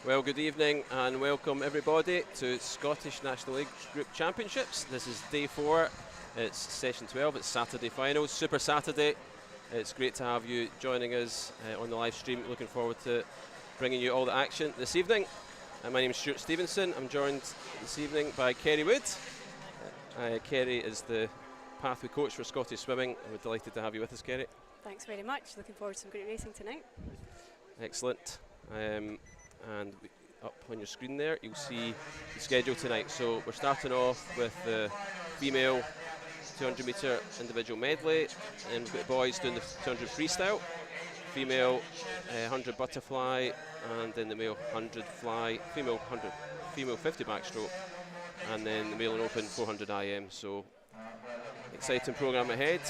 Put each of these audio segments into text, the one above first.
Well, good evening and welcome everybody to Scottish National League Group Championships. This is day 4, it's session 12, it's Saturday finals, Super Saturday. It's great to have you joining us on the live stream. Looking forward to bringing you all the action this evening. My name is Stuart Stevenson. I'm joined this evening by Kerry Wood. Kerry is the pathway coach for Scottish Swimming. We're delighted to have you with us, Kerry. Thanks very much. Looking forward to some great racing tonight. Excellent. And up on your screen there, you'll see the schedule tonight. So we're starting off with the female 200 metre individual medley, and we've got the boys doing the 200 freestyle, female 100 butterfly, and then the male 100 fly, female 50 backstroke, and then the male and open 400 IM. So exciting programme ahead.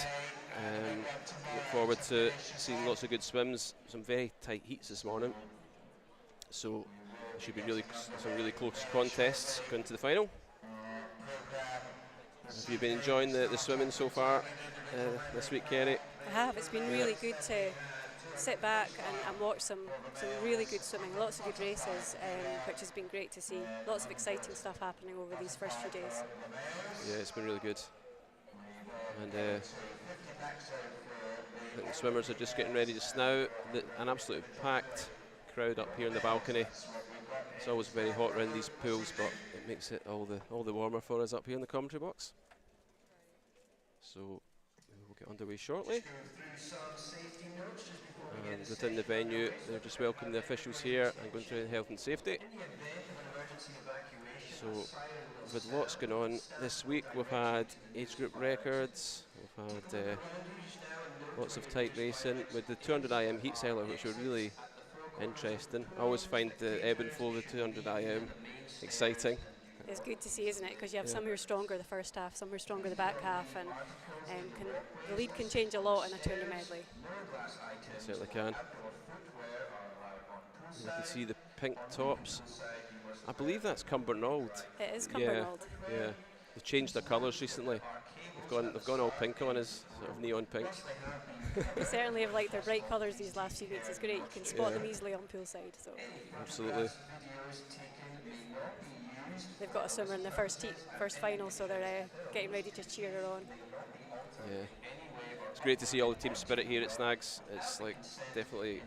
Look forward to seeing lots of good swims, some very tight heats this morning. So there should be some really close contests going to the final. Have you been enjoying the swimming so far this week, Kerry? I have. It's been really good to sit back and watch some really good swimming, lots of good races, which has been great to see. Lots of exciting stuff happening over these first few days. Yeah, it's been really good. And I think the swimmers are just getting ready just now. An absolutely packed crowd up here in the balcony. It's always very hot around these pools, but it makes it all the warmer for us up here in the commentary box. So we'll get underway shortly. And within the venue, they're just welcoming the officials here and going through health and safety. So with lots going on this week, we've had age group records, we've had lots of tight racing with the 200 IM heat seller, which were really interesting. I always find the ebb and flow of the 200 IM exciting. It's good to see, isn't it? Because you have some who are stronger the first half, some who are stronger the back half, and the lead can change a lot in a 200 medley. It certainly can. And you can see the pink tops. I believe that's Cumbernauld. It is Cumbernauld. Yeah. They've changed their colours recently. They've gone all pink on us, sort of neon pink. They certainly have liked their bright colours these last few weeks. It's great. You can spot them easily on poolside. So absolutely. They've got a swimmer in the first final, so they're getting ready to cheer her on. Yeah. It's great to see all the team spirit here at Snags. It's like definitely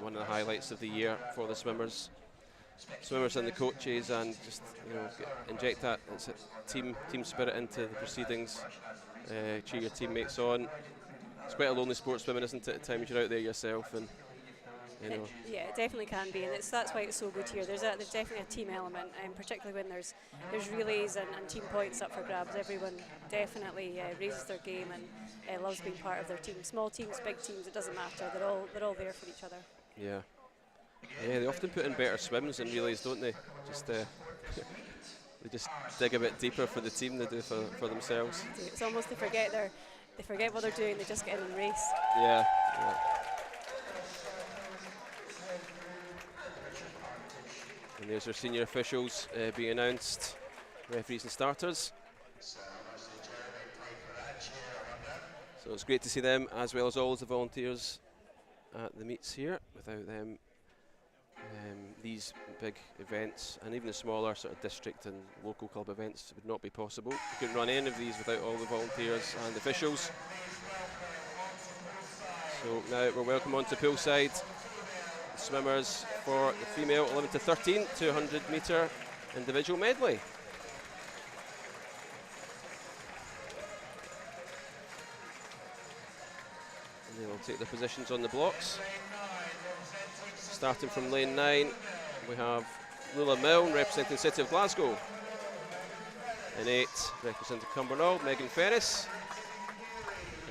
one of the highlights of the year for the swimmers and the coaches, and just inject that team spirit into the proceedings. Cheer your teammates on. It's quite a lonely sport swimming, isn't it? At times you're out there yourself, and yeah, it definitely can be, and that's why it's so good here. There's definitely a team element, and particularly when there's relays and team points up for grabs. Everyone definitely raises their game and loves being part of their team. Small teams, big teams, it doesn't matter. They're all there for each other. Yeah. Yeah, they often put in better swims in relays, don't they? Just they just dig a bit deeper for the team than they do for themselves. It's almost they forget what they're doing. They just get in and race. Yeah. And there's our senior officials being announced, referees and starters. So it's great to see them, as well as all of the volunteers at the meets here. Without them, these big events and even the smaller sort of district and local club events would not be possible. We couldn't run any of these without all the volunteers and officials. So now we're welcome onto poolside. The swimmers for the female 11 to 13 200 metre individual medley. And they will take their positions on the blocks. Starting from lane 9, we have Lula Milne representing the City of Glasgow. In 8, representing Cumbernauld, Megan Ferris.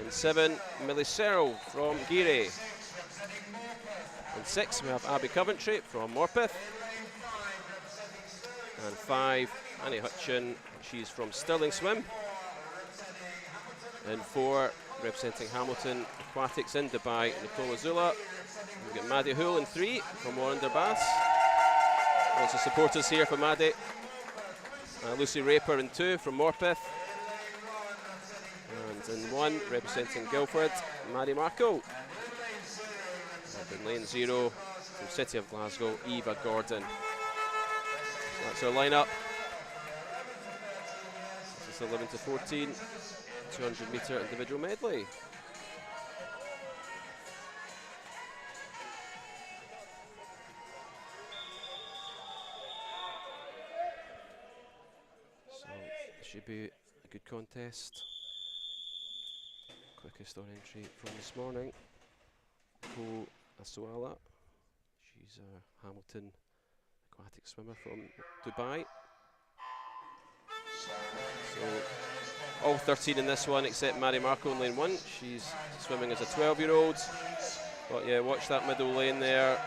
In 7, Millie Searle from Geary. In 6, we have Abby Coventry from Morpeth. And 5, Annie Hutchin, she's from Stirling Swim. In 4, representing Hamilton Aquatics in Dubai, Nicola Zula. We've got Maddie Hoole in 3 from Warrender Bass. Lots of supporters here for Maddie. Lucy Raper in 2 from Morpeth. And in 1, representing Guildford, Maddie Marco. And in lane 0 from City of Glasgow, Eva Gordon. So that's our lineup. This is 11 to 14, 200 metre individual medley. So it should be a good contest. Quickest on entry from this morning. Ko Aswala. She's a Hamilton aquatic swimmer from Dubai. So all 13 in this one except Mary Marco in lane 1. She's swimming as a 12-year-old. But yeah, watch that middle lane there.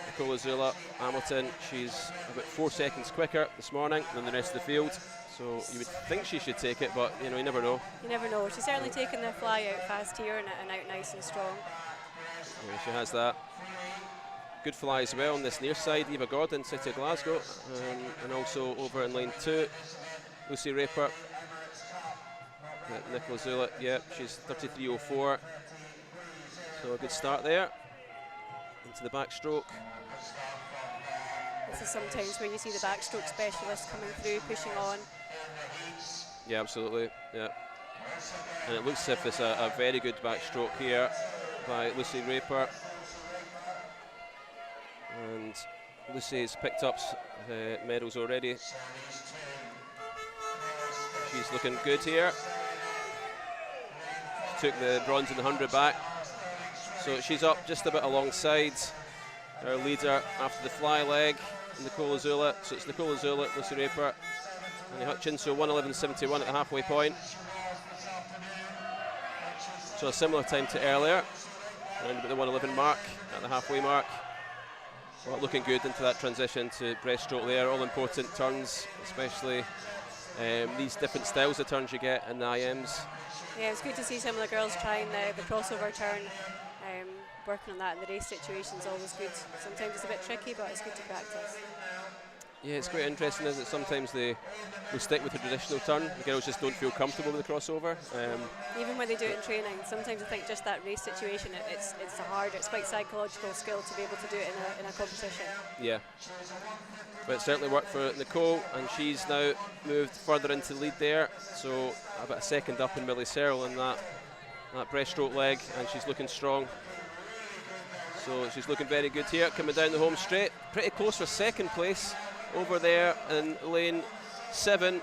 Nicola Zula, Hamilton, she's about 4 seconds quicker this morning than the rest of the field. So you would think she should take it, but you know, you never know. You never know. She's certainly taken the fly out fast here and out nice and strong. Yeah, she has that. Good fly as well on this near side, Eva Gordon, City of Glasgow, and also over in lane 2, Lucy Raper. Nicola Zula, yeah, she's 33.04. So a good start there. Into the backstroke. This is sometimes where you see the backstroke specialist coming through, pushing on. Yeah, absolutely, yeah. And it looks as if it's a very good backstroke here by Lucy Raper. And Lucy's picked up medals already. She's looking good here. She took the bronze in the 100 back. So she's up just about alongside our leader after the fly leg, Nicola Zula. So it's Nicola Zula, Lucy Raper, Annie Hutchins. So 1:11.71 at the halfway point. So a similar time to earlier, around about the 1:11 mark at the halfway mark. Well, looking good into that transition to breaststroke there. All important turns, especially these different styles of turns you get in the IMs. Yeah, it's good to see some of the girls trying the crossover turn. Working on that in the race situation is always good. Sometimes it's a bit tricky, but it's good to practice. Yeah, it's quite interesting, is it? Sometimes they stick with the traditional turn. The girls just don't feel comfortable with the crossover. Even when they do it in training, sometimes I think just that race situation, it's harder. It's quite psychological skill to be able to do it in a competition. Yeah. But it certainly worked for Nicole, and she's now moved further into the lead there. So about a second up in Millie Searle in that breaststroke leg, and she's looking strong. So she's looking very good here, coming down the home straight. Pretty close for second place over there in lane 7.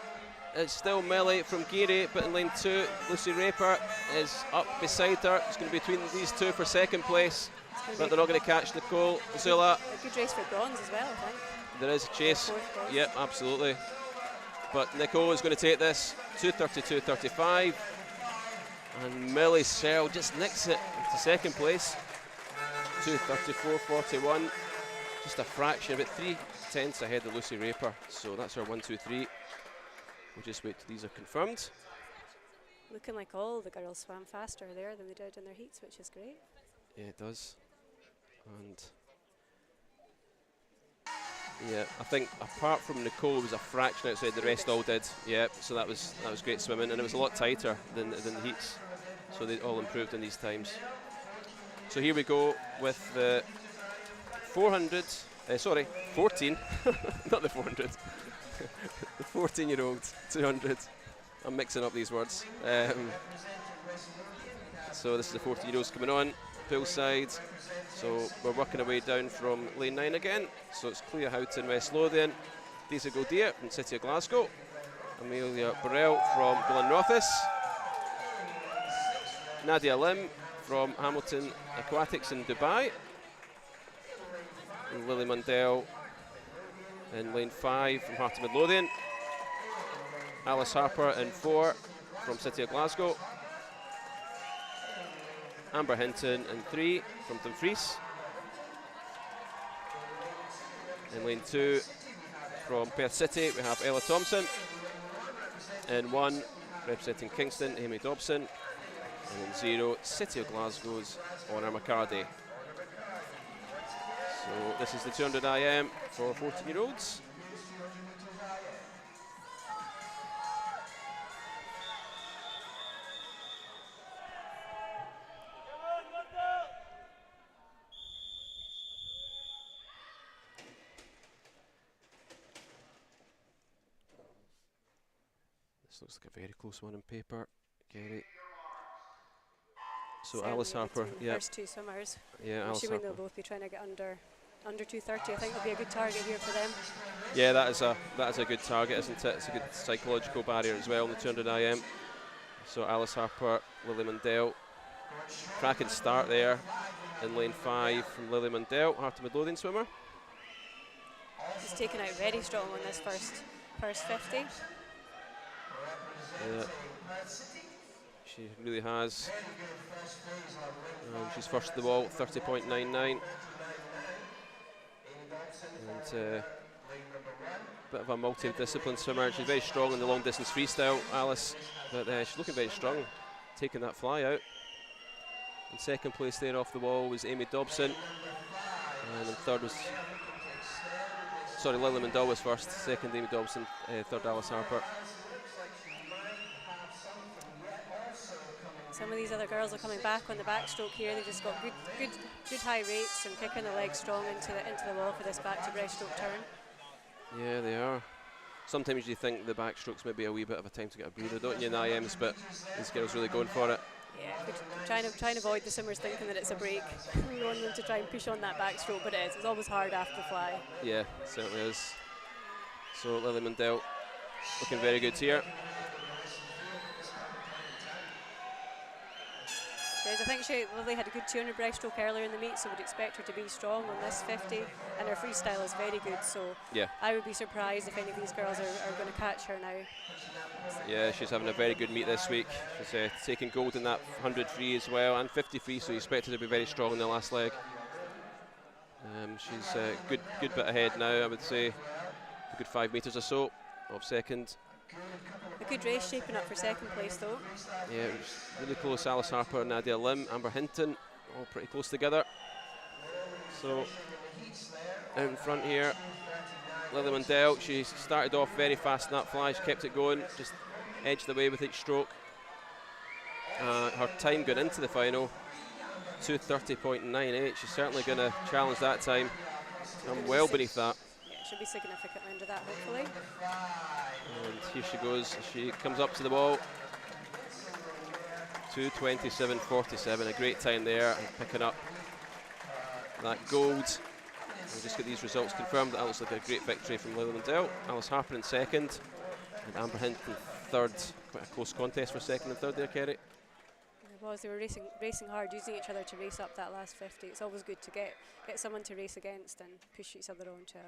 It's still Millie from Geary, but in lane 2, Lucy Raper is up beside her. It's going to be between these two for second place, but they're not going to catch Nicole Zula. A good race for bronze as well, I think. There is a chase. Yep, absolutely. But Nicole is going to take this, 2:32.35. And Millie Searle just nicks it into second place. 2:34.41, just a fraction, about 3/10 ahead of Lucy Raper. So that's our 1, 2, 3. We'll just wait till these are confirmed. Looking like all the girls swam faster there than they did in their heats, which is great. Yeah, it does. And yeah, I think apart from Nicole, it was a fraction outside. The rest all did. Yeah, so that was great swimming, and it was a lot tighter than the heats. So they all improved in these times. So here we go with the 400, 14, not the 400, the 14-year-old 200. I'm mixing up these words. So this is the 14-year-olds coming on, poolside. So we're working our way down from lane 9 again. So it's Clea Houghton, West Lothian, Daisy Goldea from City of Glasgow, Amelia Burrell from Glenrothes, Nadia Lim from Hamilton Aquatics in Dubai, and Lily Mundell in lane 5 from Heart of Midlothian, Alice Harper in 4 from City of Glasgow, Amber Hinton in 3 from Dumfries, in lane 2 from Perth City we have Ella Thompson, in 1 representing Kingston, Amy Dobson, and in 0, City of Glasgow's Honor McCarty. So this is the 200 IM for 14-year-olds. This looks like a very close one on paper. Kerry. So Certainly Alice Harper, yeah. First two swimmers. Yeah, I'm Alice assuming Harper. they'll both be trying to get under 230. I think will be a good target here for them. Yeah, that is a good target, isn't it? It's a good psychological barrier as well in the 200 IM. So Alice Harper, Lily Mundell. Cracking start there in lane 5 from Lily Mundell, Heart of Midlothian swimmer. She's taken out very strong on this first 50. Yeah, she really has. And she's first to the wall, 30.99. And bit of a multi-discipline swimmer. She's very strong in the long distance freestyle, Alice, but she's looking very strong, taking that fly out. In second place there off the wall was Amy Dobson, and in third was, sorry, Lily Mundell was first, second Amy Dobson, third Alice Harper. Some of these other girls are coming back on the backstroke here. They've just got good high rates and kicking the legs strong into the wall for this back to breaststroke turn. Yeah, they are. Sometimes you think the backstroke's maybe a wee bit of a time to get a breather, don't you, in IMs, but these girls really going for it. Yeah, trying to avoid the swimmers thinking that it's a break. We want them to try and push on that backstroke, but it is. It's always hard after the fly. Yeah, it certainly is. So Lily Mundell looking very good here. I think Lily had a good 200 breaststroke earlier in the meet, so would expect her to be strong on this 50, and her freestyle is very good, so yeah, I would be surprised if any of these girls are going to catch her now. Yeah, she's having a very good meet this week. She's taking gold in that 100 free as well, and 50 free, so you expect her to be very strong in the last leg. She's a good bit ahead now, I would say, a good 5 metres or so of second. A good race shaping up for second place though. Yeah, it was really close. Alice Harper, Nadia Lim, Amber Hinton, all pretty close together. So out in front here, Lily Mundell, she started off very fast in that fly, she kept it going, just edged away with each stroke. Her time going into the final, 2:30.98. She's certainly going to challenge that time. I'm well beneath that. Yeah, she'll be significantly under that, hopefully. And here she goes. She comes up to the wall. 2:27.47. A great time there, and picking up that gold. We'll just get these results confirmed. That looks like a great victory from Lily Mundell. Alice Harper in second, and Amber Hinton third. Quite a close contest for second and third there, Kerry. It was. They were racing hard, using each other to race up that last 50. It's always good to get someone to race against and push each other on to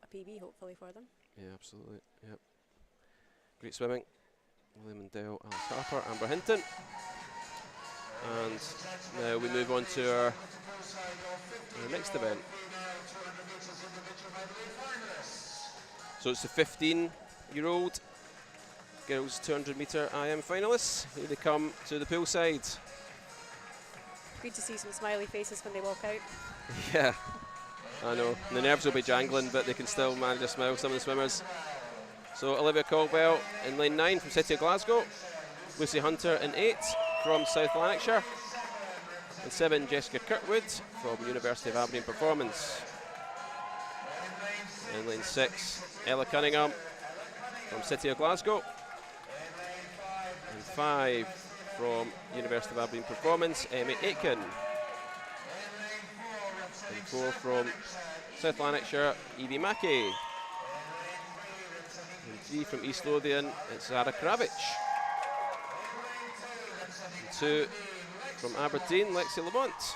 a PB, hopefully, for them. Yeah, absolutely. Yep. Great swimming. Lily Mundell, Alice Harper, Amber Hinton. And now we move on to our next event. So it's the 15-year-old girls 200 metre IM finalists. Here they come to the poolside. Good to see some smiley faces when they walk out. Yeah, I know. The nerves will be jangling, but they can still manage to smile, some of the swimmers. So Olivia Caldwell in lane 9 from City of Glasgow. Lucy Hunter in 8 from South Lanarkshire. In 7, Jessica Kirkwood from University of Aberdeen Performance. In lane 6, Ella Cunningham from City of Glasgow. And 5 from University of Aberdeen Performance, Emmy Aitken. And 4 from South Lanarkshire, Evie Mackey. And 3 from East Lothian, it's Zara Kravich. And 2 from Aberdeen, Lexi Lamont.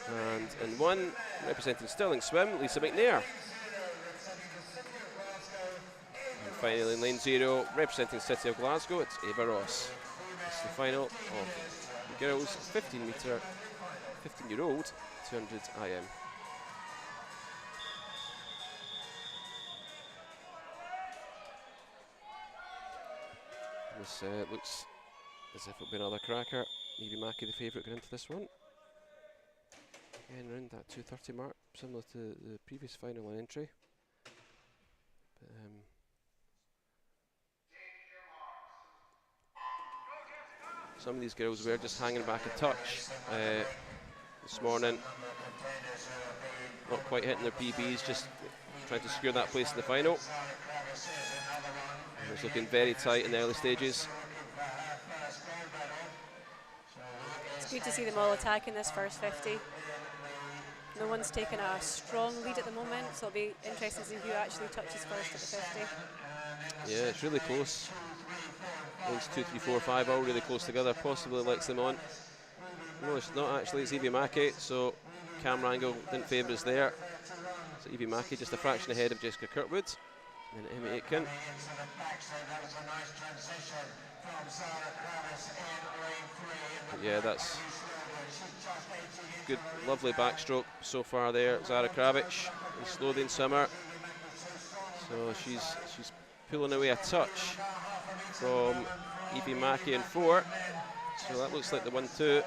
And in 1, representing Stirling Swim, Lisa McNair. And finally in lane 0, representing City of Glasgow, it's Ava Ross. It's the final of the girls 15-year-old 200 IM. This looks as if it'll be another cracker. Evie Mackey the favourite going into this one. Again around that 2:30 mark, similar to the previous final and entry. But, some of these girls were just hanging back a touch this morning. Not quite hitting their PBs, just trying to secure that place in the final. And it's looking very tight in the early stages. It's good to see them all attacking this first 50. No one's taken a strong lead at the moment, so it'll be interesting to see who actually touches first at the 50. Yeah, it's really close. Lanes 2, 3, 4, 5 all really close together, possibly Lex them on. No, it's not actually, it's Evie Mackey, so camera angle didn't favour us there. So Evie Mackey just a fraction ahead of Jessica Kirkwood. And Emmy Aitken. But yeah, that's good, lovely backstroke so far there. Zara Kravic in Slow swimmer. So she's pulling away a touch from Evie Mackey in 4. So that looks like the 1-2.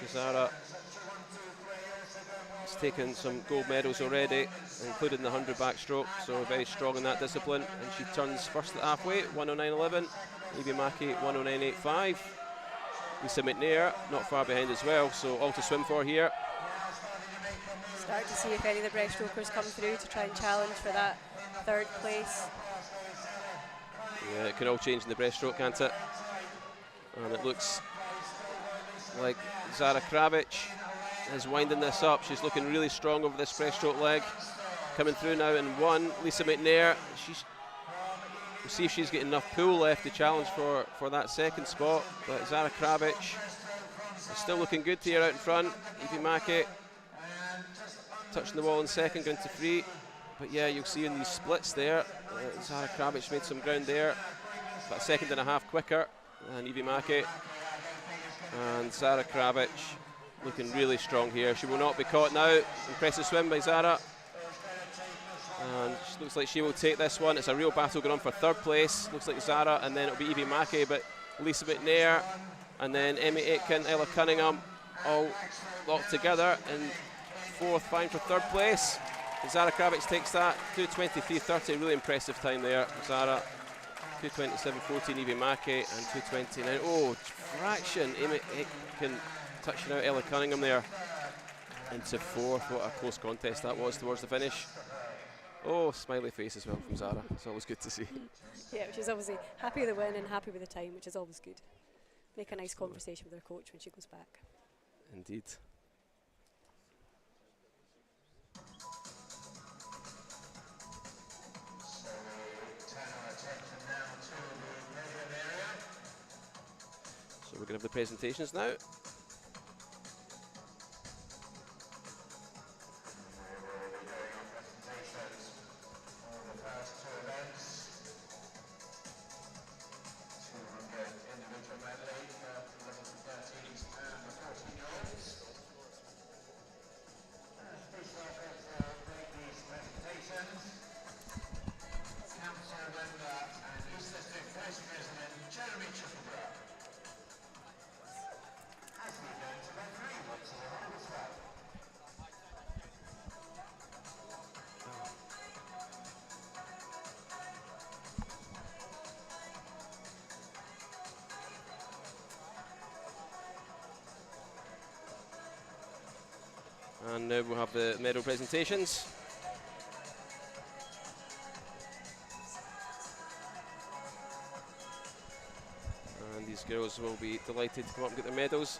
Zara has taken some gold medals already, including the 100 backstroke, so very strong in that discipline. And she turns first at halfway, 109.11. Evie Mackey, 109.85. Lisa McNair not far behind as well, so all to swim for here. Start to see if any of the breaststrokers come through to try and challenge for that 3rd place. Yeah, it can all change in the breaststroke, can't it? And it looks like Zara Kravic is winding this up. She's looking really strong over this breaststroke leg. Coming through now in 1, Lisa McNair. We'll see if she's getting enough pull left to challenge for that 2nd spot. But Zara Kravic is still looking good here out in front. Evie Mackey touching the wall in 2nd, going to 3. But yeah, you'll see in these splits there, Zara Kravic made some ground there. About a 1.5 seconds quicker than Evie Mackey. And Zara Kravic looking really strong here. She will not be caught now. Impressive swim by Zara. And she looks like she will take this one. It's a real battle going on for 3rd place. Looks like Zara, and then it'll be Evie Mackey, but Lisa McNair, and then Emmy Aitken, Ella Cunningham, all locked together in 4th, vying for 3rd place. Zara Kravic takes that, 2:23.30, really impressive time there. Zara, 2:27.14, Evie Mackey, and 2:29. Oh, fraction, Emmy Aitken touching out Ella Cunningham there into 4th. What a close contest that was towards the finish. Oh, smiley face as well from Zara. It's always good to see. Yeah, she's obviously happy with the win and happy with the time, which is always good. Make a nice conversation with her coach when she goes back. Indeed. So we're going to have the presentations now. And now we'll have the medal presentations. And these girls will be delighted to come up and get their medals.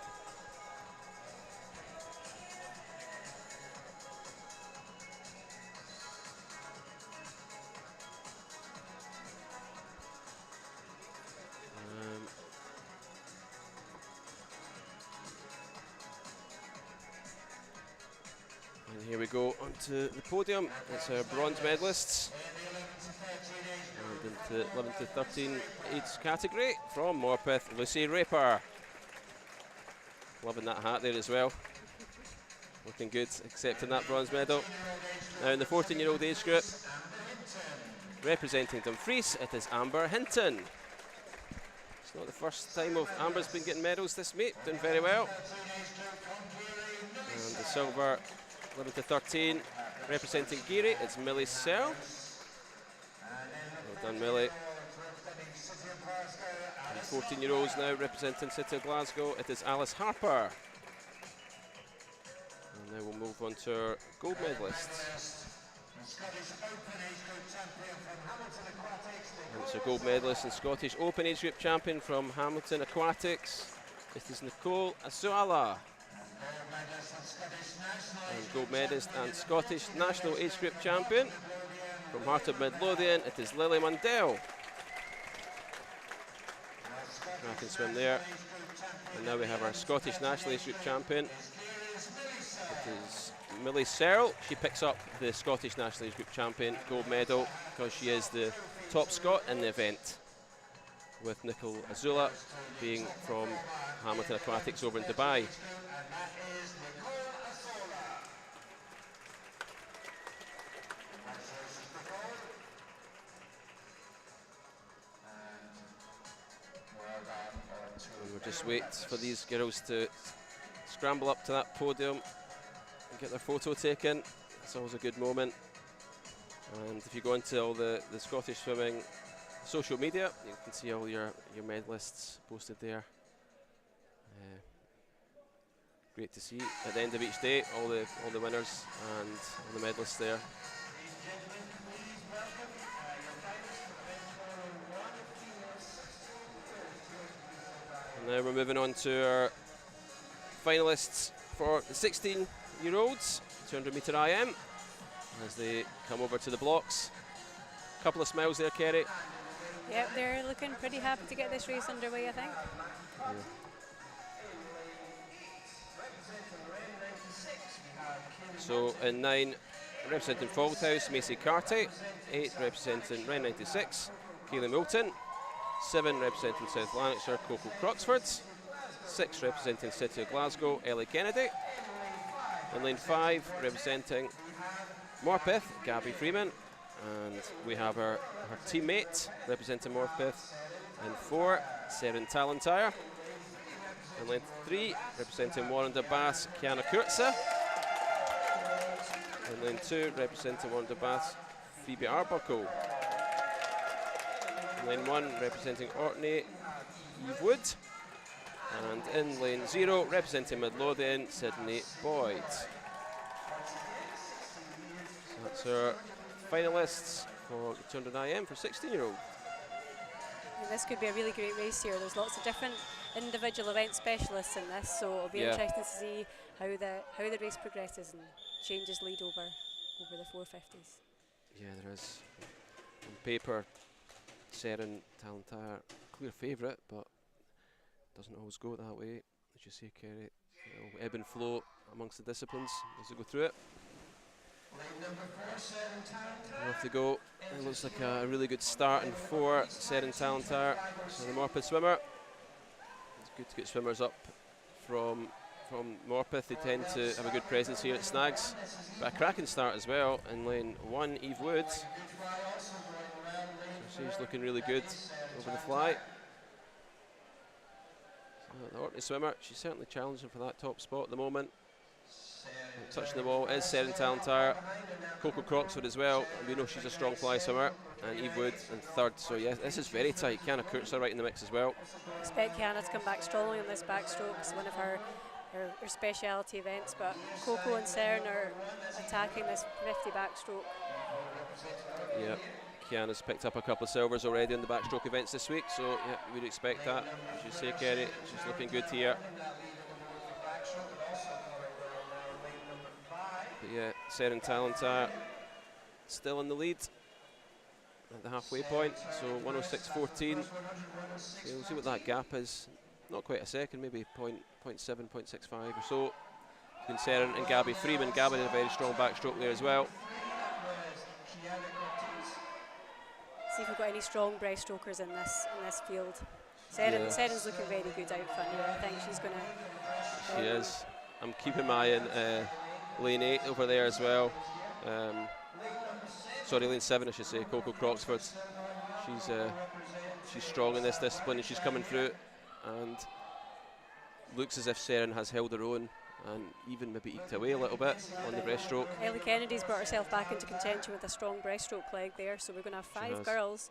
And here we go onto the podium. It's our bronze medalists. And into 11 to 13 age category from Morpeth, Lucy Raper. Loving that hat there as well. Looking good, accepting that bronze medal. Now in the 14-year-old age group, representing Dumfries, it is Amber Hinton. It's not the first time Amber's been getting medals this meet, doing very well. And the silver, 11 to 13, representing Geary, it's Millie Sell. Well done, Millie. And 14-year-olds now representing City of Glasgow, it is Alice Harper. Now we'll move on to our gold medalists. And it's a gold medalist and Scottish Open age group champion from Hamilton Aquatics. This is Nicole Azuala. And gold medalist and Scottish national age group champion from Heart of Midlothian, it is Lily Mundell. I can swim there. And now we have our Scottish national age group champion. It is Millie Searle. She picks up the Scottish national age group champion gold medal because she is the top Scot in the event, with Nicole Azuala being from Hamilton Aquatics over in Dubai. And we'll just wait for these girls to scramble up to that podium and get their photo taken. It's always a good moment. And if you go into all the Scottish swimming social media, you can see all your medalists posted there. Great to see at the end of each day all the winners and all the medalists there. And now we're moving on to our finalists for the 16-year-olds, 200 metre IM, as they come over to the blocks. A couple of smiles there, Kerry. Yep, they're looking pretty happy to get this race underway, I think. Yeah. So in 9, representing Fauldhouse, Macy Carty. 8, representing Ren 96, Kaylee Moulton. 7, representing South Lanarkshire, Coco Croxford. 6, representing City of Glasgow, Ellie Kennedy. In lane 5, representing Morpeth, Gabby Freeman. And we have her teammate representing Morpeth in 4, Seren Talentire. In lane 3, representing Warrender Bass, Kiana Kurtza. In lane 2, representing Warrender Bass, Phoebe Arbuckle. In lane 1, representing Orkney, Eve Wood. And in lane 0, representing Midlothian, Sydney Boyd. So that's our finalists for the 200 IM for 16-year-old. This could be a really great race here. There's lots of different individual event specialists in this, so it'll be interesting to see how the race progresses and changes lead over the 450s. Yeah, there is. On paper, Seren Talentire, clear favourite, but doesn't always go that way. As you see, Kerry, ebb and flow amongst the disciplines as they go through it. And off they go. It looks like a really good start in 4, Seren Talentire. So the Morpeth swimmer. It's good to get swimmers up from Morpeth. They tend to have a good presence here at Snags. But a cracking start as well in lane 1, Eve Wood. So she's looking really good over the fly. So the Orkney swimmer, she's certainly challenging for that top spot at the moment. Touching the wall is Seren Talentire, Coco Croxford as well. We know she's a strong fly swimmer, and Eve Wood in 3rd. So yeah, this is very tight. Kiana Kurtza right in the mix as well. Expect Kiana to come back strongly on this backstroke. It's one of her speciality events, but Coco and Seren are attacking this 50 backstroke. Yeah, Kiana's picked up a couple of silvers already in the backstroke events this week, so yeah, we'd expect that. As you say, Kerry, she's looking good here. But yeah, Seren Talentire still in the lead at the halfway point, so 106.14. We'll see what that gap is. Not quite a second, maybe 0.7, 0.65 or so between Seren and Gabby Freeman. Gabby did a very strong backstroke there as well. See if we've got any strong breaststrokers in this field. Seren's looking very good out front here. I think she's going to. She is. I'm keeping my eye in lane 8 over there as well. Sorry, lane 7 I should say. Coco Croxford. She's strong in this discipline and she's coming through, and looks as if Seren has held her own and even maybe eked away a little bit on the breaststroke. Ellie Kennedy's brought herself back into contention with a strong breaststroke leg there, so we're going to have 5 girls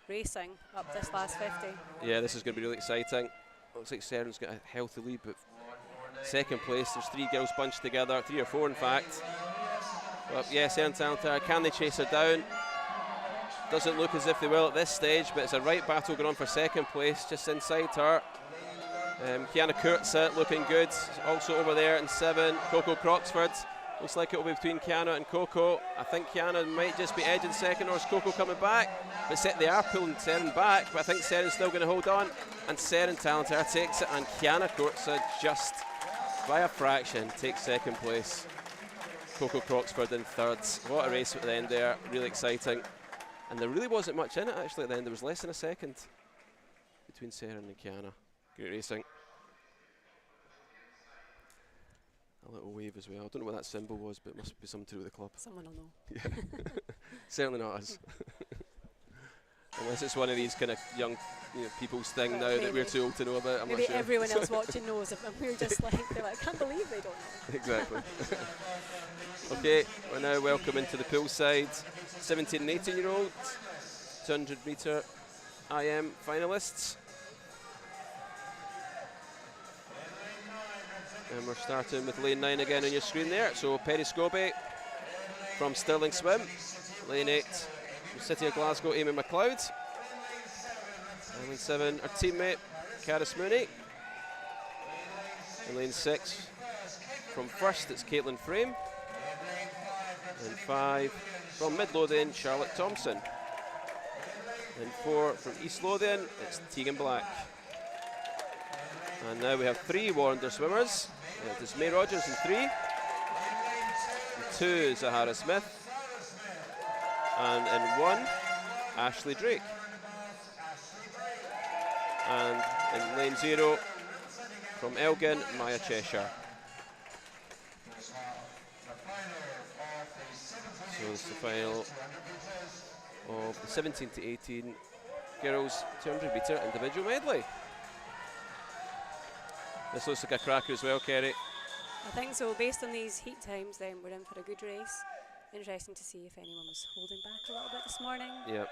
racing up this last 50. Yeah, this is going to be really exciting. Looks like Seren's got a healthy lead, but second place. There's 3 girls bunched together, 3 or 4 in fact. But yes, Erin Talentar, can they chase her down? Doesn't look as if they will at this stage, but it's a right battle going on for second place, just inside her. Kiana Kurtza looking good, also over there in 7. Coco Croxford, looks like it will be between Kiana and Coco. I think Kiana might just be edging second, or is Coco coming back? But they are pulling Seren back, but I think Seren's still going to hold on. And Seren Talentar takes it, and Kiana Kurtza just by a fraction takes second place. Coco Croxford in third. What a race at the end there, really exciting. And there really wasn't much in it actually at the end. There was less than a second between Seren and Kiana. Great racing. A little wave as well. I don't know what that symbol was, but it must be something to do with the club. Someone will know. Yeah. Certainly not us. Unless it's one of these kind of young people's thing now that we're too old to know about. I'm maybe not sure. Everyone else watching knows, and we're just like, they're like, I can't believe they don't know. Exactly. Okay, we're now welcoming to the poolside 17 and 18 year olds, 200 metre IM finalists. And we're starting with lane 9 again on your screen there. So Perry Scobie from Stirling Swim. Lane 8 from City of Glasgow, Amy McLeod. And lane 7, our teammate, Caris Mooney. And lane 6, from First, it's Caitlin Frame. And 5, from Mid Lothian, Charlotte Thompson. And 4, from East Lothian, it's Tegan Black. And now we have 3 Warrender swimmers. It is May Rogers in 3. And 2, Zahara Smith. And in 1, Ashley Drake. And in lane 0, from Elgin, Maya Cheshire. So it's the final of the 17 to 18 girls 200 metre individual medley. This looks like a cracker as well, Kerry. I think so. Based on these heat times, then we're in for a good race. Interesting to see if anyone was holding back a little bit this morning. Yep.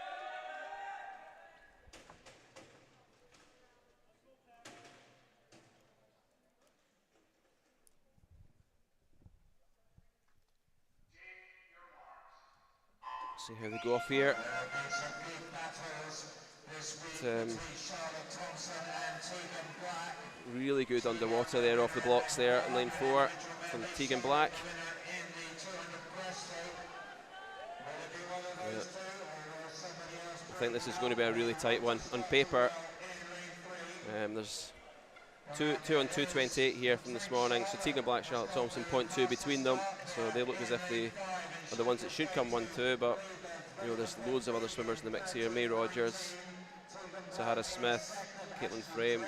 See how they go off here. Really good underwater there off the blocks there in lane 4 from Tegan Black. Yeah. I think this is going to be a really tight one on paper. There's two on 2:28 here from this morning. So Tegan Black, Charlotte Thompson, 0.2 between them. So they look as if they are the ones that should come 1-2, but there's loads of other swimmers in the mix here. May Rogers, Zahara Smith, Caitlin Frame.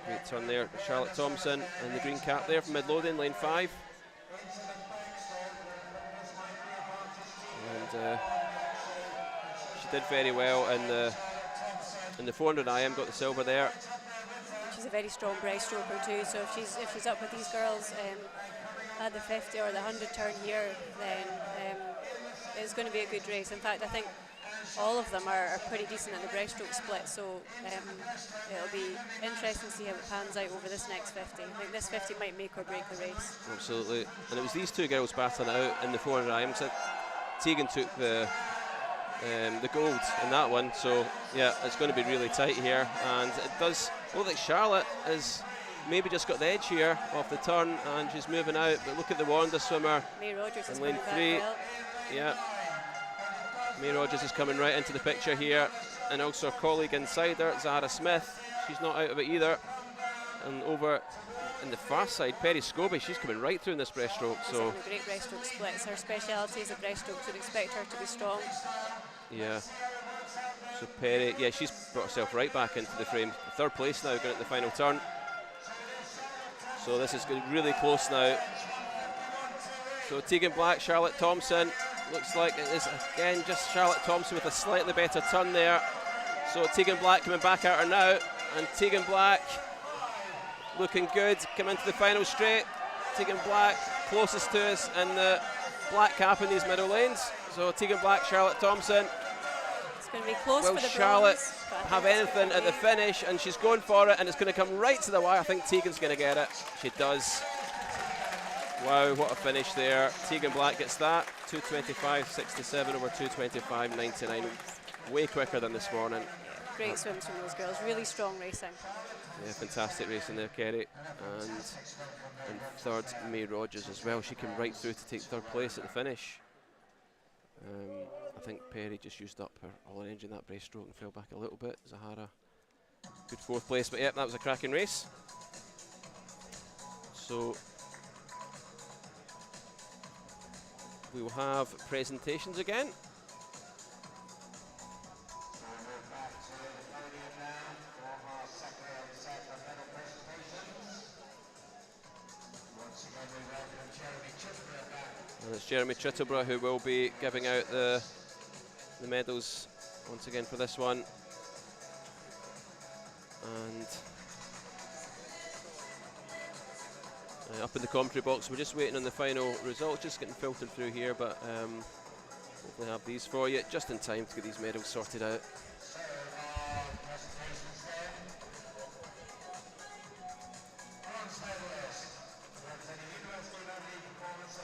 Great turn there, Charlotte Thompson and the green cap there from Mid Lothian, lane 5. And she did very well in the 400 IM, got the silver there. She's a very strong breaststroker too, so if she's up with these girls at the 50 or the 100 turn here, then it's going to be a good race. In fact, I think all of them are pretty decent at the breaststroke split, so it'll be interesting to see how it pans out over this next 50. I think this 50 might make or break the race. Absolutely, and it was these 2 girls battling it out in the 400 IM. So Tegan took the gold in that one, so yeah, it's going to be really tight here, and it does look like Charlotte has maybe just got the edge here off the turn, and she's moving out. But look at the Wanda swimmer May Rogers in lane 3. Yeah, May Rogers is coming right into the picture here, and also her colleague inside her, Zahara Smith. She's not out of it either. And over in the far side, Perry Scobie, she's coming right through in this breaststroke. She's having a great breaststroke splits. Her speciality is a breaststroke, so we'd expect her to be strong. Yeah. So Perry, yeah, she's brought herself right back into the frame. 3rd place now, going at the final turn. So this is really close now. So Tegan Black, Charlotte Thompson. Looks like it is again just Charlotte Thompson with a slightly better turn there. So Tegan Black coming back at her now, and Tegan Black looking good, coming into the final straight. Tegan Black closest to us in the black cap in these middle lanes. So Tegan Black, Charlotte Thompson. It's going to be close Will for the Charlotte bronze, but I have think it's anything at the finish? And she's going for it, and it's going to come right to the wire. I think Tegan's going to get it. She does. Wow, what a finish there. Tegan Black gets that. 2:25.67 over 2:25.99. Way quicker than this morning. Yeah, great swims from those girls. Really strong racing. Yeah, fantastic racing there, Kerry. And third, May Rogers as well. She came right through to take third place at the finish. I think Perry just used up all her engine that breaststroke and fell back a little bit. Zahara, good fourth place, but yeah, that was a cracking race. So we will have presentations again. And it's Jeremy Chittlebrugh who will be giving out the medals once again for this one. And up in the commentary box, we're just waiting on the final results, just getting filtered through here, but hopefully have these for you just in time to get these medals sorted out.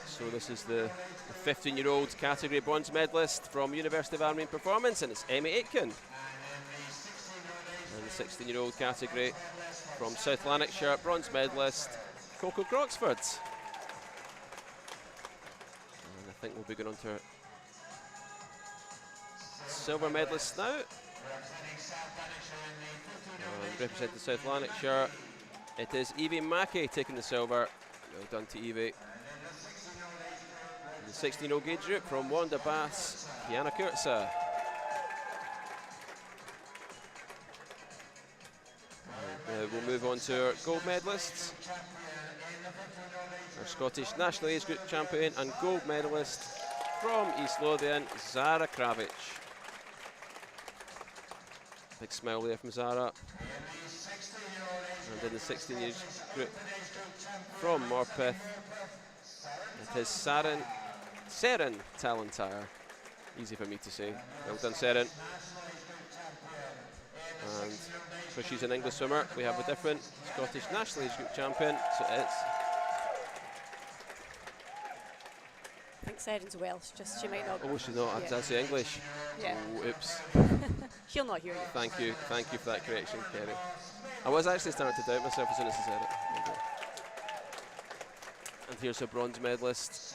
So this is the 15-year-old category bronze medalist from University of Aberdeen Performance, and it's Emmy Aitken. And the 16-year-old category from South Lanarkshire, bronze medalist Coco Croxford. And I think we'll be going on to our silver medalists now. And representing South Lanarkshire, it is Evie Mackey taking the silver. Well done to Evie. The 16-year-old gauge group from Wanda Bass, Kiana Kurtza. We'll move on to our gold medalists. Our Scottish National Age Group champion and gold medalist from East Lothian, Zara Kravich. Big smile there from Zara. And in the 16 years group from Morpeth, it is Seren Talentire. Easy for me to say. Well done, Seren. And because she's an English swimmer, we have a different Scottish National Age Group champion. So it's. I think Seren's Welsh, just she might not. Oh, she's not. Yeah. That's English. Yeah. Oh, oops. She'll not hear you. Thank you for that correction, Kerry. I was actually starting to doubt myself as soon as I said it. And here's a bronze medalist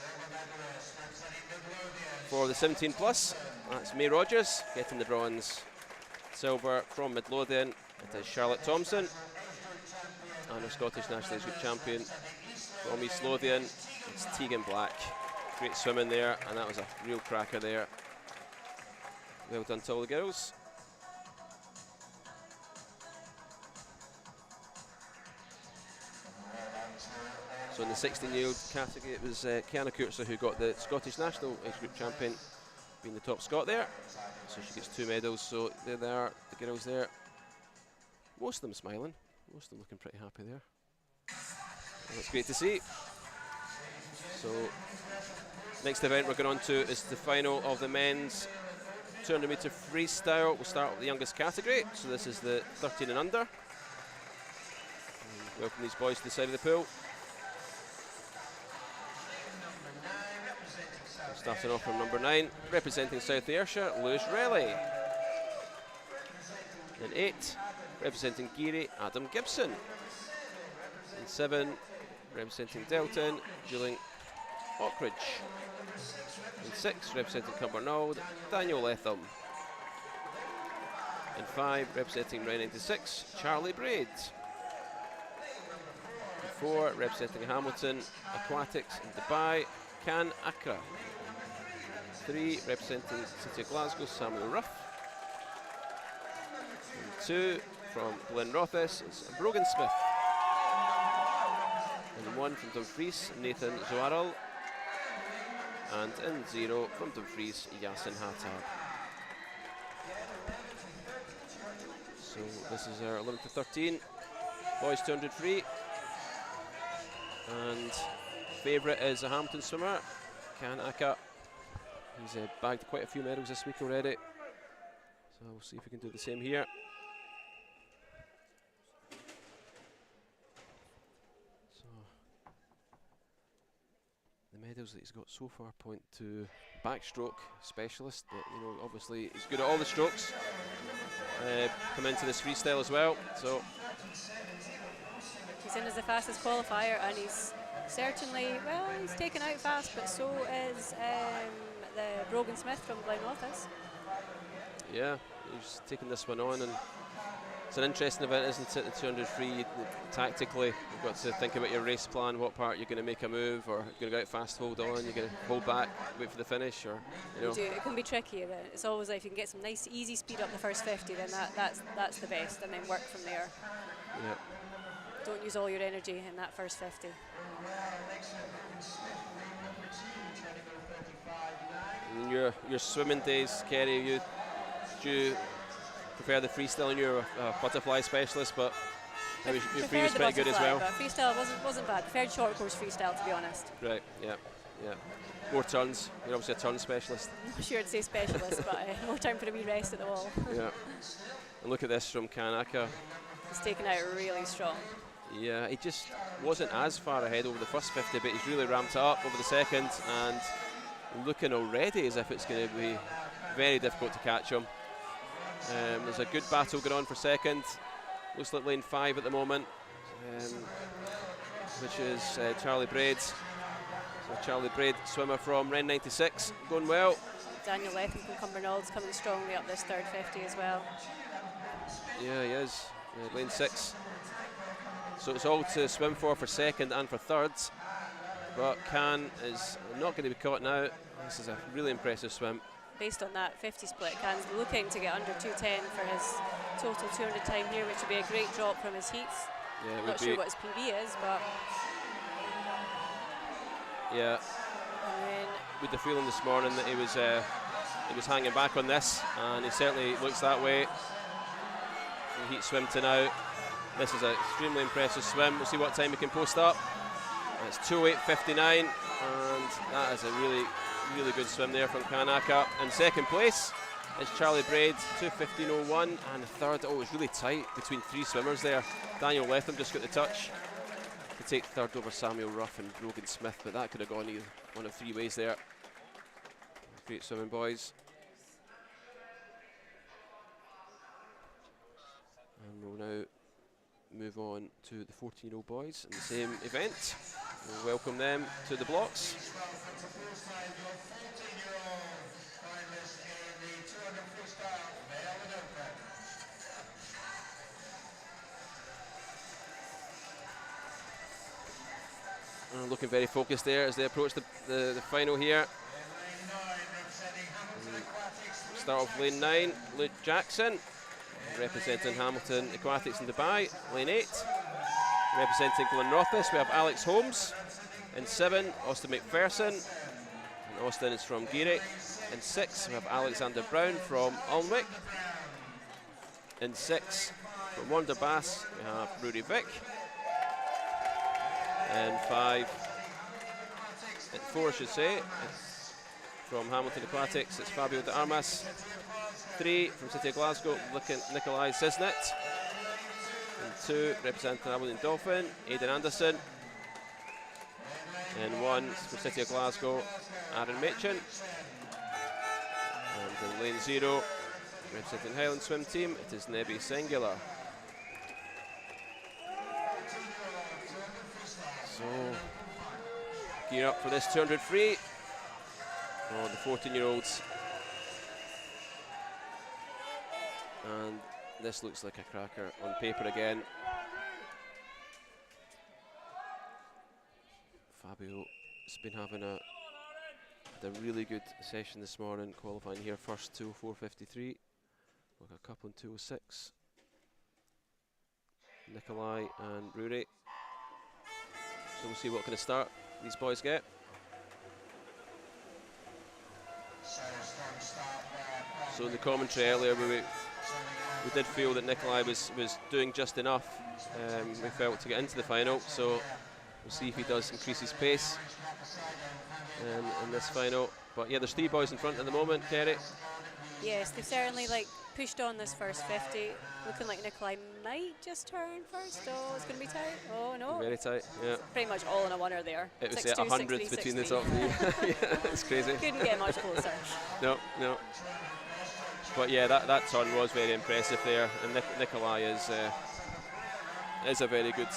for the 17 plus. That's May Rogers getting the bronze. Silver from Midlothian, it is Charlotte Thompson. And our Scottish National Age Group champion from East Lothian, it's Tegan Black. Great swimming there, and that was a real cracker there. Well done to all the girls. So in the 16-year-old category, it was Kiana Kurtza who got the Scottish National Age Group champion, being the top Scot there. So she gets 2 medals. So there they are, the girls there. Most of them smiling. Most of them looking pretty happy there. And that's great to see. So next event we're going on to is the final of the men's 200 metre freestyle. We'll start with the youngest category. So this is the 13 and under. And welcome these boys to the side of the pool. Starting off from number 9, representing South Ayrshire, Lewis Relly. Then 8, representing Geary, Adam Gibson. And 7, representing Delton, Julian Ockridge. And 6, representing Cumbernauld, Daniel Letham. And 5, representing Round 96, Charlie Braid. And 4, representing Hamilton, Aquatics in Dubai, Can Accra. 3, representing City of Glasgow, Samuel Ruff. And 2, from Glenrothes, it's Brogan Smith. And 1 from Dumfries, Nathan Zoaral. And in 0 from Dumfries, Yasin Hattab. So this is our 11 to 13, boys 200 free. And favourite is a Hampton swimmer, Can Aka. He's bagged quite a few medals this week already. we'll see if we can do the same here. So the medals that he's got so far point to backstroke specialist. But, you know, obviously he's good at all the strokes. Come into this freestyle as well. So he's in as the fastest qualifier, and he's certainly, well, he's taken out fast, but so is the Brogan Smith from Glenrothes. Yeah, he's taking this one on, and it's an interesting event, isn't it? The 200 free. Tactically, you've got to think about your race plan, what part you're going to make a move, or you're going to go out fast, hold on, you're going to hold back, wait for the finish, or, you know. It can be tricky. It's always like if you can get some nice, easy speed up the first 50, then that's the best, and then work from there. Yeah. Don't use all your energy in that first 50. In your swimming days, Kerry, do you prefer the freestyle, and you're a butterfly specialist, but your free was pretty good as well? But freestyle wasn't bad. Preferred short course freestyle, to be honest. Right, yeah. More turns. You're obviously a turn specialist. I'm not sure I'd say specialist, but more time for a wee rest at the wall. Yeah. And look at this from Kanaka. He's taken out really strong. Yeah, he just wasn't as far ahead over the first 50, but he's really ramped it up over the second, and looking already as if it's going to be very difficult to catch him. There's a good battle going on for second. Looks like lane 5 at the moment, which is Charlie Braid. So Charlie Braid, swimmer from Ren 96, going well. Daniel Lethem from Cumbernauld coming strongly up this third 50 as well. Yeah, he is. Lane 6. So it's all to swim for second and for third. But Can is not going to be caught now. This is a really impressive swim. Based on that 50 split, Can's looking to get under 210 for his total 200 time here, which would be a great drop from his heats. Yeah, I'm not sure what his PB is, but yeah, with the feeling this morning that he was hanging back on this, and he certainly looks that way. The heat swim to now. This is an extremely impressive swim. We'll see what time he can post up. It's 2:08:59, and that is a really good swim there from Kanaka. In second place is Charlie Braid, 2:15:01, and the third, it was really tight between 3 swimmers there. Daniel Lethem just got the touch to take third over Samuel Ruff and Brogan Smith, but that could have gone either one of 3 ways there. Great swimming, boys. And we'll now move on to the 14-year-old boys in the same event. We'll welcome them to the blocks. Looking very focused there as they approach the final here. Start off lane 9, Luke Jackson, representing Hamilton Aquatics in Dubai. Lane 8, representing Glenrothes, we have Alex Holmes. In 7, Austin McPherson, and Austin is from Geary. In 6, we have Alexander Brown from Alnwick. In 6, from Wanderbass, we have Rory Vick. And 5, at 4 I should say, it's from Hamilton Aquatics, it's Fabio de Armas. 3, from City of Glasgow, Nikolai Cisnet. And 2, representing Aberdeen Dolphin, Aidan Anderson. And 1, from City of Glasgow, Aaron Machin. And in lane 0, representing Highland Swim Team, it is Nebi Singular. So, gear up for this 200 free for the 14-year-olds. And this looks like a cracker on paper again. Fabio has been having a really good session this morning, qualifying here first 2:04:53. Look, a couple in 2:06. Nikolai and Rory. So we'll see what kind of start these boys get. So in the commentary earlier, we did feel that Nikolai was doing just enough. We felt to get into the final. So we'll see if he does increase his pace in this final. But yeah, there's 3 boys in front at the moment, Kerry. Yes, they certainly, like pushed on this first 50. Looking like Nikolai might just turn first. Oh, it's going to be tight. Oh, no. Very tight, yeah. Pretty much all in a winner there. It was 100s between the top three. Yeah, it's crazy. Couldn't get much closer. No. But yeah, that turn was very impressive there. And Nikolai is a very good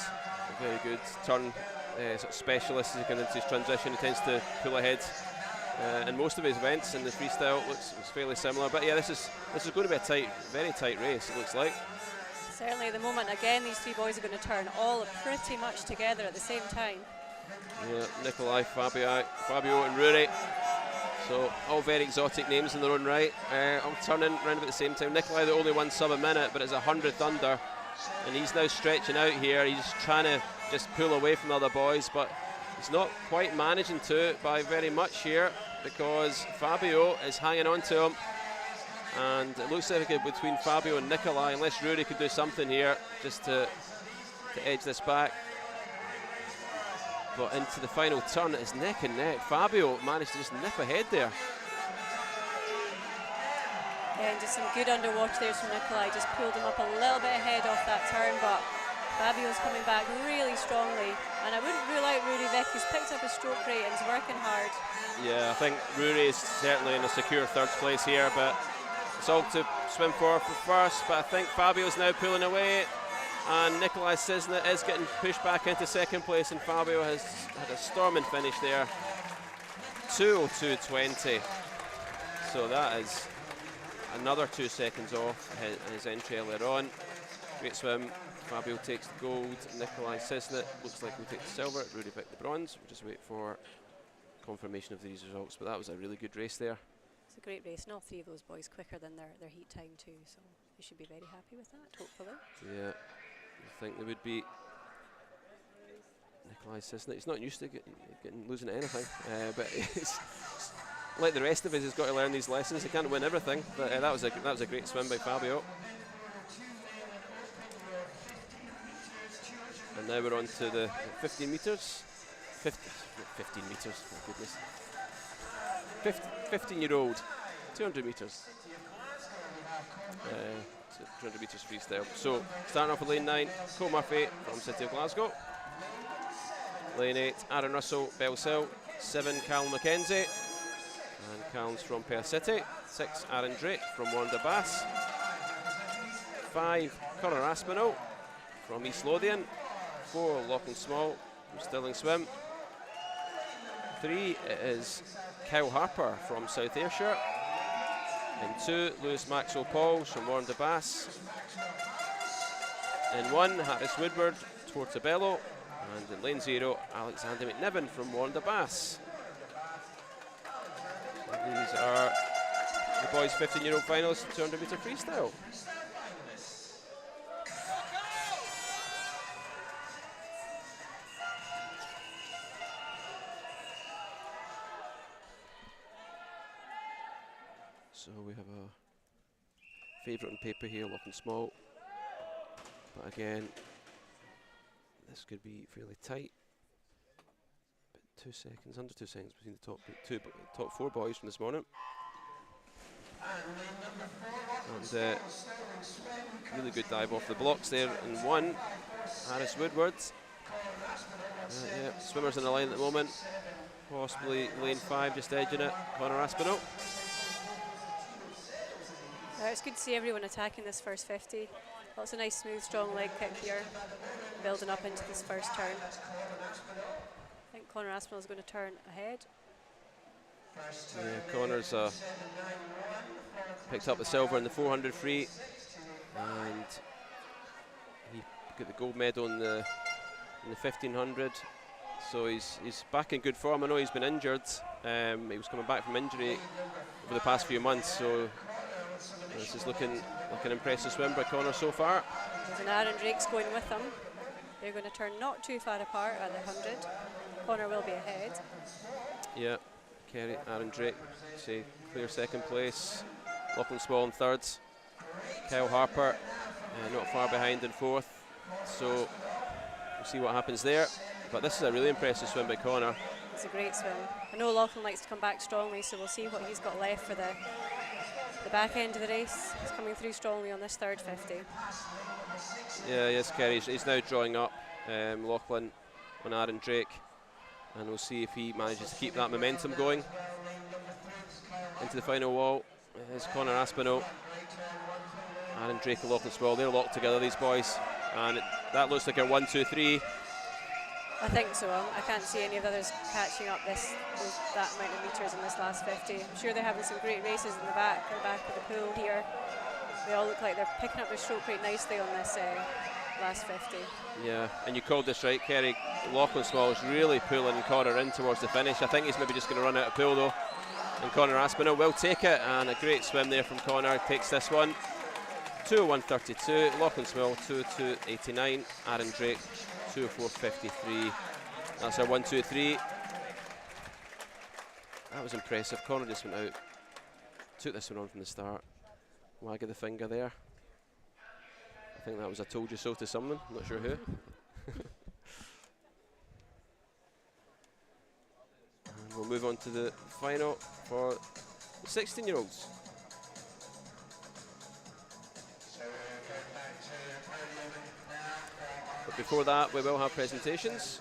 turn sort of specialist. As he comes into his transition, he tends to pull ahead. And most of his events in the freestyle looks fairly similar. But yeah, this is going to be a very tight race, it looks like. Certainly at the moment, again, these three boys are going to turn all pretty much together at the same time. Yeah, Nikolai, Fabio and Rory. So all very exotic names in their own right. All turning around about the same time. Nikolai, the only one sub a minute, but it's 100th under. And he's now stretching out here. He's trying to just pull away from the other boys, but he's not quite managing to by very much here because Fabio is hanging on to him. And it looks like between Fabio and Nikolai, unless Rory could do something here just to edge this back. But into the final turn, it's neck and neck. Fabio managed to just nip ahead there. Yeah, and just some good underwater there from Nikolai. Just pulled him up a little bit ahead off that turn, but Fabio's coming back really strongly. And I wouldn't rule out Rory Vick. He's picked up his stroke rate and is working hard. Yeah, I think Rory is certainly in a secure third place here, but it's all to swim for first. But I think Fabio's now pulling away. And Nikolai Cisnet is getting pushed back into second place, and Fabio has had a storming finish there. 2:02.20. So that is another 2 seconds off his entry earlier on. Great swim. Fabio takes the gold. Nikolai Cisnet looks like we'll take the silver. Rory Vick the bronze. We'll just wait for confirmation of these results. But that was a really good race there. It's a great race, and all three of those boys quicker than their heat time too. So they should be very happy with that, hopefully. Yeah. I think they would be. Nikolai Cisnet, he's not used to losing anything, but he's, like the rest of us, he's got to learn these lessons. He can't win everything, but that was a great swim by Fabio. And now we're on to the 15 metres. 15 metres, my goodness. 15-year-old, 200 metres. 200 metres freestyle. So starting off with lane 9, Cole Murphy from City of Glasgow. Lane 8, Aaron Russell, Bellsill. 7, Callum McKenzie. And Callum's from Perth City. 6, Aaron Drake from Wanda Bass. 5, Conor Aspinall from East Lothian. 4, Lachlan Small from Stirling Swim. 3, it is Kyle Harper from South Ayrshire. In 2, Lewis Maxwell Pauls from Warren de Bass. In 1, Harris Woodward, Tortabello. And in lane 0, Alexander McNiven from Warren de Bass. These are the boys' 15-year-old finalists in 200 metre freestyle. So we have a favourite on paper here, Lachlan Small. But again, this could be fairly tight. But 2 seconds, under 2 seconds between the top 4 boys from this morning. And really good dive off the blocks there. And 1, Harris Woodward. Yeah, swimmers in the line at the moment. Possibly lane 5 just edging it, Conor Aspinall. It's good to see everyone attacking this first 50. Lots of nice, smooth, strong leg kick here, building up into this first turn. I think Conor Aspinall is going to turn ahead. Yeah, Conor's picked up the silver in the 400 free, and he got the gold medal in the 1500. So he's back in good form. I know he's been injured. He was coming back from injury over the past few months. So this is looking like an impressive swim by Conor so far. And Aaron Drake's going with them. They're going to turn not too far apart at the 100. Conor will be ahead. Yeah, Kerry, Aaron Drake, say clear second place. Lachlan Small in third. Kyle Harper not far behind in fourth. So we'll see what happens there. But this is a really impressive swim by Conor. It's a great swim. I know Lachlan likes to come back strongly, so we'll see what he's got left for the back end of the race. He's coming through strongly on this third 50. Yeah, yes, Kerry. He's now drawing up Lachlan on Aaron Drake, and we'll see if he manages to keep that momentum going into the final wall. It's Connor Aspinall, Aaron Drake and Lachlan Small. They're locked together, these boys, and that looks like a 1, 2, 3. I think so. I can't see any of the others catching up that amount of metres in this last 50. I'm sure they're having some great races in the back of the pool here. They all look like they're picking up their stroke quite nicely on this last 50. Yeah, and you called this right, Kerry. Lachlan Small is really pulling Connor in towards the finish. I think he's maybe just going to run out of pool though. And Connor Aspinall will take it, and a great swim there from Connor. Takes this one. 2:01.32. Lachlan Small 2:02.89. Aaron Drake 2:04.53. That's our 1, 2, 3. That was impressive. Connor just went out, took this one on from the start. Wag of the finger there. I think that was a told you so to someone, I'm not sure who. And we'll move on to the final for the 16-year-olds. But before that, we will have presentations.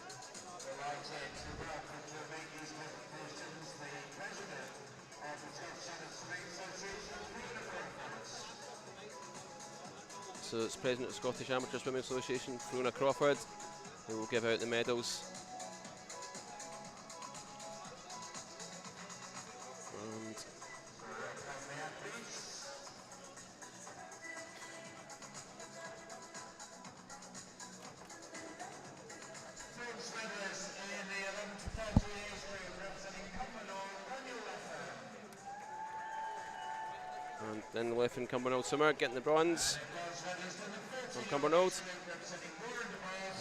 So it's President of the Scottish Amateur Swimming Association, Fiona Crawford, who will give out the medals. And then the left in Cumbernauld Summer getting the bronze from Cumbernauld.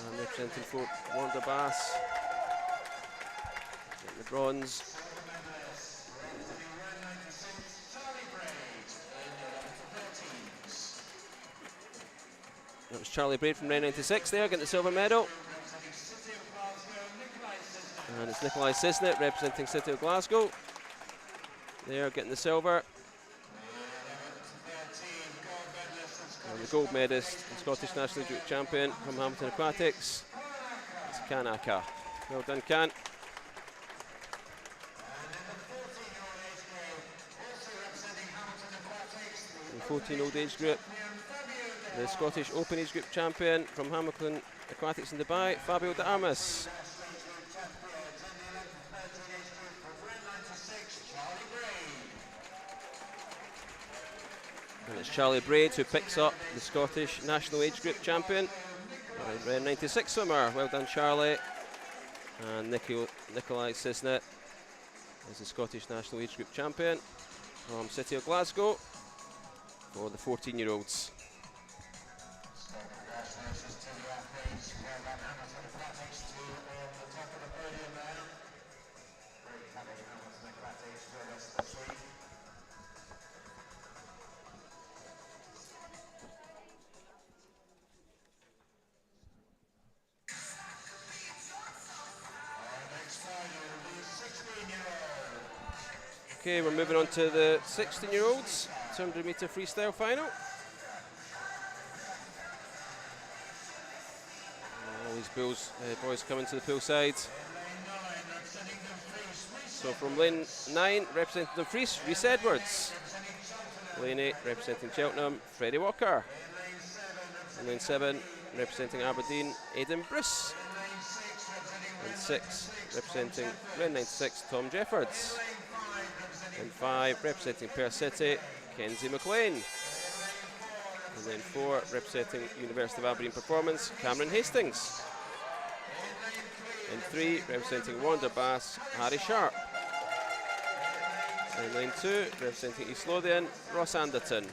And representing Fort Wanda Bass getting the bronze. That was Charlie Braid from 996 there, getting the silver medal. And it's Nikolai Sisnet representing City of Glasgow. There, getting the silver. And the gold medalist, the Scottish National League champion from Hamilton Aquatics, it's Kanaka. Well done, Can. In 14-year-old age group, the Scottish Open age group champion from Hamilton Aquatics in Dubai, Fabio de Armas. And it's Charlie Braid who picks up the Scottish National Age Group champion. 96 swimmer, well done Charlie. And Nikolai Sisnet is the Scottish National Age Group champion from City of Glasgow for the 14-year-olds. Okay, we're moving on to the 16-year-olds, 200-metre freestyle final. All these boys coming to the pool side. So from lane 9, representing the Dumfries, Rhys Edwards. Lane 8, representing Cheltenham, Freddie Walker. And lane 7, representing Aberdeen, Aidan Bruce. And 6, representing Ren 96, Tom Jeffords. And 5, representing Perth City, Kenzie McLean. And then 4, representing University of Aberdeen Performance, Cameron Hastings. And 3, representing Wanda Bass, Harry Sharp. And lane 2, representing East Lothian, Ross Anderton.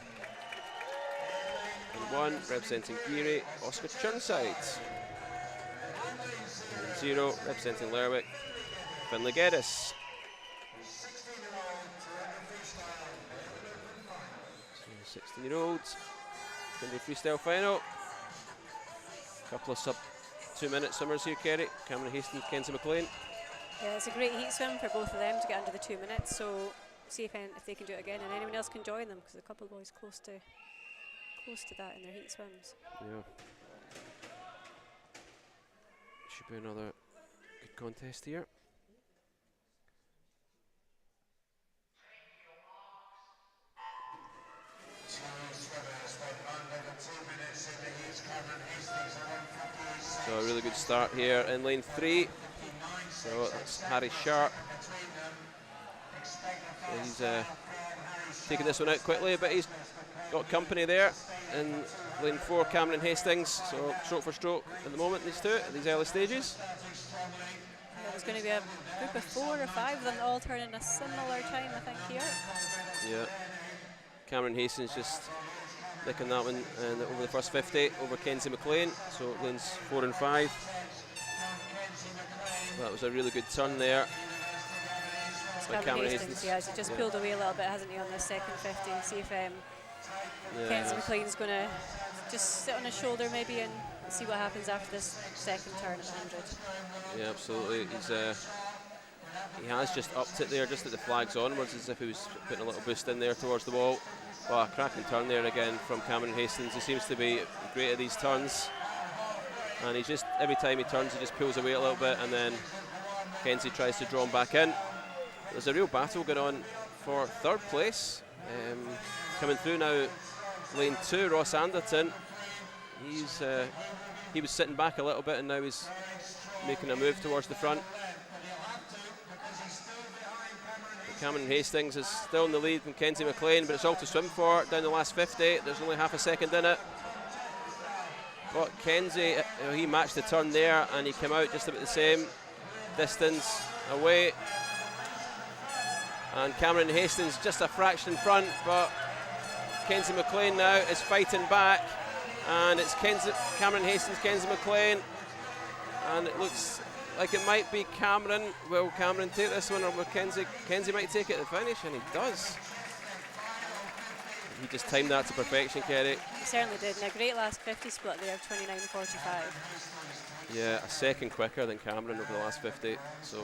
And 1, representing Geary, Oscar Churnside. And 0, representing Lerwick, Finlay Geddes. 16-year-olds, going to be freestyle final. Couple of sub 2-minute swimmers here, Kerry. Cameron Hastings, Kenzie McLean. Yeah, it's a great heat swim for both of them to get under the 2 minutes. So see if they can do it again, and anyone else can join them, because a couple of boys close to that in their heat swims. Yeah. Should be another good contest here. So a really good start here in lane 3. So that's Harry Sharp. So he's taking this one out quickly, but he's got company there in lane 4, Cameron Hastings. So stroke for stroke at the moment, these two, at these early stages. Yeah, there's going to be a group of 4 or 5 of them all turning a similar time, I think, here. Yeah. Cameron Hastings just nicking that one over the first 50 over Kenzie McLean. So lanes 4 and 5. That was a really good turn there. Cameron Hastings, yeah, he just pulled away a little bit, hasn't he, on the second 50. See if Kenzie McLean's going to just sit on his shoulder maybe and see what happens after this second turn at 100. Yeah, absolutely. He has just upped it there, just at the flags onwards, as if he was putting a little boost in there towards the wall. Well, a cracking turn there again from Cameron Hastings. He seems to be great at these turns. And he's just, every time he turns, he just pulls away a little bit, and then Kenzie tries to draw him back in. There's a real battle going on for third place. Coming through now, lane 2, Ross Anderton. He was sitting back a little bit, and now he's making a move towards the front. Cameron Hastings is still in the lead from Kenzie McLean, but it's all to swim for down the last 50. There's only half a second in it. But Kenzie, he matched the turn there, and he came out just about the same distance away. And Cameron Hastings just a fraction in front, but Kenzie McLean now is fighting back, and it's Cameron Hastings, Kenzie McLean, and it looks like it might be Cameron. Will Cameron take this one, or will Kenzie might take it at the finish, and he does. He just timed that to perfection, Kerry. He certainly did, and a great last 50 split there of 29.45. Yeah, a second quicker than Cameron over the last 50, so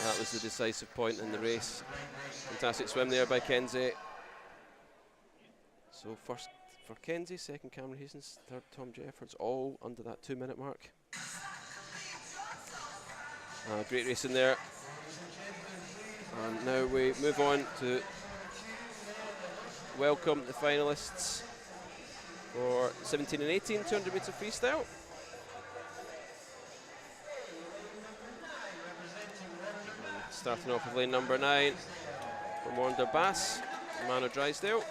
that was the decisive point in the race. Fantastic swim there by Kenzie. So first for Kenzie, second Cameron Hastings, third Tom Jeffords, all under that 2-minute mark. Great racing there. And now we move on to welcome the finalists for 17 and 18 200 metre freestyle. Starting off with lane number 9 from Wanda Bass, Mano Drysdale.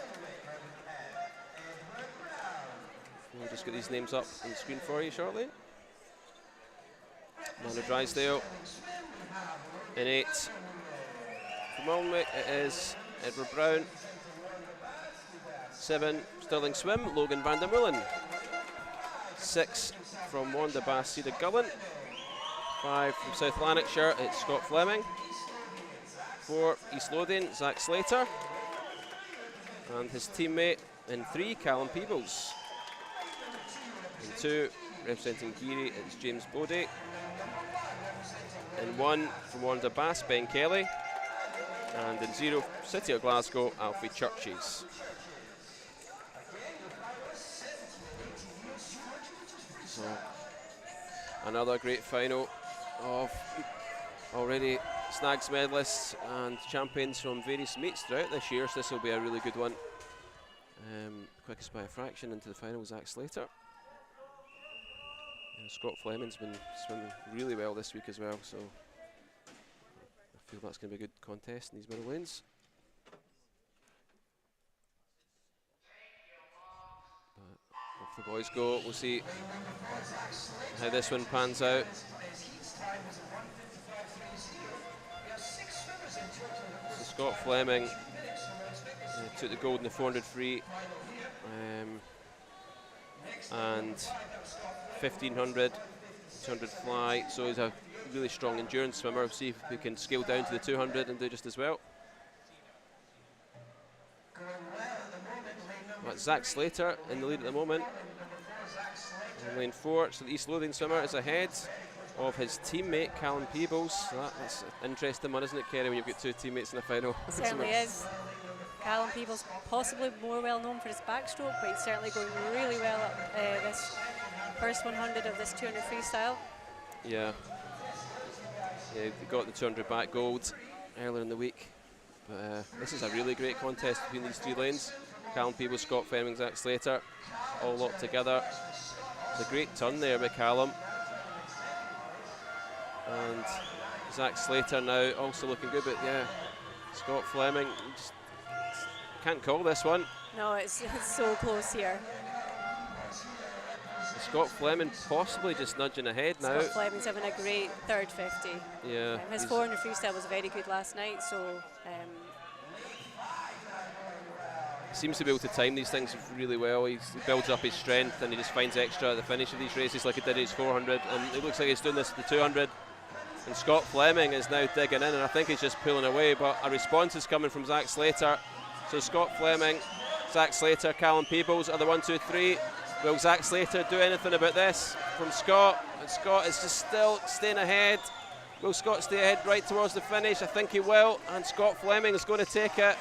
We'll just get these names up on the screen for you shortly. Mano Drysdale in 8. From Alnwick it is Edward Brown. 7, Stirling Swim, Logan van der Meulen. 6 from Wanda Bass, Cedar Gullen. 5 from South Lanarkshire, it's Scott Fleming. 4, East Lothian, Zach Slater. And his teammate in 3, Callum Peebles. In 2, representing Geary, it's James Bodie. In 1, from Wanda Bass, Ben Kelly. And in 0, City of Glasgow, Alfie Churches. So, another great final of already Snags medalists and champions from various meets throughout this year, so this will be a really good one. Quickest by a fraction into the final, Zach Slater. Scott Fleming's been swimming really well this week as well, so I feel that's going to be a good contest in these middle lanes. Off the boys go, we'll see how this one pans out. So Scott Fleming took the gold in the 400 free and 1500, 200 fly, so he's a really strong endurance swimmer. We'll see if we can scale down to the 200 and do just as well. But Zach Slater in the lead at the moment. In lane 4, so the East Lothian swimmer is ahead. of his teammate Callum Peebles. That's an interesting one, isn't it, Kerry, when you've got two teammates in the final? It certainly is. Callum Peebles possibly more well known for his backstroke, but he's certainly going really well up this first 100 of this 200 freestyle. Yeah, they got the 200 back gold earlier in the week. But this is a really great contest between these three lanes. Callum Peebles, Scott Fleming, Zach Slater, all locked together. It's a great turn there by Callum. And Zach Slater now also looking good, but yeah, Scott Fleming just can't call this one. No, it's so close here. Scott Fleming possibly just nudging ahead now. Scott Fleming's having a great third 50. Yeah. His 400 freestyle was very good last night, so seems to be able to time these things really well. He builds up his strength and he just finds extra at the finish of these races like he did in his 400, and it looks like he's doing this at the 200. And Scott Fleming is now digging in, and I think he's just pulling away, but a response is coming from Zach Slater. So Scott Fleming, Zach Slater, Callum Peebles are the 1, 2, 3. Will Zach Slater do anything about this from Scott? And Scott is just still staying ahead. Will Scott stay ahead right towards the finish? I think he will, and Scott Fleming is going to take it.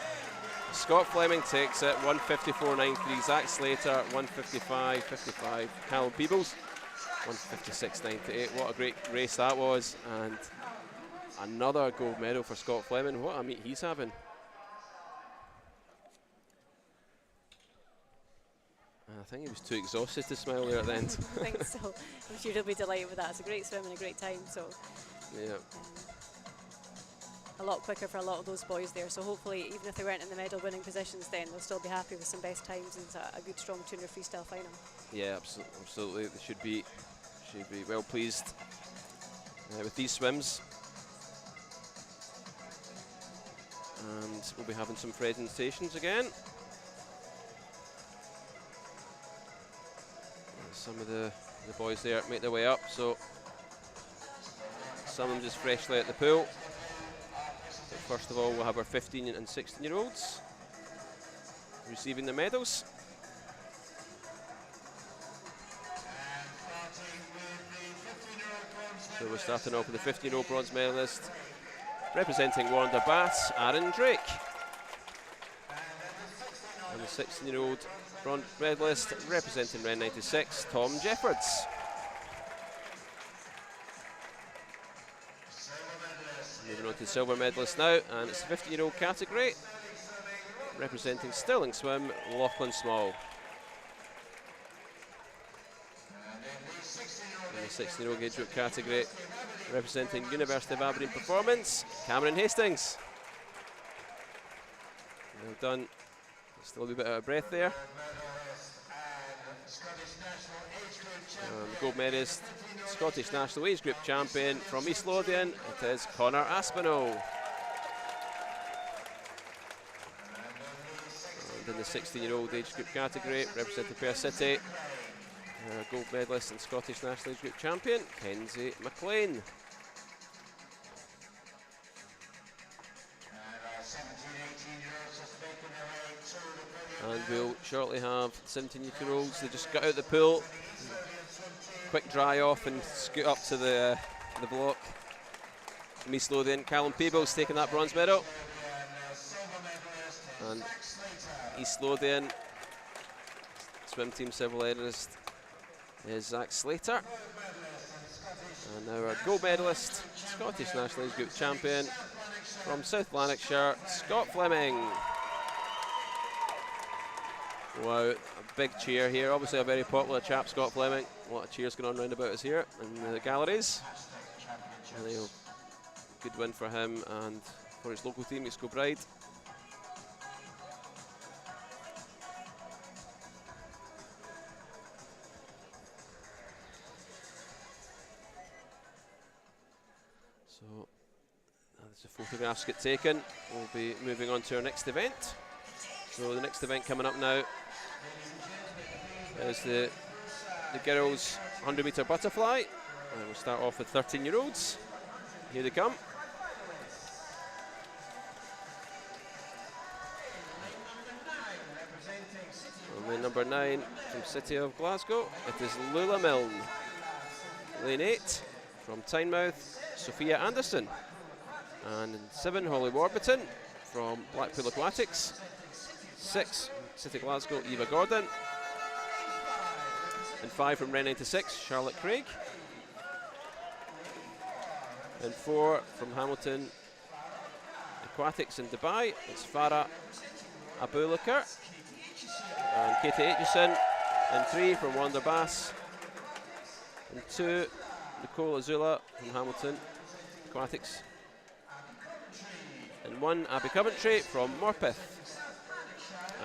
Scott Fleming takes it, 154.93. Zach Slater, 155.55. Callum Peebles, 156.98. What a great race that was, and another gold medal for Scott Fleming. What a meet he's having. I think he was too exhausted to smile there at the end. I think so. I'm sure he'll be delighted with that. It's a great swim and a great time. So yeah. A lot quicker for a lot of those boys there. So hopefully, even if they weren't in the medal winning positions, then they'll still be happy with some best times and a good strong 200 freestyle final. Yeah, absolutely. They should be well pleased with these swims. And we'll be having some presentations again. Some of the boys there make their way up, so some of them just freshly at the pool. But first of all, we'll have our 15 and 16-year-olds receiving the medals. So we're starting off with the 15-year-old bronze medalist, representing Warrender Baths, Aaron Drake. And the 16-year-old bronze medalist, representing Ren 96, Tom Jeffords. Moving on to the silver medalist now, and it's the 15-year-old category, representing Stirling Swim, Lachlan Small. In the 16-year-old age group category, representing University of Aberdeen Performance, Cameron Hastings. Well done. Still a wee bit out of breath there. The gold medalist, Scottish National Age Group Champion from East Lothian, it is Connor Aspinall. And in the 16-year-old age group category, representing Perth City, gold medalist and Scottish National Age Group Champion, Kenzie McLean. And we'll shortly have 17-year-olds. They just got out the pool, quick dry off and scoot up to the block. From East Lothian, Callum Peebles taking that bronze medal. And East Lothian swim team silver medalist is Zach Slater. And now our gold medalist, Scottish National Age Group Champion from South Lanarkshire, Scott Fleming. Wow, a big cheer here. Obviously a very popular chap, Scott Fleming. A lot of cheers going on round about us here in the galleries. And a good win for him and for his local team, East Kilbride. So, as the photographs get taken, we'll be moving on to our next event. So the next event coming up now is the girls 100-metre butterfly, and we'll start off with 13-year-olds. Here they come. And then number 9 from City of Glasgow, it is Lula Milne. Lane 8, from Tynemouth, Sophia Anderson. And in 7, Holly Warburton from Blackpool Aquatics. 6, City Glasgow, Eva Gordon. And 5 from Ren 96, Charlotte Craig. And 4 from Hamilton Aquatics in Dubai, it's Farah Abulakar. And Katie Aitchison. And 3 from Wanda Bass. And 2, Nicole Azula from Hamilton Aquatics. And 1, Abby Coventry from Morpeth.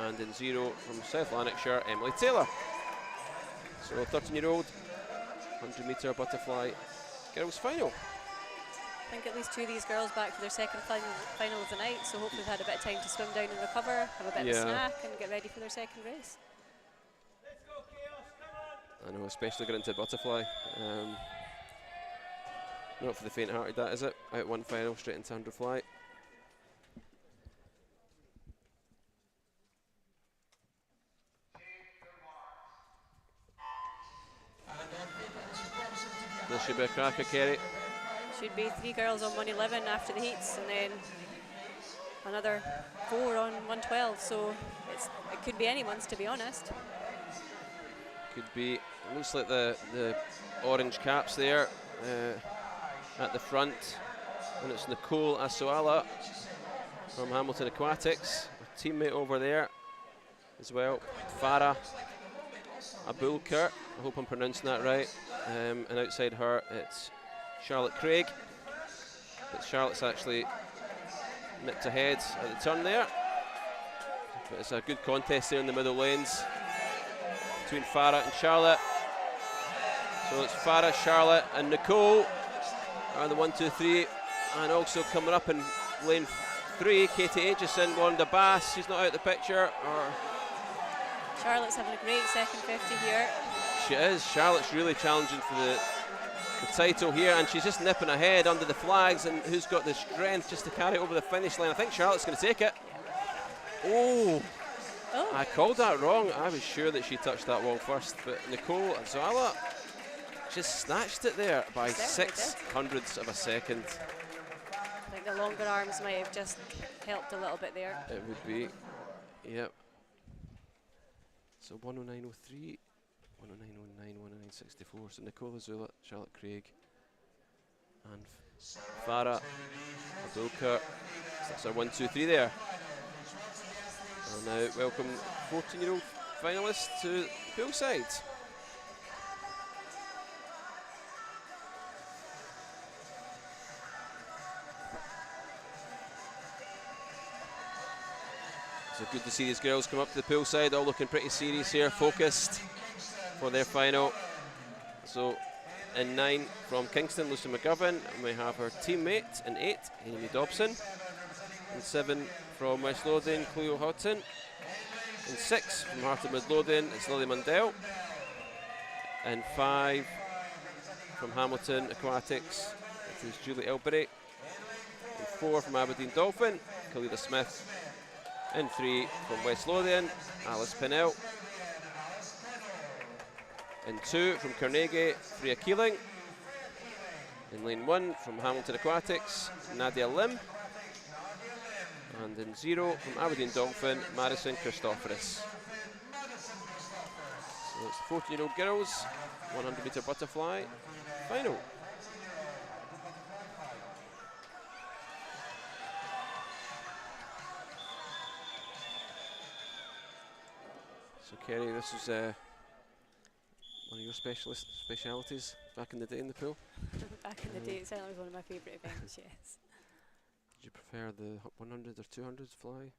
And in 0 from South Lanarkshire, Emily Taylor. So 13-year-old 100-metre butterfly girls final. I think at least 2 of these girls back for their second final of the night, so hopefully they've had a bit of time to swim down and recover, have a bit of a snack and get ready for their second race. I know, especially going into butterfly. Not for the faint-hearted, that is it. Out 1 final, straight into 100 fly. This should be a cracker, Kerry. Should be 3 girls on 111 after the heats, and then another 4 on 112. So it could be anyone's, to be honest. Could be. It looks like the orange caps there at the front, and it's Nicole Asuala from Hamilton Aquatics, a teammate over there as well. Farah Abulkar, I hope I'm pronouncing that right. And outside her, it's Charlotte Craig. But Charlotte's actually nipped ahead at the turn there. But it's a good contest there in the middle lanes between Farah and Charlotte. So it's Farah, Charlotte, and Nicole are the 1, 2, 3. And also coming up in lane 3, Katie Aitchison, Wanda Bass. She's not out of the picture. Charlotte's having a great second 50 here. She is. Charlotte's really challenging for the title here, and she's just nipping ahead under the flags, and who's got the strength just to carry it over the finish line? I think Charlotte's going to take it. Oh, I called that wrong. I was sure that she touched that wall first, but Nicole Azala just snatched it there by 0.06 of a second. I think the longer arms might have just helped a little bit there. It would be, yep. So 109.03. 109.09, 109.64. So Nicole Azula, Charlotte Craig, and Farah Abulkar. That's our 1, 2, 3 there. And now welcome 14-year-old finalists to poolside. So good to see these girls come up to the poolside, all looking pretty serious here, focused for their final. So in 9 from Kingston, Lucy McGovern, and we have her teammate in 8, Amy Dobson. In 7 from West Lothian, Cleo Hodson. In 6 from Heart of Midlothian, it's Lily Mundell. In 5 from Hamilton Aquatics, it is Julie Elbury. In 4 from Aberdeen Dolphin, Khalida Smith. In 3 from West Lothian, Alice Pinnell. In 2 from Carnegie, Freya Keeling. In lane 1 from Hamilton Aquatics, Nadia Lim. And in 0 from Aberdeen Dolphin, Madison Christophorus. So it's 14-year-old girls, 100-metre butterfly final. So Kerry, this was one of your specialities back in the day in the pool? Back in the day, it certainly was one of my favourite events, yes. Did you prefer the 100 or 200 fly?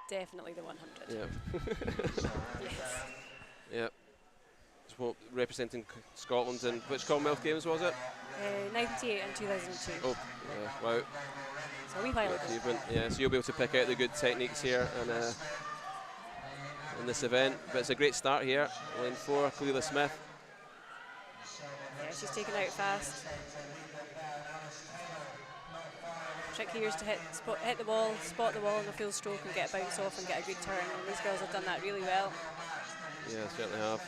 Definitely the 100. Yeah. Yes. Yeah. So representing Scotland, and which Commonwealth Games was it? 98 and 2002. Oh, wow. So a wee while ago. Yeah, so you'll be able to pick out the good techniques here and in this event. But it's a great start here. Lane 4, Cleela Smith. Yeah, she's taken out fast. Trick here is to hit the wall, spot the wall in a full stroke and get a bounce off and get a good turn. And these girls have done that really well. Yeah, certainly have.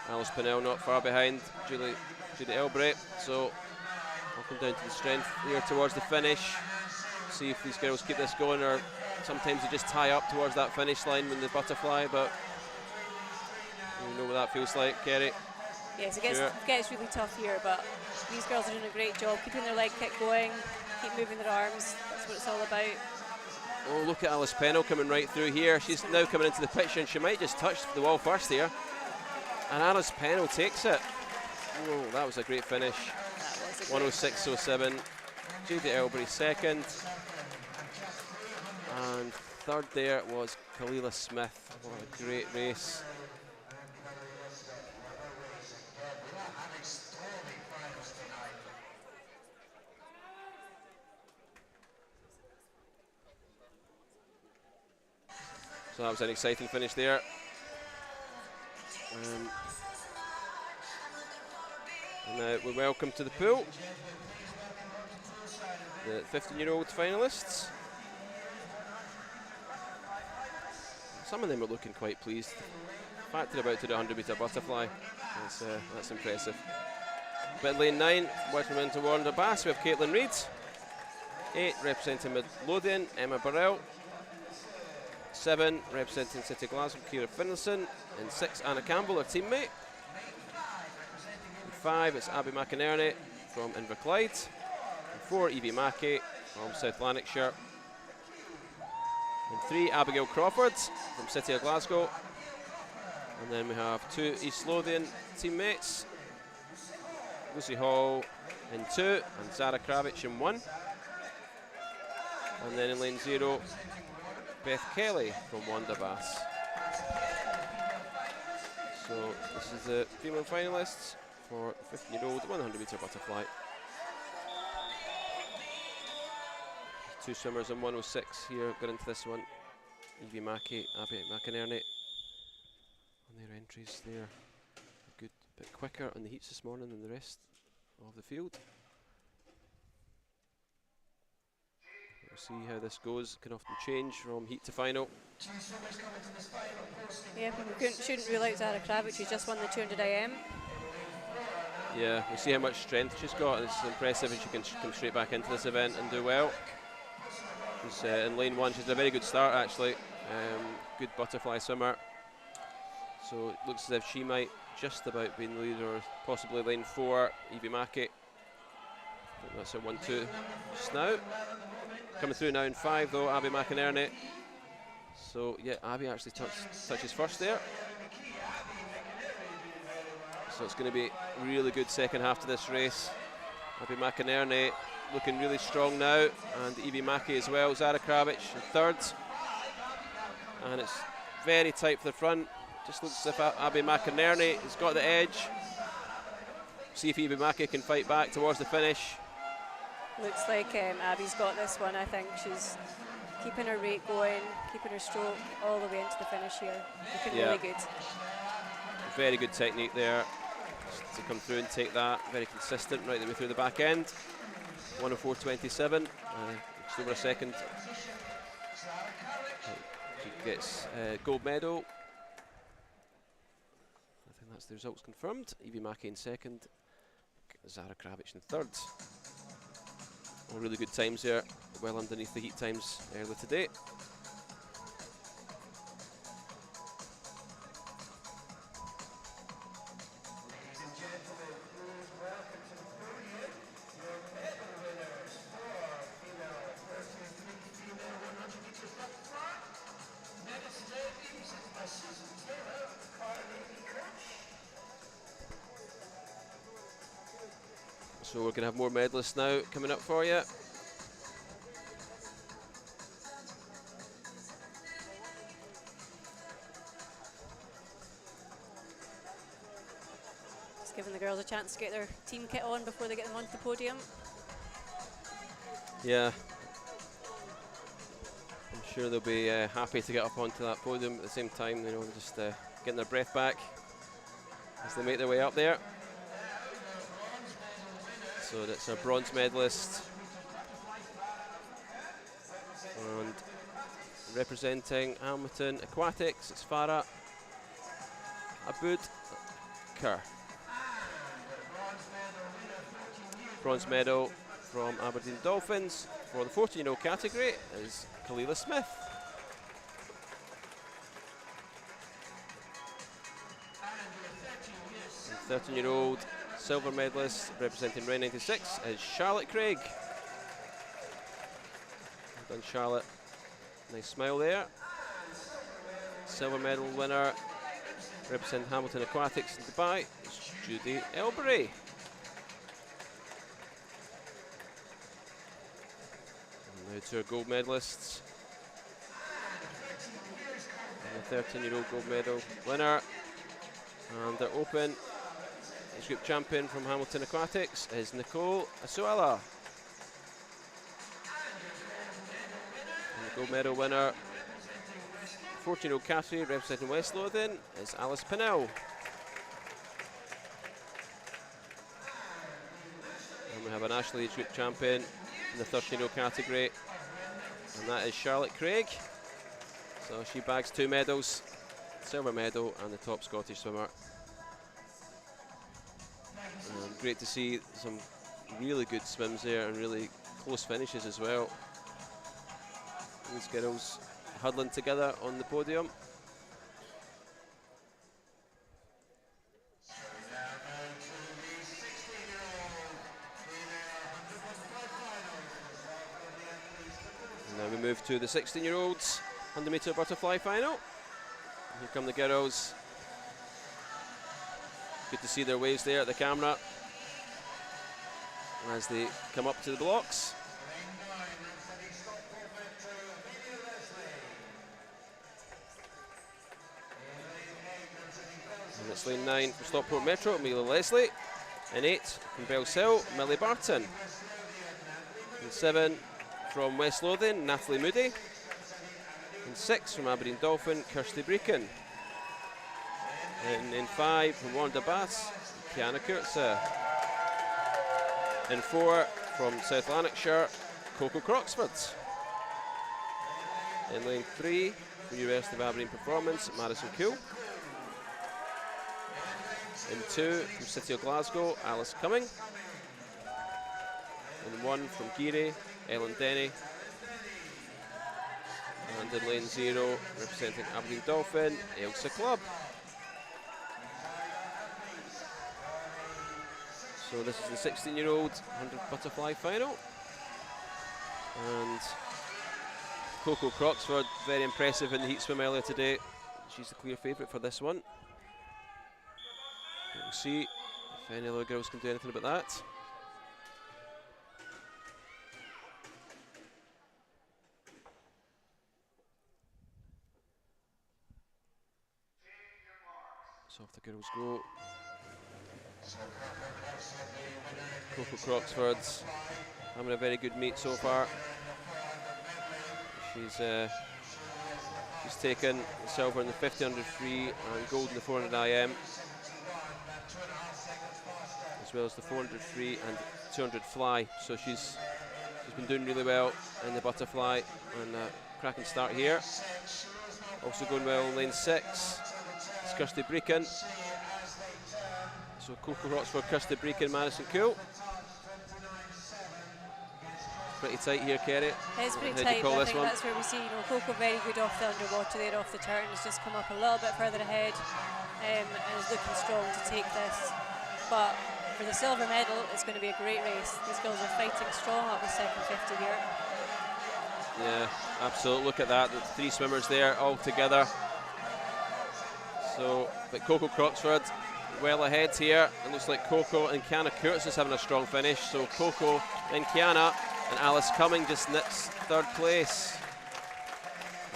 Alice Pinnell not far behind Judy Elbray. So I'll come down to the strength here towards the finish. See if these girls keep this going, or sometimes they just tie up towards that finish line when the butterfly, but you know what that feels like, Kerry. Yes, it gets really tough here, but these girls are doing a great job keeping their leg kick going, keep moving their arms. That's what it's all about. Oh, look at Alice Pennell coming right through here. She's now coming into the picture, and she might just touch the wall first here. And Alice Pennell takes it. Oh, that was a great finish. 106.07. Judy Elbury second. And third there was Kalila Smith. What a great race. So that was an exciting finish there. And now we welcome to the pool the 15-year-old finalists. Some of them are looking quite pleased. The fact they're about to do a 100-metre butterfly, that's impressive. But lane 9, Western to Warner Bass, we have Caitlin Reid. 8, representing Midlothian, Emma Burrell. 7, representing City Glasgow, Ciara Finlayson. And 6, Anna Campbell, her teammate. And 5, it's Abby McInerney from Inverclyde. And 4, Evie Mackey from South Lanarkshire. And 3, Abigail Crawford from City of Glasgow. And then we have 2 East Lothian teammates. Lucy Hall in 2 and Zara Kravich in 1. And then in lane 0, Beth Kelly from Wanda Bass. So this is the female finalists for the 15-year-old 100-metre butterfly. 2 swimmers in 106 here got into this one. Evie Mackey, Abby McInerney on their entries there. A good bit quicker on the heats this morning than the rest of the field. We'll see how this goes. Can often change from heat to final. Yeah, we shouldn't rule out Zara Kravich, who's just won the 200 IM. Yeah, we'll see how much strength she's got. It's impressive, and she can come straight back into this event and do well. She's in lane 1. She's had a very good start actually. Good butterfly swimmer. So it looks as if she might just about be in the lead, or possibly lane 4, Evie Mackey. I think that's her 1-2 just now. Coming through now in 5 though, Abby McInerney. So yeah, Abby actually touches first there. So it's going to be a really good second half to this race. Abby McInerney looking really strong now, and Evie Mackey as well. Zara Kravich in 3rd. And it's very tight for the front. Just looks as if Abby McInerney has got the edge. See if Evie Mackey can fight back towards the finish. Looks like Abby's got this one. I think she's keeping her rate going, keeping her stroke all the way into the finish here. Looking really good. Very good technique there just to come through and take that. Very consistent right the way through the back end. 104.27, just over a second. She gets gold medal. I think that's the results confirmed. Evie Mackey in 2nd, Zara Kravich in 3rd. All really good times there, well underneath the heat times earlier today. So we're going to have more medalists now coming up for you. Just giving the girls a chance to get their team kit on before they get them onto the podium. Yeah. I'm sure they'll be happy to get up onto that podium at the same time, you know, just getting their breath back as they make their way up there. So that's our bronze medalist. And representing Hamilton Aquatics, it's Farah. Aberdeen. Bronze medal from Aberdeen Dolphins for the 14-year-old category is Kalila Smith. And 13-year-old silver medalist representing Round 96 is Charlotte Craig. Well done, Charlotte. Nice smile there. Silver medal winner representing Hamilton Aquatics in Dubai is Judy Elbury. And now to our gold medalists. And the 13-year-old gold medal winner. And their open age group champion from Hamilton Aquatics is Nicole Asuela. And the gold medal winner, 14-year-old category representing West Lothian, is Alice Pinnell. And we have a national age group champion in the 13-year-old category, and that is Charlotte Craig. So she bags 2 medals, silver medal and the top Scottish swimmer. Great to see some really good swims there and really close finishes as well. These girls huddling together on the podium. And now we move to the 16-year-olds 100-metre butterfly final. And here come the girls. Good to see their waves there at the camera as they come up to the blocks. And it's lane 9 from Stockport Metro, Amelia Leslie. In 8 from Bellshill, Millie Barton. In 7 from West Lothian, Natalie Moody. In 6 from Aberdeen Dolphin, Kirsty Breakin. And in 5 from Wanda Bass, Kiana Kurtza. In 4 from South Lanarkshire, Coco Croxford. In lane 3 from University of Aberdeen Performance, Madison Cool. In 2 from City of Glasgow, Alice Cumming. In 1 from Geary, Ellen Denny. And in lane 0, representing Aberdeen Dolphin, Ailsa Clubb. So this is the 16-year-old 100 butterfly final. And Coco Croxford, very impressive in the heat swim earlier today. She's the clear favourite for this one. We'll see if any other girls can do anything about that. So off the girls go. Coco Croxford's having a very good meet so far. She's taken silver in the 50-100 free and gold in the 400 IM, as well as the 400 free and 200 fly. So she's been doing really well in the butterfly, and a cracking start here. Also going well in lane 6 is Kirsty Breakin. So Coco Croxford, Kirsty Breakin, Madison Cool. Pretty tight here, Kerry. It's pretty tight, but I think that's where we see, Coco very good off the underwater there, off the turn. Has just come up a little bit further ahead and is looking strong to take this. But for the silver medal, it's going to be a great race. These girls are fighting strong up the second 50 here. Yeah, absolutely. Look at that, the 3 swimmers there all together. So, but Coco Croxford well ahead here. It looks like Coco and Kiana Kurtz is having a strong finish. So Coco and Kiana and Alice Cumming just nips 3rd place.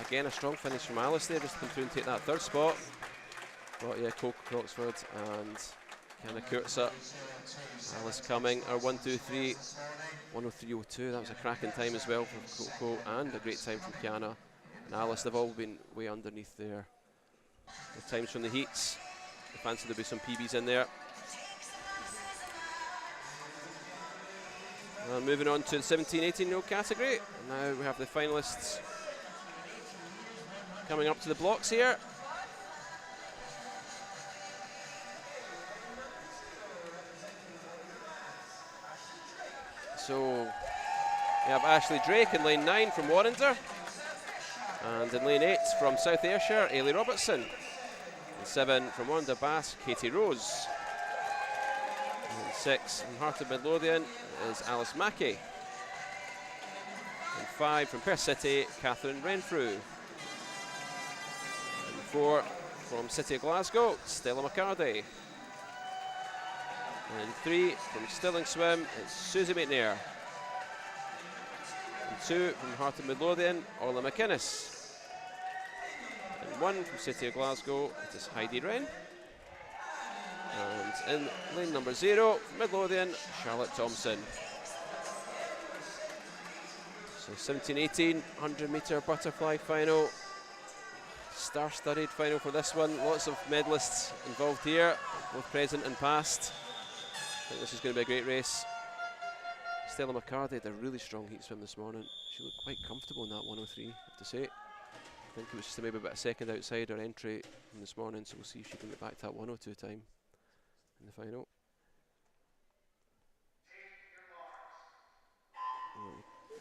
Again, a strong finish from Alice there, just to come through and take that 3rd spot. But yeah, Coco Croxford and Kiana Kurtz, Alice Cumming are 1-2-3, 1:03.02. That was a cracking time as well from Coco, and a great time from Kiana and Alice. They've all been way underneath there. The times from the heats. I fancy there'll be some PBs in there. And moving on to the 17-18-year-old category. And now we have the finalists coming up to the blocks here. So we have Ashley Drake in lane 9 from Warrender. And in lane 8 from South Ayrshire, Ailey Robertson. And 7 from Warrender Bass, Katie Rose. And 6 from Heart of Midlothian is Alice Mackey. And 5 from Perth City, Catherine Renfrew. And 4 from City of Glasgow, Stella McCarty. And 3 from Stirling Swim, it's Susie McNair. And 2 from Heart of Midlothian, Orla McInnes. And 1 from City of Glasgow, it is Heidi Wren. And in lane number 0, Midlothian, Charlotte Thompson. So 17-18, 100-metre butterfly final. Star-studded final for this one. Lots of medalists involved here, both present and past. I think this is going to be a great race. Stella McCarty had a really strong heat swim this morning. She looked quite comfortable in that 103, I have to say. I think it was just maybe about a second outside her entry from this morning, so we'll see if she can get back to that 102 time in the final.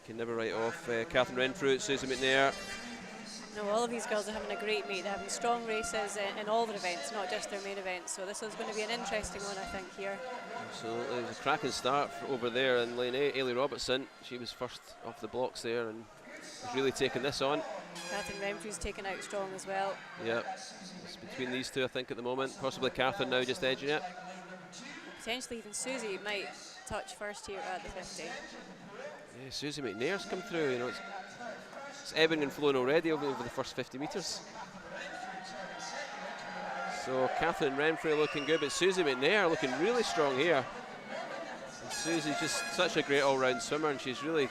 Can never write off Catherine Renfrew, Susie McNair. No, all of these girls are having a great meet. They're having strong races in all their events, not just their main events. So this is going to be an interesting one, I think, here. Absolutely. It was a cracking start over there in lane 8. Ailey Robertson, she was first off the blocks there and was really taking this on. Catherine Renfrew's taken out strong as well. Yeah, it's between these two, I think, at the moment. Possibly Catherine now just edging it. Potentially even Susie might touch first here at the 50. Yeah, Susie McNair's come through. You know, it's ebbing and flowing already over the first 50 metres. So Catherine Renfrew looking good, but Susie McNair looking really strong here. And Susie's just such a great all-round swimmer, and she's really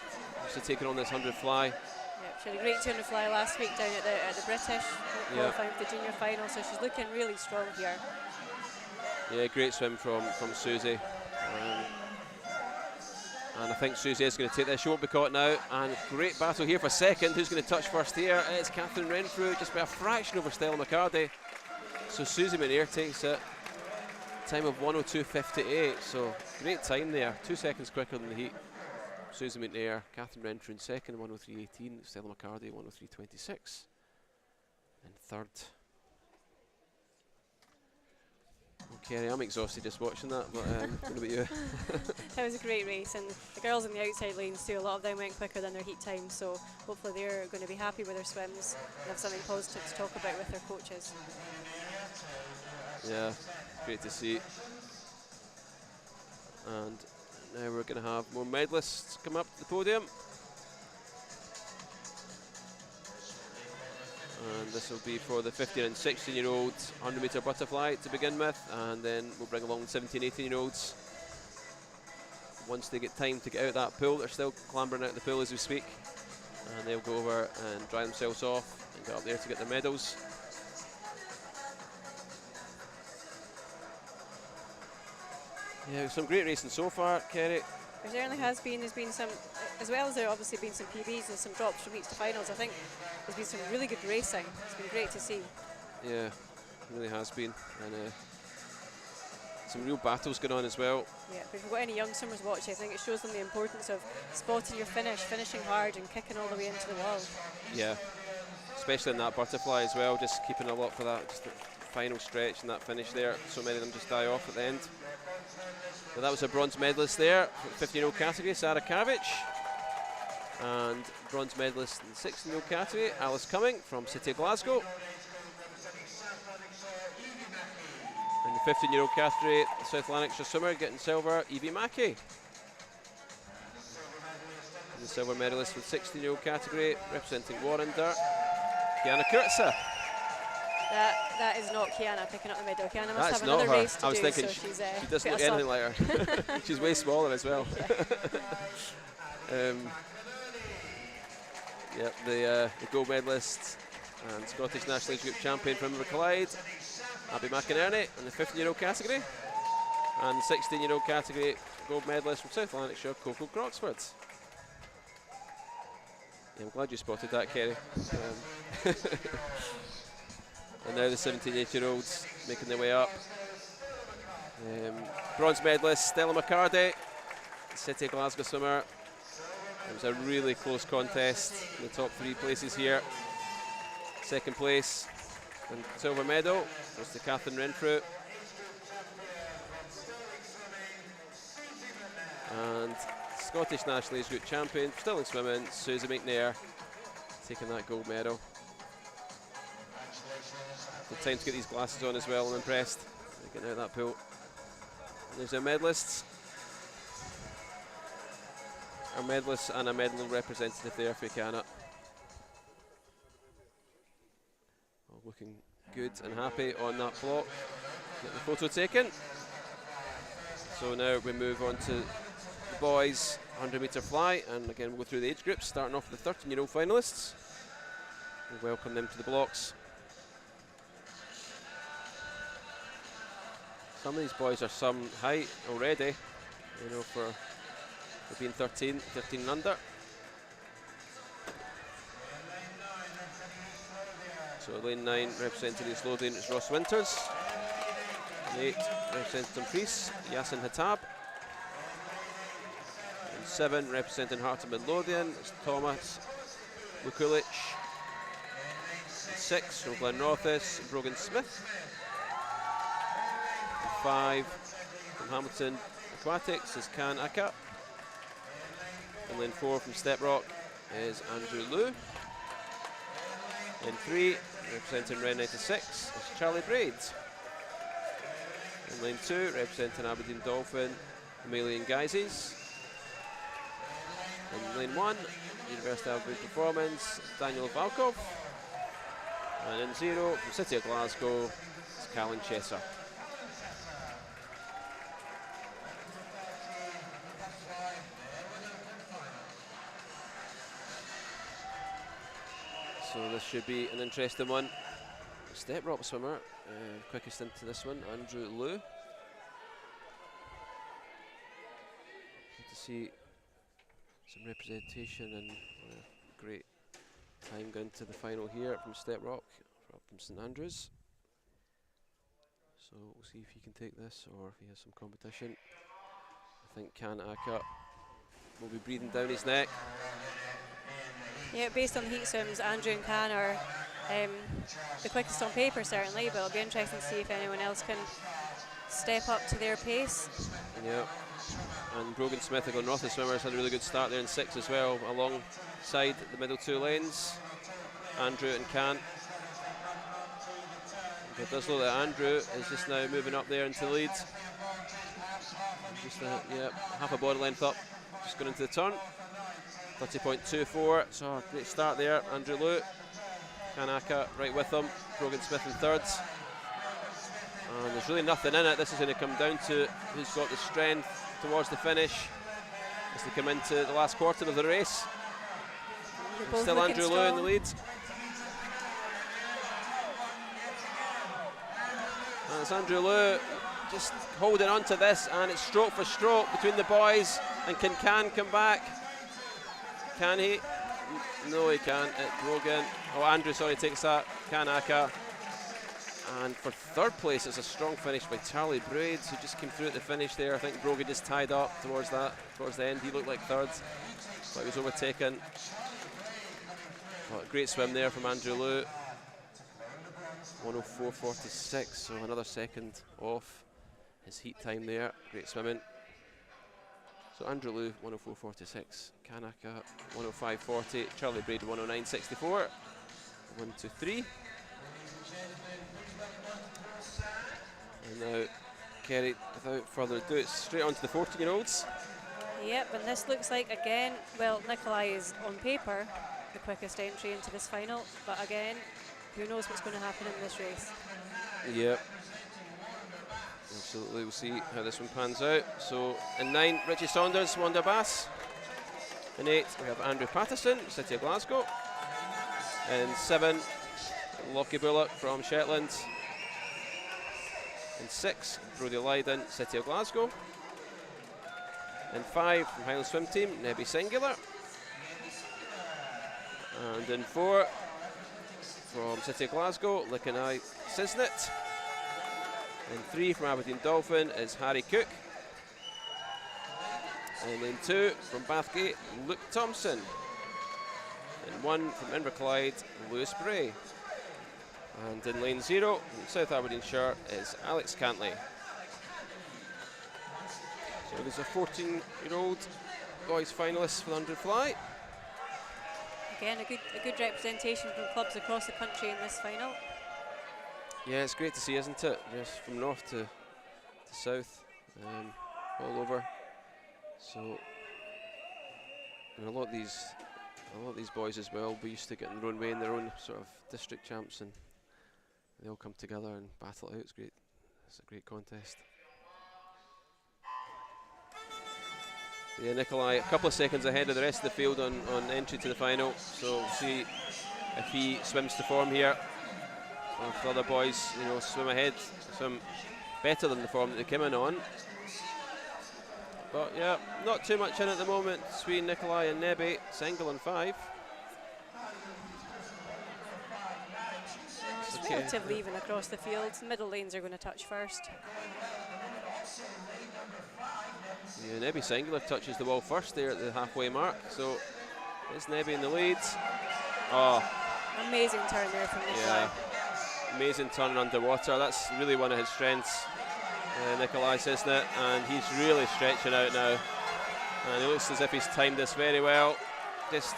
taking on this 100 fly. Yep, she had a great 200 fly last week down at the British, qualifying for the junior final, so she's looking really strong here. Yeah, great swim from Susie. And I think Susie is going to take this. She won't be caught now. And great battle here for second. Who's going to touch first here? It's Catherine Renfrew, just by a fraction over Stella McCarty. So Susie McNair takes it. Time of 102.58. So great time there. 2 seconds quicker than the heat. Susie McNair, Catherine Renfrew in second, 103.18. Stella McCarty, 103.26. And third. Kerry, I'm exhausted just watching that, but what about you? That was a great race, and the girls in the outside lanes too, a lot of them went quicker than their heat time, so hopefully they're going to be happy with their swims and have something positive to talk about with their coaches. Yeah, great to see. And now we're going to have more medalists come up to the podium. And this will be for the 15 and 16-year-old 100-metre butterfly to begin with, and then we'll bring along the 17, 18-year-olds. Once they get time to get out that pool, they're still clambering out the pool as we speak, and they'll go over and dry themselves off and get up there to get their medals. Yeah, some great racing so far, Kerry. There certainly has been. There's been some, as well as there obviously been some PBs and some drops from heats to finals. I think there's been some really good racing. It's been great to see. Yeah, it really has been. And some real battles going on as well. Yeah, if you've got any young swimmers watching, I think it shows them the importance of spotting your finish, finishing hard and kicking all the way into the wall. Yeah, especially in that butterfly as well, just keeping a lot for that, just the final stretch and that finish there. So many of them just die off at the end. So that was a bronze medalist there, 15-year-old category, Sarah Kavich. And bronze medalist in the 16-year-old category, Alice Cumming from City of Glasgow. In the 15-year-old category, the South Lanarkshire swimmer getting silver, Evie Mackey. And the silver medalist with 16-year-old category, representing Warrender, Kiana Kurtza. That is not Kiana picking up the medal. Kiana must That's have another not her. race to I was do, thinking so she doesn't look anything like her. She's way smaller as well. Yep, the gold medalist and Scottish National Age Group champion from Inverclyde, Abby McInerney in the 15-year-old category, and the 16-year-old category gold medalist from South Lanarkshire, Coco Croxford. Yeah, I'm glad you spotted that, Kerry. And now the 17, 18-year-olds making their way up. Bronze medalist Stella McCarty City of Glasgow swimmer. It was a really close contest in the top 3 places here. Second place and silver medal was to Catherine Renfrew. And Scottish National Age Group champion, still in swimming, Susie McNair, taking that gold medal. Good time to get these glasses on as well, I'm impressed. Getting out of that pool. And there's our medalists. Our medalists and a medal representative there for Canada. All looking good and happy on that block. Get the photo taken. So now we move on to the boys 100-metre fly, and again we'll go through the age groups, starting off with the 13-year-old finalists. We'll welcome them to the blocks. Some of these boys are some height already, you know, for being 13 and under. So lane 9 representing East Lothian is Ross Winters. Lane 8 representing Dumfries, Yasin Hatab. And 7 representing Heart of Midlothian is Thomas Lukulich. 6 from Glenrothes, Brogan Smith. 5 from Hamilton Aquatics is Can Aka. And lane 4 from Steprock is Andrew Liu. Lane 3 representing Ren 96 is Charlie Braid. And lane 2 representing Aberdeen Dolphin, Emilian Geizes. And lane 1, University of Aberdeen Performance, Daniel Valkov. And in 0 from City of Glasgow is Callan Chesser. So this should be an interesting one. Step rock swimmer, quickest into this one, Andrew Liu. Good to see some representation and great time going to the final here from Step Rock, from St Andrews. So we'll see if he can take this or if he has some competition. I think Can Aka will be breathing down his neck. Yeah, based on the heat swims, Andrew and Can are the quickest on paper certainly, but it'll be interesting to see if anyone else can step up to their pace. Yeah, and Brogan Smith, the Glenrothes swimmers, had a really good start there in 6 as well, alongside the middle 2 lanes, Andrew and Can. It does look that Andrew is just now moving up there into the lead. Just half a body length up, just going into the turn. 30.24, so a great start there. Andrew Liu, Can Aka right with him, Brogan Smith in 3rd. And there's really nothing in it. This is going to come down to who's got the strength towards the finish as they come into the last quarter of the race. Still Andrew Liu in the lead. And it's Andrew Liu just holding on to this, and it's stroke for stroke between the boys. And can come back? Can he? No, he can't. Brogan. Oh, Andrew, sorry, takes that. Can Aka. And for 3rd place, it's a strong finish by Charlie Braid, who just came through at the finish there. I think Brogan just tied up towards the end. He looked like 3rd, but he was overtaken. But a great swim there from Andrew Liu. 104.46, so another second off his heat time there. Great swimming. So Andrew Liu, 104.46, Can Aka, 105.40, Charlie Braid, 109.64, 1, 2, 3. And now, Kerry, without further ado, it's straight on to the 14-year-olds. Yep, and this looks like, again, well, Nikolai is on paper the quickest entry into this final, but again, who knows what's going to happen in this race. Yep. Absolutely, we'll see how this one pans out. So in 9, Richie Saunders, Wanda Bass. In 8, we have Andrew Patterson, City of Glasgow. In 7, Lockie Bullock from Shetland. In 6, Brodie Lydon, City of Glasgow. In 5, from Highland Swim Team, Nebby Singular. And in 4, from City of Glasgow, Likanai Sisnett. In 3 from Aberdeen Dolphin is Harry Cook. In lane 2 from Bathgate, Luke Thompson. And 1 from Inverclyde, Lewis Bray. And in lane 0, from South Aberdeenshire, is Alex Cantley. So there's a 14-year-old boys finalist for the 100 fly. Again, a good representation from clubs across the country in this final. Yeah, it's great to see, isn't it? Just from north to south, all over. So, and a lot of these boys as well be used to getting their own way in their own sort of district champs, and they all come together and battle it out. It's great. It's a great contest. Yeah, Nikolai a couple of seconds ahead of the rest of the field on entry to the final. So we'll see if he swims to form here. Or if the other boys, you know, swim ahead, swim better than the form that they came in on. But yeah, not too much in at the moment between Nikolai and Nebby, single and 5. It's relatively even across the field. Middle lanes are going to touch first. Yeah, Nebby Singular touches the wall first there at the halfway mark. So it's Nebby in the lead. Oh, amazing turn there from Nikolai. Yeah, amazing turn underwater. That's really one of his strengths, Nikolai, isn't it? And he's really stretching out now. And it looks as if he's timed this very well. Just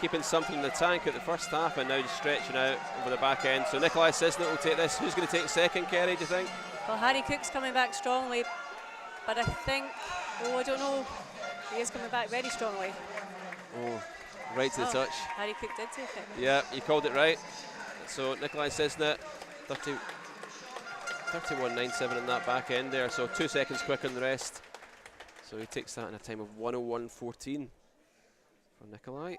keeping something in the tank at the first half, and now just stretching out over the back end. So Nikolai Cisnet will take this. Who's going to take second, Kerry, do you think? Well, Harry Cook's coming back strongly, but I think, I don't know, he is coming back very strongly. Oh, right to the touch. Harry Cook did take it. Yeah, you called it right. So Nikolai Cisnet, 31.97 in that back end there, so 2 seconds quicker than the rest. So he takes that in a time of 1:01.14 for Nikolai.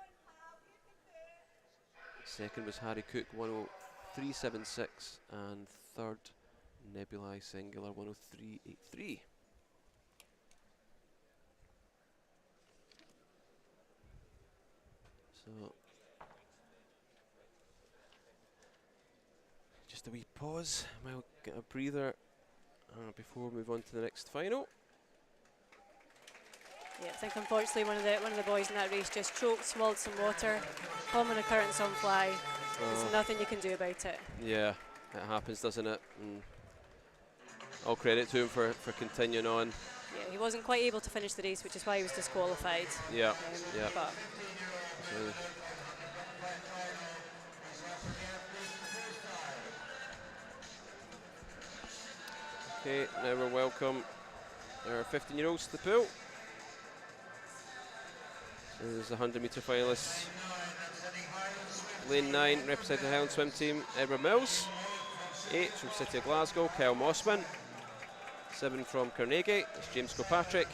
Second was Harry Cook, 1:03.76, and third, Nebulae Singular, 1:03.83. So, just a wee pause, we'll get a breather before we move on to the next final. Yeah, I think unfortunately one of the boys in that race just choked, swallowed some water. Common occurrence on fly. There's nothing you can do about it. Yeah, it happens, doesn't it? And all credit to him for continuing on. Yeah, he wasn't quite able to finish the race, which is why he was disqualified. Yeah, yeah. But okay, now we'll welcome our 15-year-olds to the pool. So there's the 100-metre finalists. Lane 9, representing the Highland Swim Team, Edward Mills. 8 from City of Glasgow, Kyle Mossman. 7 from Carnegie, it's James Kilpatrick.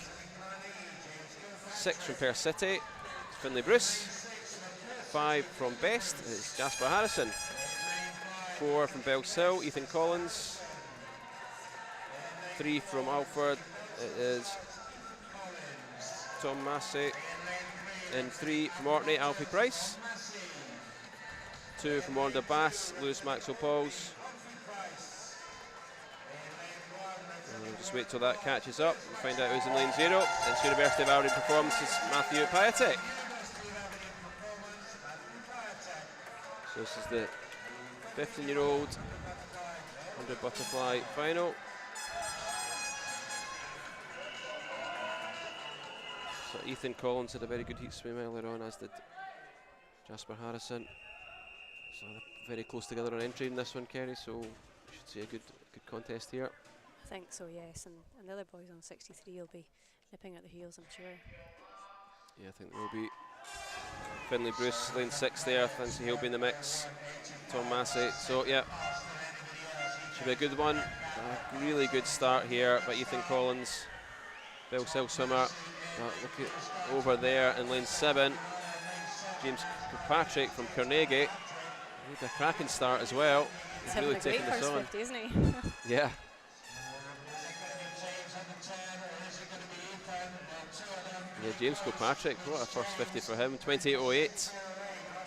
6 from Perth City, it's Finlay Bruce. 5 from Best, it's Jasper Harrison. 4 from Bells Hill, Ethan Collins. 3 from Alford, it is Tom Massey. And 3 from Orkney, Alfie Price. 2 from Wanda Bass, Lewis Maxwell Pauls. We'll just wait till that catches up and find out who's in lane 0. It's University of Aberdeen performances, Matthew Piatek. So this is the 15-year-old 100 butterfly final. So Ethan Collins had a very good heat swim earlier on, as did Jasper Harrison. So they're very close together on entry in this one, Kerry, so we should see a good contest here. I think so, yes, and the other boys on 63 will be nipping at the heels, I'm sure. Yeah, I think there will be Finlay Bruce, lane 6 there, fancy he'll be in the mix. Tom Massey, so yeah, should be a good one. A really good start here by Ethan Collins, Bells Hill swimmer. Look at over there in lane 7, James Kilpatrick from Carnegie. Need a cracking start as well. He's really having a taking great this first on. 50, isn't he? Yeah. Yeah, James Kilpatrick, what a first 50 for him. 28.08,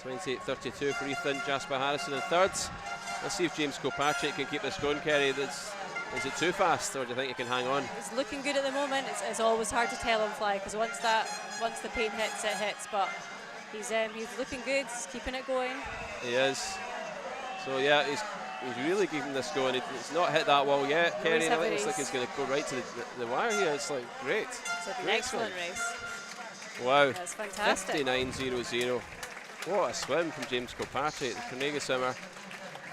28.32 for Ethan. Jasper Harrison in third. Let's see if James Kilpatrick can keep this going, Kerry. That's Is it too fast, or do you think you can hang on? It's looking good at the moment. It's always hard to tell on fly because once the paint hits, it hits. But he's looking good. He's keeping it going. He is. So yeah, he's really keeping this going. He's not hit that wall yet. Kenny, it looks like he's going to go right to the wire here. It's like great. It's an excellent race. Wow. That's fantastic. 59.00. What a swim from James Kilpatrick, the Carnegie swimmer.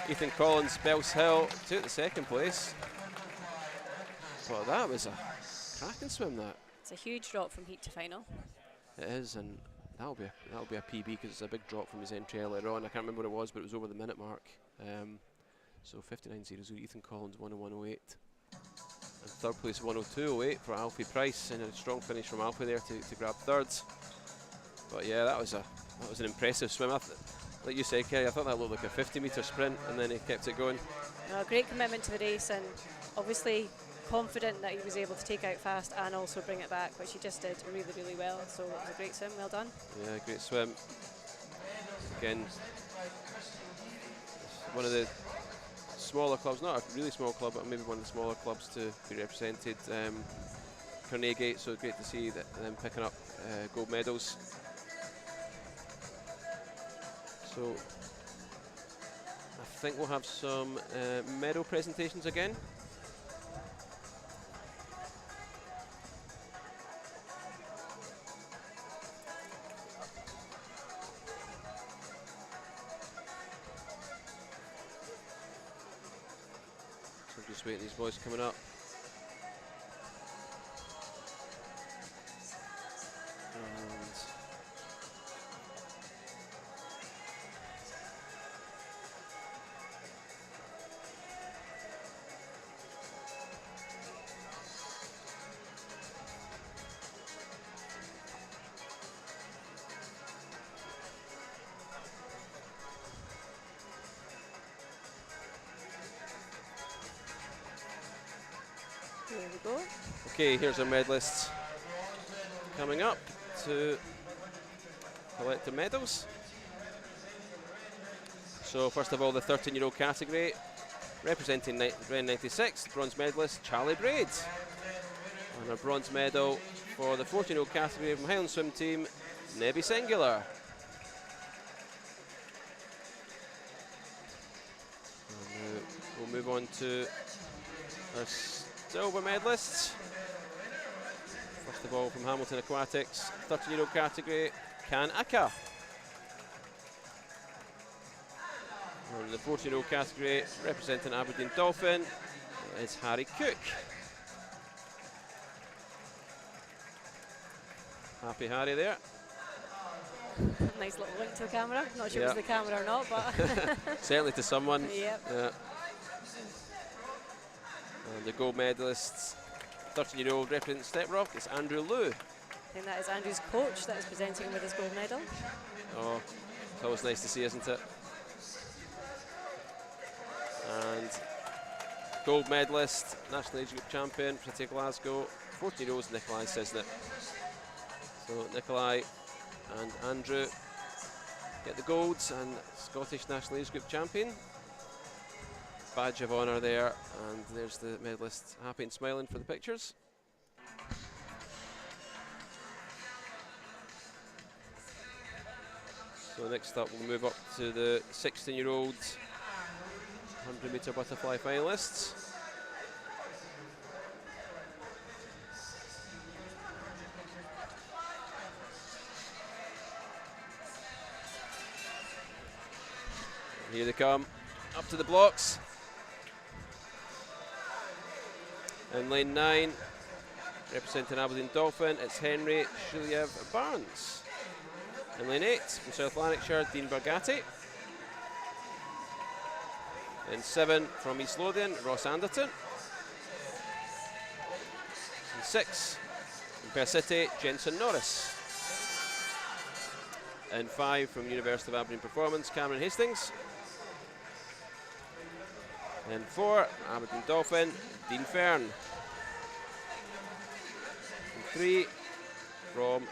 Ethan Collins, Bells Hill, took the second place. Well, that was a cracking swim. That. It's a huge drop from heat to final. It is, and that'll be a PB because it's a big drop from his entry earlier on. I can't remember what it was, but it was over the minute mark. So 59.00, Ethan Collins 101.08, and third place 102.08 for Alfie Price, and a strong finish from Alfie there to grab thirds. But yeah, that was an impressive swim. Like you said, Kerry, I thought that looked like a 50-metre sprint, and then he kept it going. Great commitment to the race, and obviously confident that he was able to take out fast and also bring it back, which he just did really, really well. So it was a great swim. Well done. Yeah, great swim. Again, one of the smaller clubs, not a really small club, but maybe one of the smaller clubs to be represented. Carnegie, so great to see them picking up gold medals. So I think we'll have some medal presentations again. So just waiting, these boys coming up. There we go. Okay, here's our medalists coming up to collect the medals. So first of all, the 13-year-old category, representing Ren 96, bronze medalist Charlie Braid. And a bronze medal for the 14-year-old category from Highland Swim Team, Nebby Singular. And we'll move on to our silver medalists. First of all, from Hamilton Aquatics, 13-year-old category, Can Aka. And the 14-year-old category, representing Aberdeen Dolphin, is Harry Cook. Happy Harry there. Nice little wink to the camera. Not sure if it was the camera or not, but certainly to someone. Yep. Yeah. And the gold medalists, 13-year-old representing Steprock, is Andrew Liu. I think that is Andrew's coach that is presenting him with his gold medal. Oh, it's always nice to see, isn't it? And gold medalist, National Age Group champion, City of Glasgow, 14-year-old Nikolai Cisnet. So Nikolai and Andrew get the golds, and Scottish National Age Group champion. Badge of honour there, and there's the medalist happy and smiling for the pictures. So next up we'll move up to the 16-year-old 100-metre butterfly finalists. Here they come, up to the blocks. In lane 9, representing Aberdeen Dolphin, it's Henry Shuliev Barnes. In lane 8, from South Lanarkshire, Dean Bergatti. In 7, from East Lothian, Ross Anderton. In 6, from Perth City, Jensen Norris. In 5, from University of Aberdeen Performance, Cameron Hastings. In 4, Aberdeen Dolphin, Dean Fern. In 3, from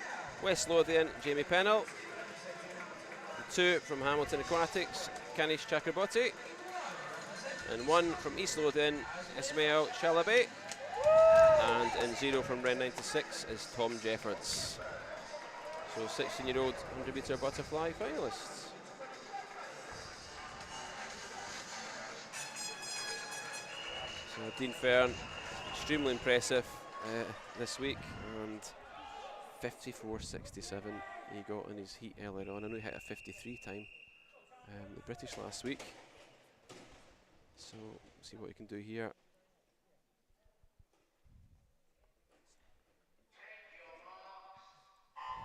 West Lothian, Jamie Pennell. In 2, from Hamilton Aquatics, Kanish Chakraborty. and 1 from East Lothian, Ismail Shalabi. And in 0 from Ren 96 is Tom Jeffords. So 16-year-old 100-metre butterfly finalists. So Dean Fern, extremely impressive this week, and 54.67 he got in his heat earlier on. I know he hit a 53 time, the British last week. So see what he can do here.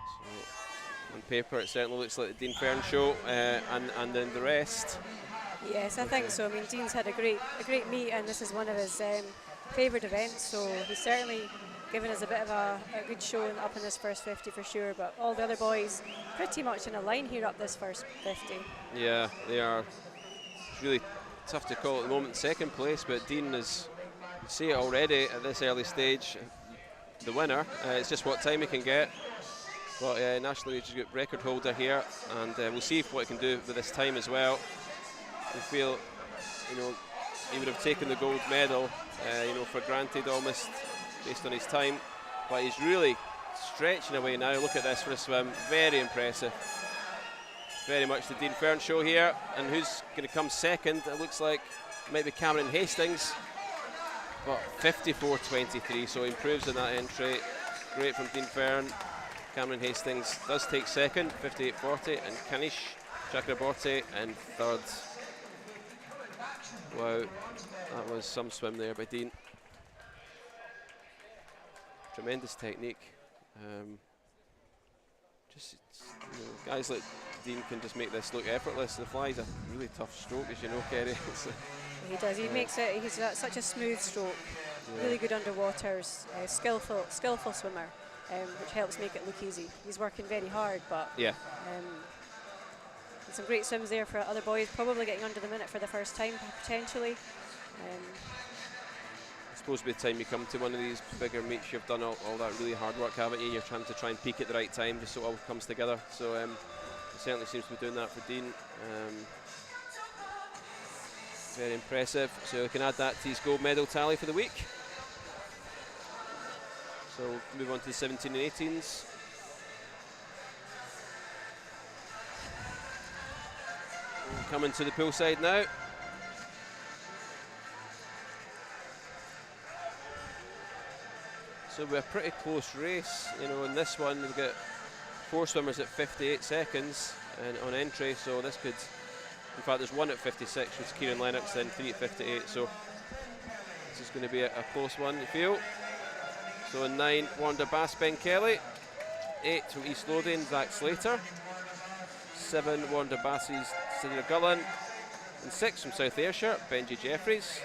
So on paper, it certainly looks like the Dean Fern show, and then the rest. Yes, I think so. I mean, Dean's had a great meet, and this is one of his favoured events. So he's certainly given us a bit of a good showing up in this first 50 for sure. But all the other boys pretty much in a line here up this first 50. Yeah, they are. It's really tough to call at the moment second place, but Dean is, you see it already at this early stage, the winner. It's just what time he can get. But National record holder here, and we'll see what he can do with this time as well. We feel, you know, he would have taken the gold medal, you know, for granted almost based on his time, but he's really stretching away now. Look at this for a swim, very impressive. Very much the Dean Fern show here, and who's going to come second? It looks like it might be Cameron Hastings, but 54.23, so he improves in that entry. Great from Dean Fern. Cameron Hastings does take second, 58.40, and Kanish Chakraborty in third. Wow, that was some swim there by Dean. Tremendous technique. Just, you know, guys like Dean can just make this look effortless. The fly's a really tough stroke, as you know, Kerry. He does. He makes it. He's such a smooth stroke. Yeah. Really good underwaters. Skillful swimmer, which helps make it look easy. He's working very hard, but yeah. Some great swims there for other boys, probably getting under the minute for the first time, potentially. I suppose by the time you come to one of these bigger meets, you've done all that really hard work, haven't you? You're trying to try and peak at the right time, just so it all comes together. So it certainly seems to be doing that for Dean. Very impressive. So we can add that to his gold medal tally for the week. So we'll move on to the 17 and 18s. Coming to the poolside now. So we're a pretty close race, you know. In this one, we've got 4 swimmers at 58 seconds and on entry. So this could, in fact, there's 1 at 56, which is Kieran Lennox, then 3 at 58. So this is going to be a close one, you feel. So in 9, Wanda Bass, Ben Kelly. 8 from East Lothian, Zach Slater. 7, Wanda Bass's Sarah Gullen, and 6 from South Ayrshire, Benji Jeffries,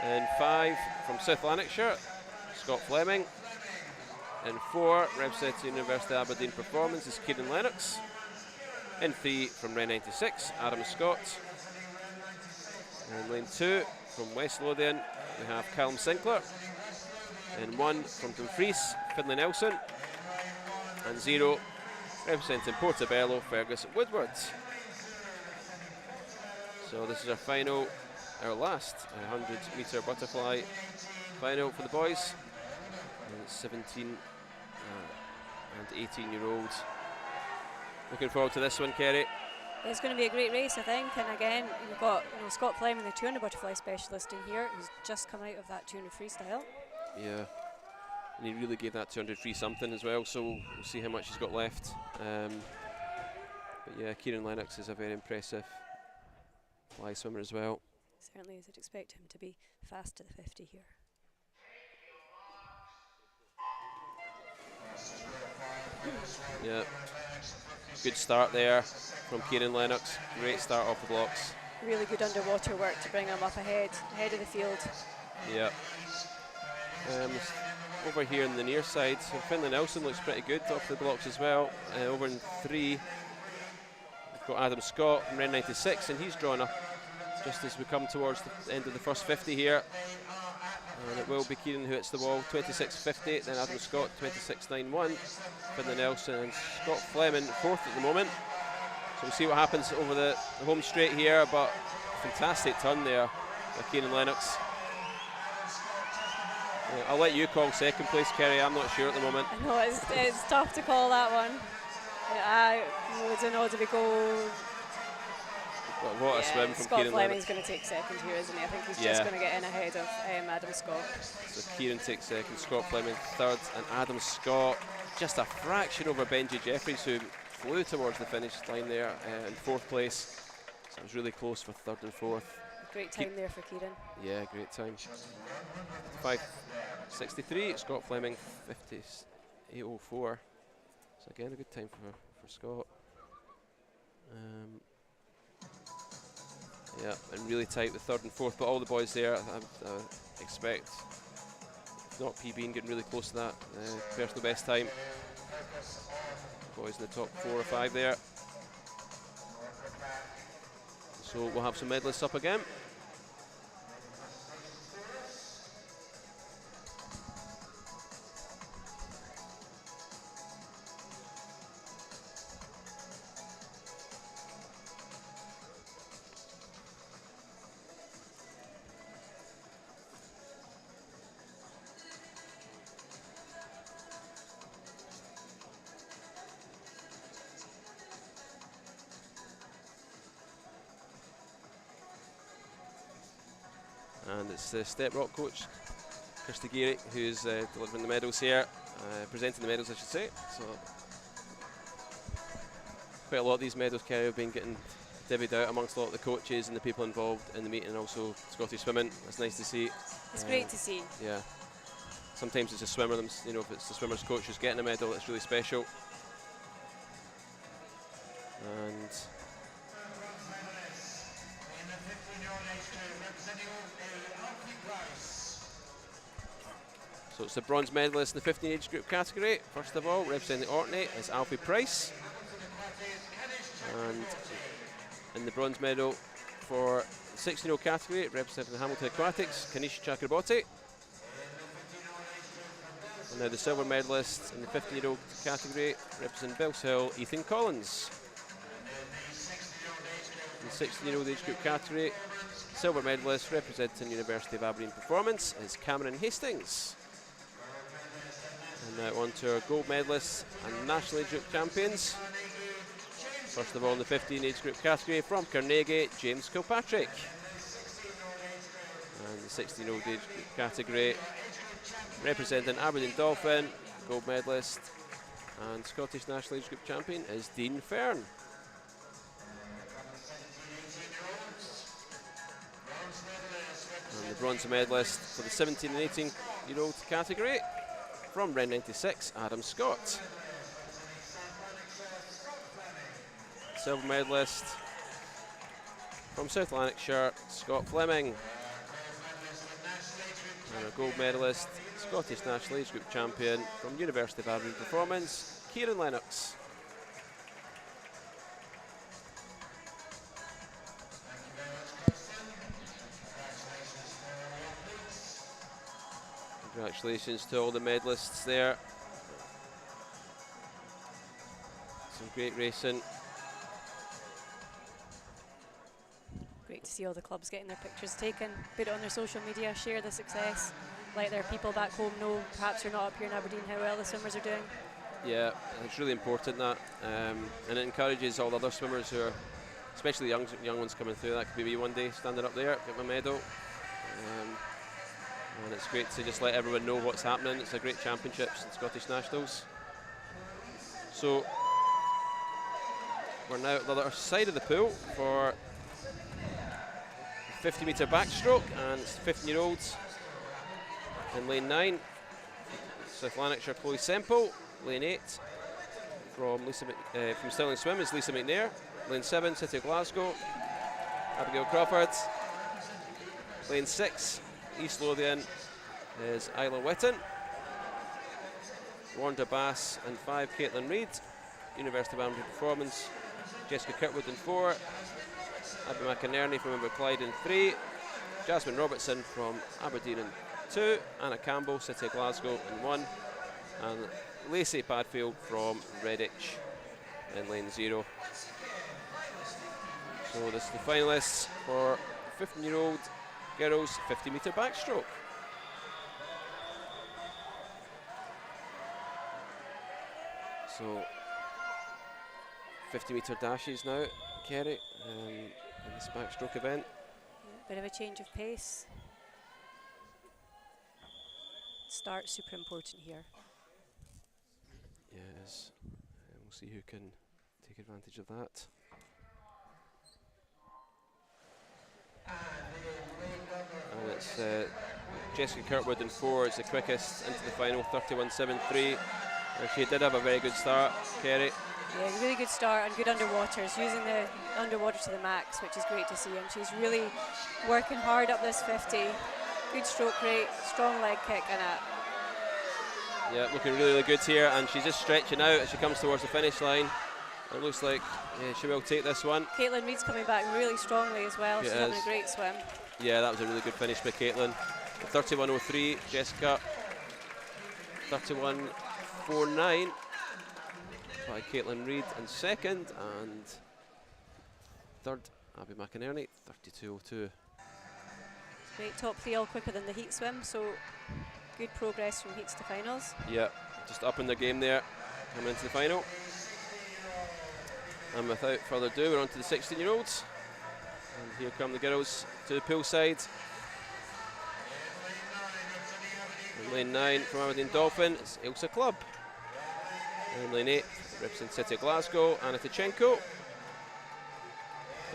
and 5 from South Lanarkshire, Scott Fleming, and 4, representing University of Aberdeen Performance is Kieran Lennox, and 3 from Ren 96, Adam Scott, and lane 2 from West Lothian we have Callum Sinclair, and 1 from Dumfries, Finlay Nelson, and 0 representing Portobello, Fergus Woodward. So this is our final, our last 100-metre butterfly final for the boys. And it's 17 and 18-year-olds. Looking forward to this one, Kerry. It's going to be a great race, I think. And again, we've got Scott Fleming, the 200 butterfly specialist in here, who's just come out of that 200 freestyle. Yeah. And he really gave that 200 free something as well, so we'll see how much he's got left. But yeah, Kieran Lennox is a very impressive fly swimmer as well. Certainly is. I'd expect him to be fast to the 50 here. Yeah, good start there from Kieran Lennox. Great start off the blocks. Really good underwater work to bring him up ahead of the field. Yeah. Over here on the near side, so Finlay Nelson looks pretty good off the blocks as well. Over in 3, we've got Adam Scott from Ren 96, and he's drawn up just as we come towards the end of the first 50 here. And it will be Kieran who hits the wall, 26.50, then Adam Scott, 26.91, Finlay Nelson and Scott Fleming 4th at the moment. So we'll see what happens over the home straight here, but fantastic turn there by Kieran Lennox. Yeah, I'll let you call second place, Kerry. I'm not sure at the moment. I know it's tough to call that one. I don't know, do we go? What a swim from Scott Kieran Fleming's Lennox. going to take second here, isn't he? I think he's just going to get in ahead of Adam Scott. So Kieran takes second, Scott Fleming third, and Adam Scott just a fraction over Benji Jeffries, who flew towards the finish line there in fourth place. So it was really close for third and fourth. Great time there for Kieran. Yeah, great time. 5:63, Scott Fleming 58:04. So again, a good time for Scott. Yeah, and really tight with third and fourth, but all the boys there, I expect, if not PB, and getting really close to that personal best time. Boys in the top 4 or 5 there. So we'll have some medalists up again. And it's the Step Rock coach, Kirsty Geary, who's delivering the medals here, presenting the medals, I should say. So quite a lot of these medals, Kerry, have been getting divvied out amongst a lot of the coaches and the people involved in the meeting, and also Scottish swimming. It's nice to see. It's great to see. Yeah. Sometimes it's a swimmer, you know, if it's the swimmer's coach who's getting a medal, it's really special. And so it's the bronze medalist in the 15 age group category. First of all, representing Orkney is Alfie Price. And in the bronze medal for the 16-year-old category, representing Hamilton Aquatics, Kanish Chakraborty. And now the silver medalist in the 15-year-old category, representing Bells Hill, Ethan Collins. In the 16-year-old age group category, silver medalist representing University of Aberdeen Performance is Cameron Hastings. And now on to our gold medalists and national age group champions. First of all, in the 15 age group category from Carnegie, James Kilpatrick. And the 16-year-old age group category, representing Aberdeen Dolphin, gold medalist and Scottish national age group champion is Dean Fern. And the bronze medalist for the 17 and 18-year-old category, from Ren 96, Adam Scott. Silver medalist from South Lanarkshire, Scott Fleming. And our gold medalist, Scottish national age group champion from University of Aberdeen Performance, Kieran Lennox. Congratulations to all the medalists there. Some great racing. Great to see all the clubs getting their pictures taken, put it on their social media, share the success, let their people back home know, perhaps you're not up here in Aberdeen, how well the swimmers are doing. Yeah, it's really important that, and it encourages all the other swimmers who are, especially young ones coming through. That could be me one day, standing up there, get my medal. And it's great to just let everyone know what's happening. It's a great championships and Scottish Nationals. So we're now at the other side of the pool for 50-metre backstroke, and it's 15-year-olds in lane 9. South Lanarkshire, Chloe Semple. Lane 8 from Stirling Swim is Lisa McNair. Lane 7, City of Glasgow, Abigail Crawford. Lane 6, East Lothian, is Isla Witten. Wanda Bass in 5, Caitlin Reid. University of Aberdeen Performance, Jessica Kirkwood in 4. Abby McInerney from Inverclyde in 3. Jasmine Robertson from Aberdeen in 2. Anna Campbell, City of Glasgow in 1. And Lacey Padfield from Redditch in lane 0. So this is the finalists for 15-year-old girls 50-metre backstroke. So 50-metre dashes now, Kerry, in this backstroke event. Bit of a change of pace. Start super important here. Yes, we'll see who can take advantage of that. And it's Jessica Kirkwood in 4 is the quickest into the final, 31.73. She did have a very good start, Kerry. Yeah, really good start and good underwaters, using the underwater to the max, which is great to see. And she's really working hard up this 50. Good stroke rate, strong leg kick, and yeah, looking really, really good here, and she's just stretching out as she comes towards the finish line. It looks like she will take this one. Caitlin Reid's coming back really strongly as well. She's having a great swim. Yeah, that was a really good finish by Caitlin. 31.03, Jessica 31.49 by Caitlin Reid in second, and third Abby McInerney 32.02. Great, top 3 all quicker than the heat swim, so good progress from heats to finals. Yeah, just up in their game there, coming into the final. And without further ado, we're on to the 16-year-olds. And here come the girls to the poolside. In lane 9 from Aberdeen Dolphin, it's Ilsa Clubb. In lane 8, representing City of Glasgow, Anna Tichenko.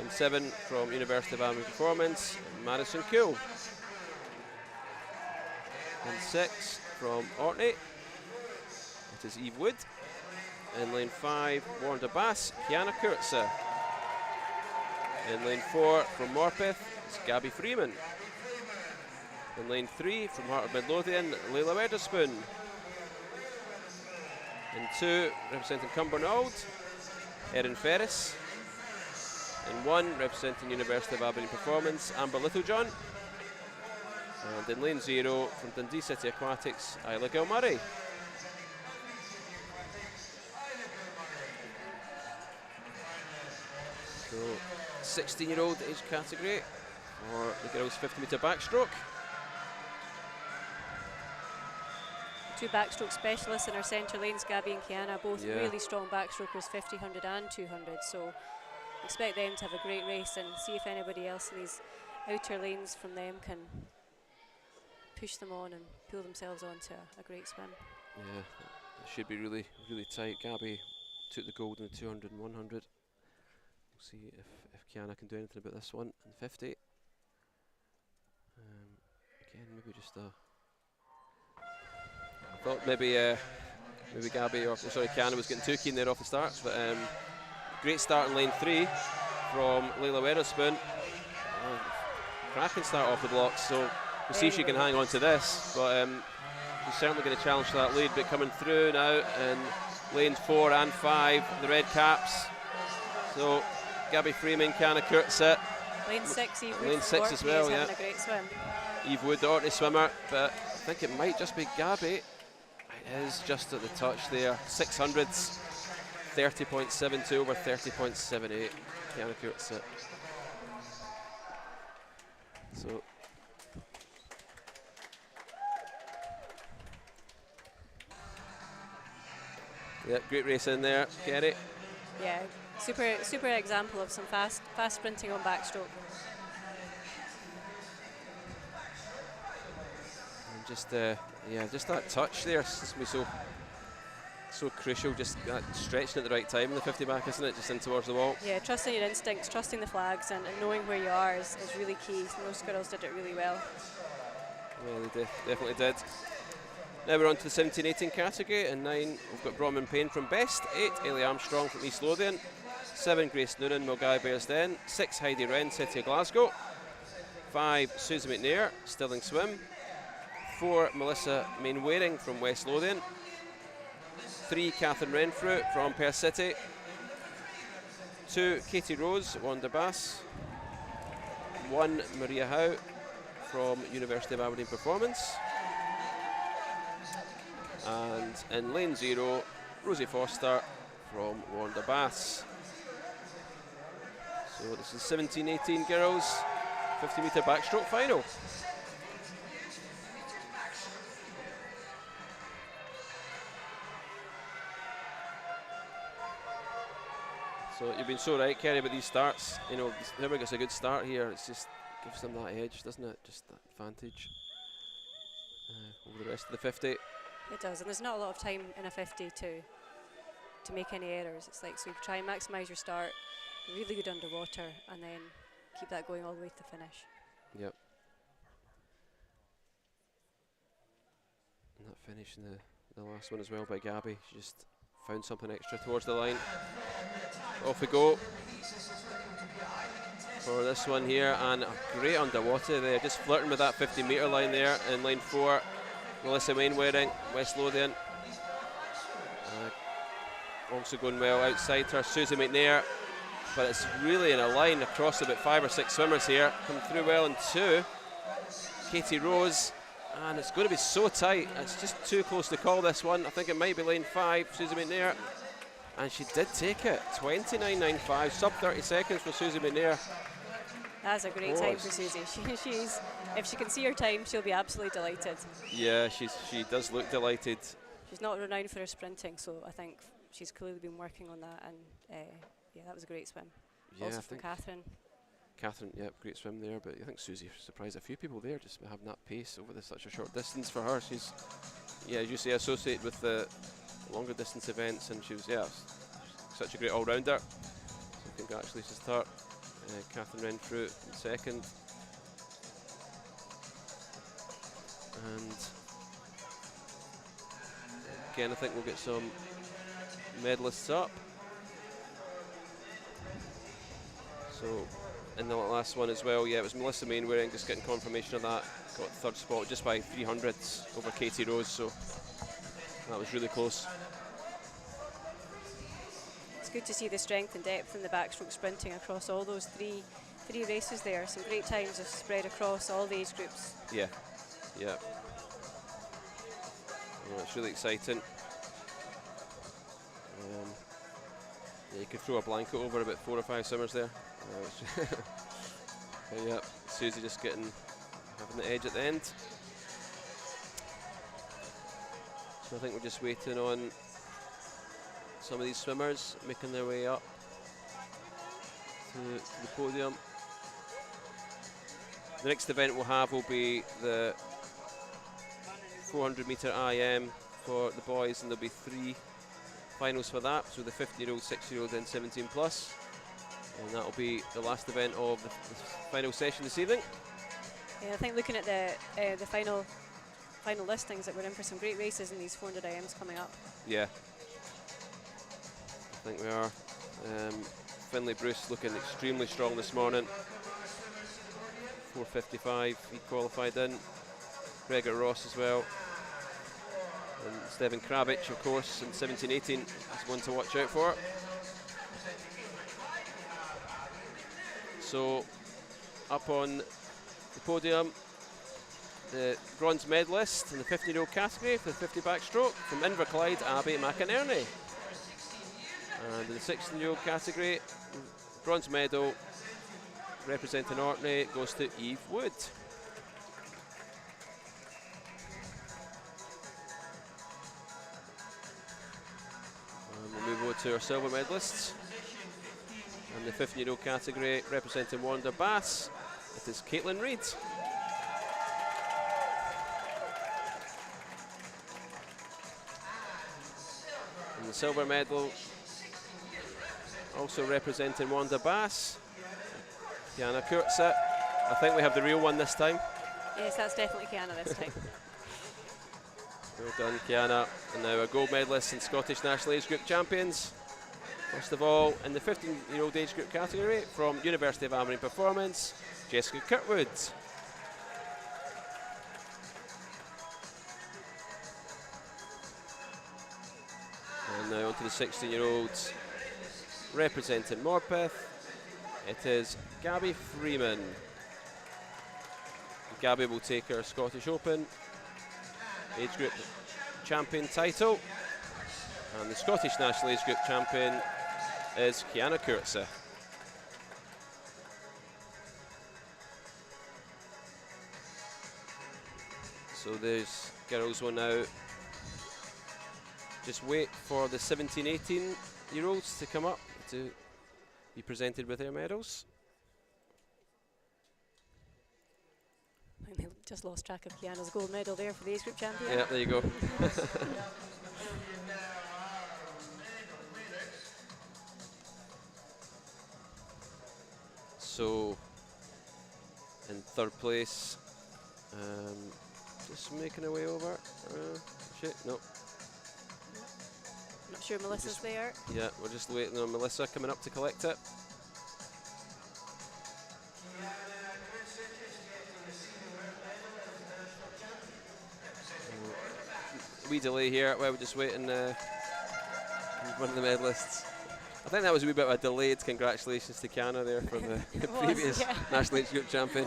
In 7 from University of Aberdeen Performance, Madison Kuhl. In 6 from Orkney, it is Eve Wood. In lane 5, Warner Bass, Kiana Kurtze. In lane 4 from Morpeth, it's Gabby Freeman. In lane 3 from Heart of Midlothian, Layla Weatherspoon. In 2, representing Cumbernauld, Erin Ferris. In 1, representing University of Aberdeen Performance, Amber Littlejohn. And in lane 0, from Dundee City Aquatics, Isla Gilmurray. So, 16-year-old age category for the girls' 50-metre backstroke. 2 backstroke specialists in our centre lanes, Gabby and Kiana, both really strong backstrokers, 50, 100 and 200. So expect them to have a great race and see if anybody else in these outer lanes from them can push them on and pull themselves onto a great swim. Yeah, it should be really, really tight. Gabby took the gold in the 200 and 100. We'll see if Kiana can do anything about this one in 50. Again, maybe just I thought maybe Gabby or Kiana was getting too keen there off the start, but great start in lane 3 from Layla Weatherspoon. Cracking start off the blocks, so we'll see if she can hang on to this, but she's certainly going to challenge for that lead. But coming through now in lanes 4 and 5, the red caps. So Gabby Freeman, Kiana Kurtze. Lane 6, Eve Wood. Lane 6 as well, yeah. Having a great swim. Eve Wood, the Orkney swimmer, but I think it might just be Gabby. It is just at the touch there. 600s, 30.72 over 30.78. Kiana Kurtze. So. Yeah, great race in there, Kerry. Yeah, super example of some fast sprinting on backstroke. And just that touch there is just gonna be so crucial. Just that stretching at the right time in the 50 back, isn't it? Just in towards the wall. Yeah, trusting your instincts, trusting the flags, and knowing where you are is really key. Most girls did it really well. Yeah, they definitely did. Now we're on to the 17-18 category. In 9, we've got Bronwyn Payne from Best. 8, Ailey Armstrong from East Lothian. 7, Grace Noonan, Milgai Bearsden. 6, Heidi Wren, City of Glasgow. 5, Susie McNair, Stirling Swim. 4, Melissa Mainwaring from West Lothian. 3, Catherine Renfrew from Perth City. 2, Katie Rose, Wanda Bass. 1, Maria Howe from University of Aberdeen Performance. And in lane 0, Rosie Foster from Wanda Bass. So this is 17-18 girls, 50-metre backstroke final. So you've been so right, Kerry, about these starts. You know, whoever gets a good start here, it just gives them that edge, doesn't it? Just that advantage over the rest of the 50. It does, and there's not a lot of time in a 50 to make any errors. It's like, so you try and maximise your start, really good underwater, and then keep that going all the way to the finish. Yep. And that finish in the last one as well by Gabby. She just found something extra towards the line. Off we go for this one here, and a great underwater there, just flirting with that 50-metre line there in line 4. Melissa Mainwaring, West Lothian. Also going well outside her, Susie McNair, but it's really in a line across about 5 or 6 swimmers here. Come through well in 2. Katie Rose, and it's going to be so tight. It's just too close to call this one. I think it might be lane 5, Susie McNair, and she did take it. 29.95, sub 30 seconds for Susie McNair. That's a great time for Susie. She's, if she can see her time, she'll be absolutely delighted. Yeah, she does look delighted. She's not renowned for her sprinting, so I think she's clearly been working on that, and yeah, that was a great swim. Yeah, also from Catherine. Catherine, yeah, great swim there, but I think Susie surprised a few people there just having that pace over such a short distance for her. She's, yeah, as you say, associated with the longer distance events, and she was, yeah, such a great all-rounder. So congratulations to her. Catherine Renfrew in second. And again, I think we'll get some medalists up. So in the last one as well, yeah, it was Melissa Mainwaring just getting confirmation of that. Got third spot just by 300ths over Katie Rose, so that was really close. It's good to see the strength and depth in the backstroke sprinting across all those three races there. Some great times have spread across all the age groups. Yeah, yeah. Oh, it's really exciting. Yeah, you could throw a blanket over about 4 or 5 swimmers there. But yeah, Susie just having the edge at the end. So I think we're just waiting on some of these swimmers making their way up to the podium. The next event we'll have will be the 400-metre IM for the boys, and there'll be 3 finals for that. So the 15-year-old, 6-year-old, and 17+, and that'll be the last event of the final session this evening. Yeah, I think looking at the final listings, that we're in for some great races in these 400 IMs coming up. Yeah, I think we are. Finlay Bruce looking extremely strong this morning. 4:55, he qualified in. Gregor Ross as well. And Steven Krabic, of course, in 17-18 is one to watch out for. So, up on the podium, the bronze medalist in the 15-year-old category for the 50 backstroke from Inverclyde, Abby McInerney. And in the 16-year-old category, bronze medal representing Orkney goes to Eve Wood. And we'll move over to our silver medalists. In the 15-year-old category, representing Wanda Bass, it is Caitlin Reid. And the silver medal, also representing Wanda Bass, Kiana Kurtze. I think we have the real one this time. Yes, that's definitely Kiana this time. Well done, Kiana. And now our gold medalists and Scottish National Age Group champions. First of all, in the 15-year-old age group category, from University of Aberdeen Performance, Jessica Kirkwood. And now onto the 16-year-olds, representing Morpeth, it is Gabby Freeman. Gabby will take her Scottish Open age group champion title, and the Scottish National Age Group champion is Kiana Kurtze. So there's girls one now. Just wait for the 17, 18-year-olds to come up to be presented with their medals. I think they just lost track of Kiana's gold medal there for the age group champion. Yeah, there you go. So, in third place, just making our way over. Shit, no. Not sure Melissa's there. Yeah, we're just waiting on Melissa coming up to collect it. Wee delay here while we're just waiting one of the medalists. I think that was a wee bit of a delayed congratulations to Kiana there for the previous National Age Group Champion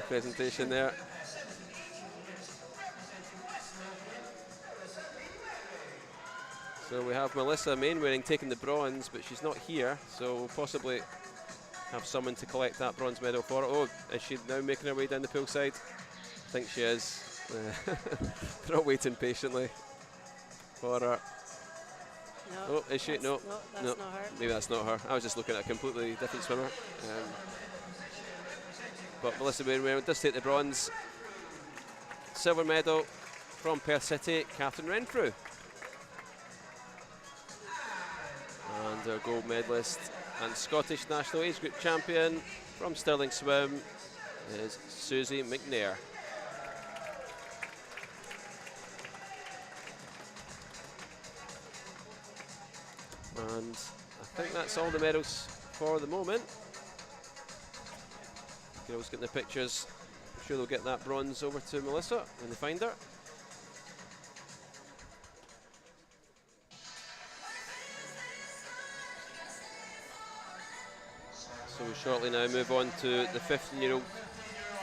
presentation there. So we have Melissa Mainwaring taking the bronze, but she's not here, so we'll possibly have someone to collect that bronze medal for her. Oh, is she now making her way down the poolside? I think she is. They're all waiting patiently for her. No, oh, is she? No, that's no, not her. Maybe that's not her. I was just looking at a completely different swimmer. But Melissa Mainwaring does take the bronze. Silver medal from Perth City, Catherine Renfrew. And our gold medalist and Scottish National Age Group Champion from Stirling Swim is Susie McNair. And I think that's all the medals for the moment. Girls getting the pictures. I'm sure they'll get that bronze over to Melissa when they find her. So we'll shortly now move on to the 15-year-old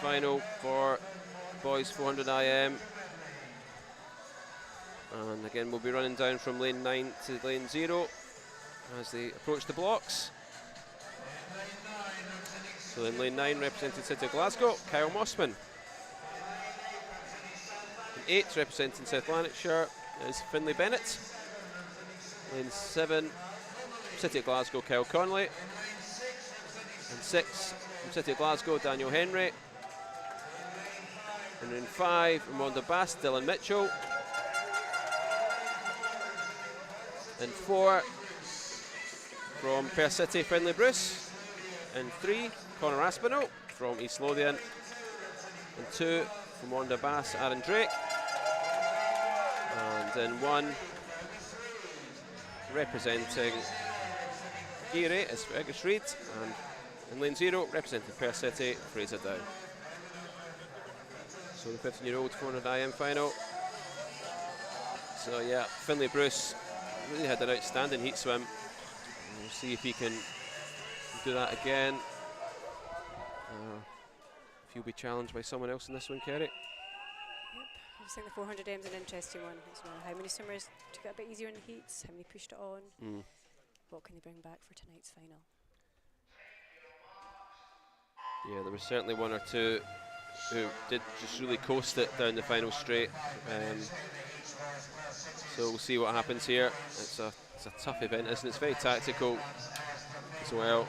final for boys 400 IM. And again, we'll be running down from lane 9 to lane 0 as they approach the blocks. So in lane 9, representing City of Glasgow, Kyle Mossman. In 8, representing South Lanarkshire, is Finlay Bennett. Lane 7, City of Glasgow, Kyle Conley. And 6, from City of Glasgow, Daniel Henry. And in 5, Ramonda Bass, Dylan Mitchell. And 4, from Perth City, Finlay Bruce. And 3, Conor Aspinall from East Lothian. And 2, from Ramonda Bass, Aaron Drake. And in 1, representing Geary, is Fergus Reid. And in lane 0, representing Perth City, Fraser Down. So the 15-year-old 400 IM final. So yeah, Finlay Bruce really had an outstanding heat swim. We'll see if he can do that again. If he'll be challenged by someone else in this one, Kerry. Yep, I just think the 400 M is an interesting one. It's how many swimmers took it a bit easier in the heats, how many pushed it on. What can they bring back for tonight's final? Yeah, there was certainly one or two who did just really coast it down the final straight. So we'll see what happens here. It's a tough event, isn't it? It's very tactical as well.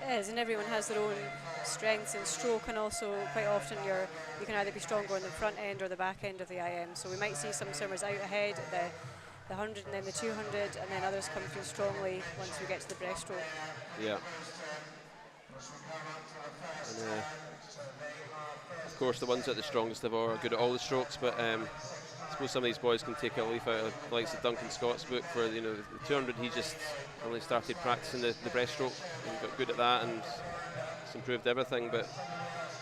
It is, and everyone has their own strengths in stroke, and also quite often you can either be stronger on the front end or the back end of the IM. So we might see some swimmers out ahead at the 100 and then the 200, and then others come through strongly once we get to the breaststroke. Yeah. And, of course, the ones that are the strongest of all are good at all the strokes, but I suppose some of these boys can take a leaf out of the likes of Duncan Scott's book. For the 200, he just only started practicing the breaststroke and got good at that, and it's improved everything. But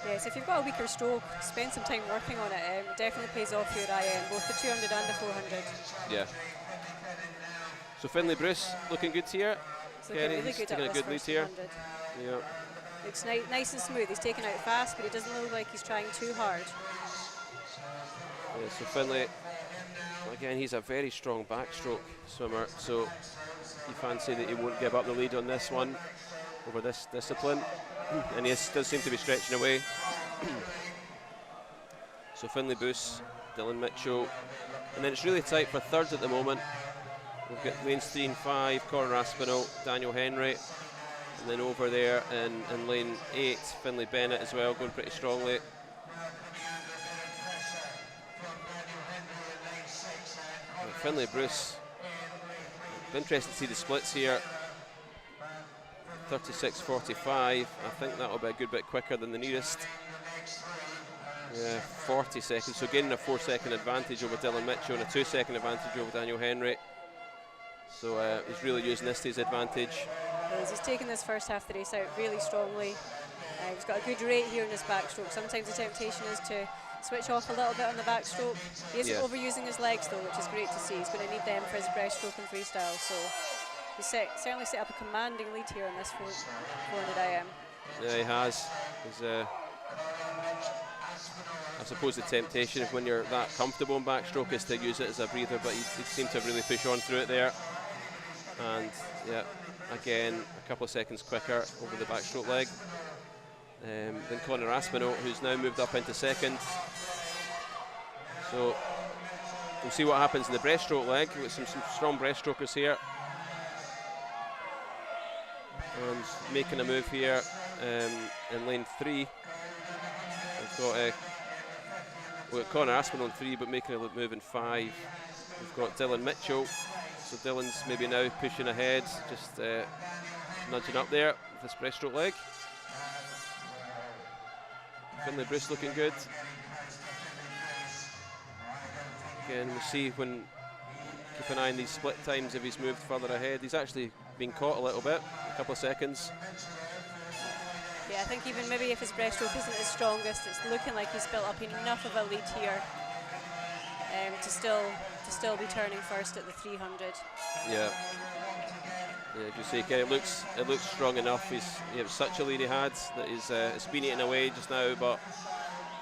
yes, if you've got a weaker stroke, spend some time working on it. It definitely pays off your IM, both the 200 and the 400. Yeah. So Finlay Bruce looking good here. Really good, taking a good lead here. Yeah. Looks nice and smooth. He's taken out fast, but he doesn't look like he's trying too hard. Yeah, so Finlay, again, he's a very strong backstroke swimmer, so you fancy that he won't give up the lead on this one over this discipline. And he does seem to be stretching away. So Finlay Bruce Dylan Mitchell. And then it's really tight for thirds at the moment. We've got lanes 3 and 5, Conor Aspinall, Daniel Henry. And then over there in lane 8, Finlay Bennett as well, going pretty strongly. Finlay Bruce, interested to see the splits here. 36.45, I think that'll be a good bit quicker than the nearest. Yeah, 40 seconds, so gaining a 4-second advantage over Dylan Mitchell and a 2-second advantage over Daniel Henry. So he's really using this to his advantage. He's taken this first half of the race out really strongly. He's got a good rate here in his backstroke. Sometimes the temptation is to switch off a little bit on the backstroke. He isn't overusing his legs though, which is great to see. He's going to need them for his breaststroke and freestyle. So he's certainly set up a commanding lead here on this 400 IM. Yeah, he has. I suppose the temptation of when you're that comfortable in backstroke is to use it as a breather, but he seemed to really push on through it there. And yeah, again, a couple of seconds quicker over the backstroke leg than Conor Aspinall, who's now moved up into second. So we'll see what happens in the breaststroke leg with some strong breaststrokers here. And making a move here in lane 3. We've got Conor Aspinall in 3, but making a move in 5. We've got Dylan Mitchell. So Dylan's maybe now pushing ahead, just nudging up there with this breaststroke leg. Finlay Bruce looking good. Again, we'll see when, keep an eye on these split times if he's moved further ahead. He's actually been caught a little bit, a couple of seconds. Yeah, I think even maybe if his breaststroke isn't his strongest, it's looking like he's built up enough of a lead here to still be turning first at the 300. Yeah. Yeah, as you say, it looks strong enough. He had such a lead he had that it's been eaten away just now, but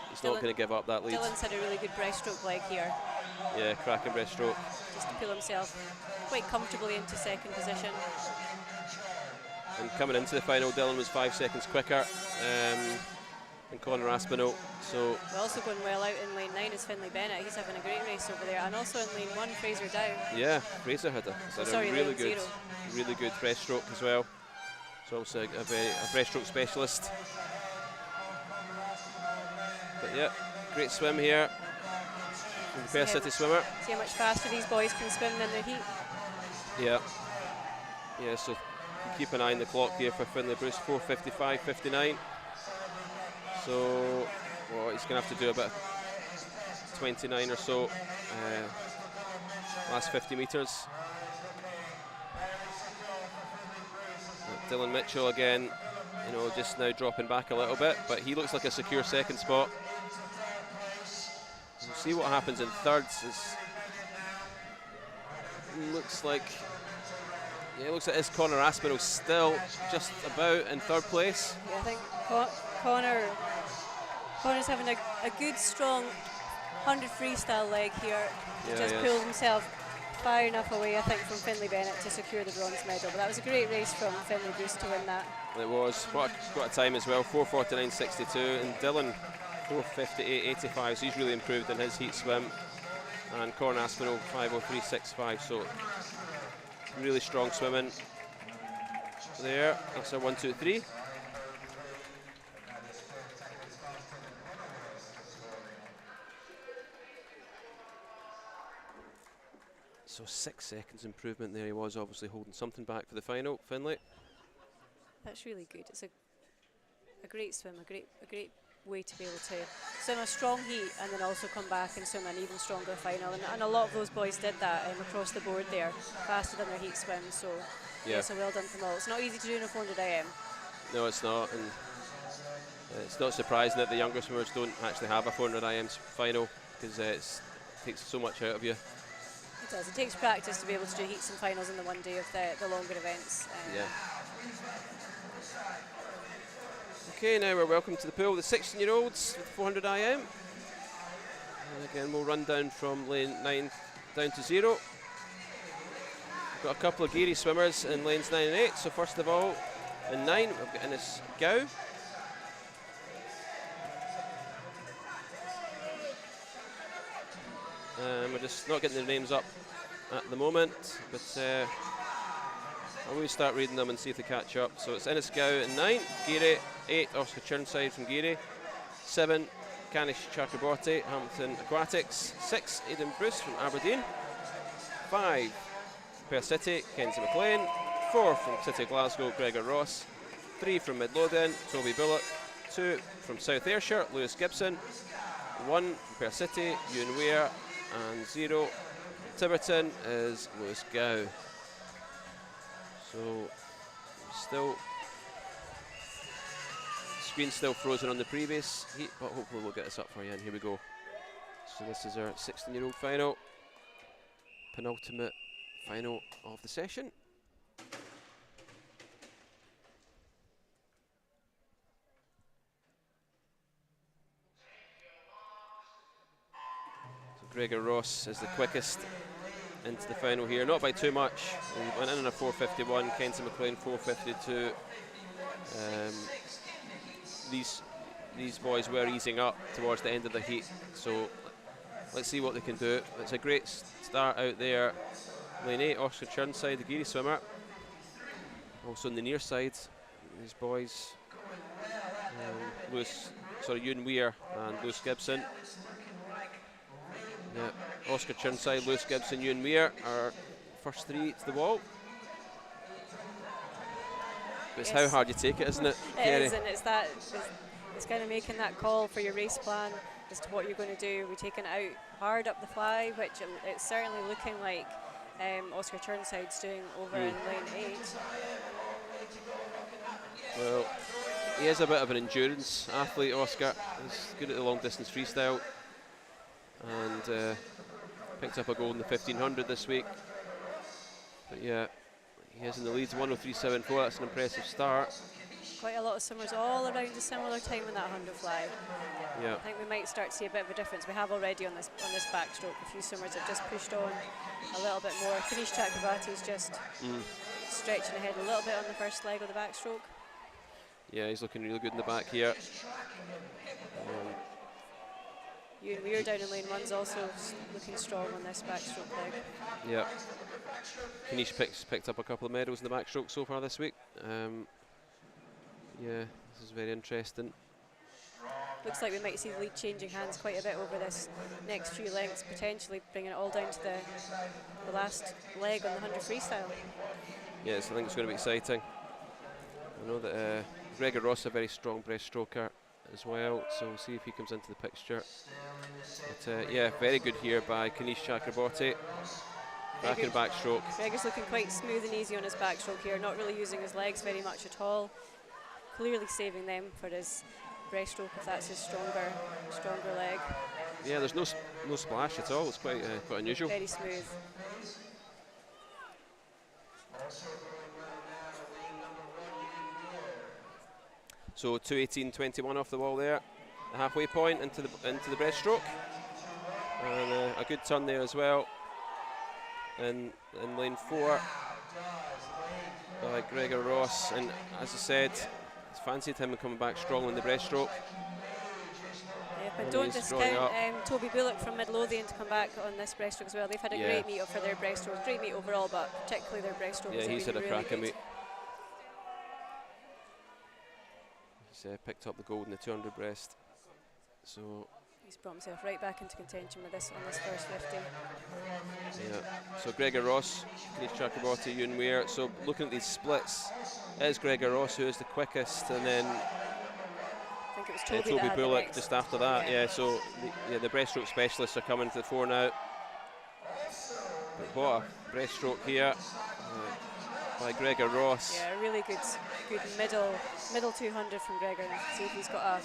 he's not going to give up that lead. Dylan's had a really good breaststroke leg here. Yeah, cracking breaststroke. Just to pull himself quite comfortably into second position. And coming into the final, Dylan was 5 seconds quicker than Conor Aspinall. So we're also going well out in lane 9 is Finlay Bennett. He's having a great race over there, and also in lane 1, Fraser Dow. Yeah, Fraser had a really good breaststroke as well. So also a breaststroke specialist. But yeah, great swim here. The Perth City swimmer. See how much faster these boys can swim than their heat. Yeah. Yeah, so keep an eye on the clock here for Finlay Bruce, 4:55.59. So well, he's going to have to do about 29 or so last 50 metres. Dylan Mitchell again, just now dropping back a little bit, but he looks like a secure second spot. We'll see what happens in thirds. Looks like it's Conor Aspinall still just about in third place. Yeah, I think Conor's having a good, strong 100 freestyle leg here. He just pulled himself far enough away, I think, from Finlay Bennett to secure the bronze medal. But that was a great race from Finlay Bruce to win that. It was. What a time as well, 4:49.62, and Dylan 4:58.85. So he's really improved in his heat swim. And Conor Aspinall 5:03.65. So really strong swimming there. That's our 1, 2, 3. So 6 seconds improvement there. He was obviously holding something back for the final. Finlay. That's really good. It's a great swim, a great way to be able to swim a strong heat and then also come back and swim an even stronger final. And a lot of those boys did that across the board there, faster than their heat swim. So so well done from all. It's not easy to do in a 400 IM. No, it's not, and it's not surprising that the younger swimmers don't actually have a 400 IM final, because it takes so much out of you. It does. It takes practice to be able to do heats and finals in the one day of the longer events. Okay, now we're welcome to the pool, the 16-year-olds with 400 IM. And again, we'll run down from lane 9 down to 0. We've got a couple of geary swimmers in lanes 9 and 8. So first of all, in 9, we've got Innes Gow. We're just not getting their names up at the moment, but I will start reading them and see if they catch up. So it's Enniscow in 9, Geary 8, Oscar Churnside from Geary 7, Canish Chakraborty, Hamilton Aquatics 6, Aidan Bruce from Aberdeen 5, Perth City, Kenzie McLean 4 from City of Glasgow, Gregor Ross 3 from Midlothian, Toby Bullock 2 from South Ayrshire, Lewis Gibson 1 from Perth City, Ewan Weir, and 0 Tiverton is Lewis Gow. So still, screen's still frozen on the previous heat, but hopefully we'll get this up for you, and here we go. So this is our 16-year-old final, penultimate final of the session. So Gregor Ross is the quickest into the final here, not by too much. He went in a 4:51, Kenzie McLean 4:52. These boys were easing up towards the end of the heat, so let's see what they can do. It's a great start out there. Lane 8, Oscar Churnside, the Geary swimmer. Also on the near side, these boys. Ewan Weir and Lewis Gibson. Yeah, Oscar Churnside, Lewis Gibson, Ewan Weir are first three to the wall. But it's how hard you take it, isn't it? It is, and it's kind of making that call for your race plan as to what you're going to do. We're taking it out hard up the fly, which it's certainly looking like Oscar Churnside's doing over in lane 8. Well, he is a bit of an endurance athlete, Oscar. He's good at the long distance freestyle, and picked up a gold in the 1500 this week. But yeah, he is in the leads, 1:03.74. That's an impressive start. Quite a lot of swimmers all around a similar time in that 100 fly. Yeah, I think we might start to see a bit of a difference. We have already on this backstroke. A few swimmers have just pushed on a little bit more. Kanish Chakraborty is just stretching ahead a little bit on the first leg of the backstroke. Yeah, he's looking really good in the back here. Ewan Weir down in lane 1's also looking strong on this backstroke leg. Yeah, Kanish picked up a couple of medals in the backstroke so far this week. Yeah, this is very interesting. Looks like we might see the lead changing hands quite a bit over this next few lengths, potentially bringing it all down to the last leg on the 100 freestyle. Yes, I think it's going to be exciting. I know that Gregor Ross is a very strong breaststroker as well, so we'll see if he comes into the picture. But yeah, very good here by Kanish Chakraborty. Back in backstroke. Gregor's looking quite smooth and easy on his backstroke here, not really using his legs very much at all. Clearly saving them for his breaststroke if that's his stronger leg. Yeah, there's no splash at all. It's quite unusual. Very smooth. So 2:18.21 off the wall there, the halfway point into the breaststroke, and a good turn there as well. In lane 4 by Gregor Ross, and as I said, fancied him coming back strong in the breaststroke. Yep, and don't discount Toby Bullock from Midlothian to come back on this breaststroke as well. They've had a great meet up for their breaststroke, great meet overall, but particularly their breaststroke. Yeah, he's had a really cracking meet. He's picked up the gold in the 200 breast. So he's brought himself right back into contention with this on this first 50. Yeah, so Gregor Ross, Kanish Chakraborty, Ewan Weir. So looking at these splits, it is Gregor Ross who is the quickest, and then I think it was Toby Bullock just after that. Yeah, so the breaststroke specialists are coming to the fore now. But what a breaststroke here by Gregor Ross. Yeah, really good middle 200 from Gregor. See if he's got a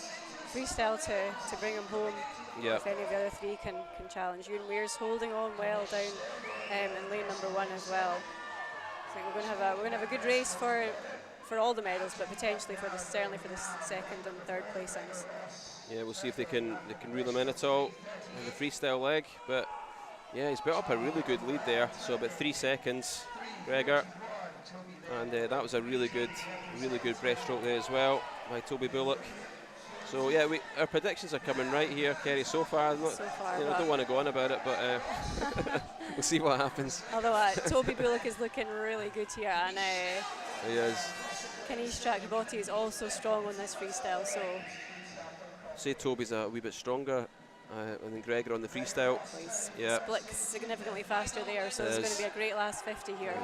freestyle to bring him home. If any of the other three can challenge. Ewan Weir's holding on well down in lane number 1 as well. I think we're going to have a good race for all the medals, but potentially certainly for the second and third placings. Yeah, we'll see if they can reel him in at all in the freestyle leg. But yeah, he's built up a really good lead there. So about 3 seconds, Gregor, and that was a really good breaststroke there as well by Toby Bullock. So yeah, our predictions are coming right here, Kerry. So far, not, So far, you know, I don't want to go on about it, but we'll see what happens. Although Toby Bullock is looking really good here, and He is. Kanish Chakraborty is also strong on this freestyle. So Say Toby's a wee bit stronger than Gregor on the freestyle. he's Yeah. split significantly faster there, so it's going to be a great last 50 here.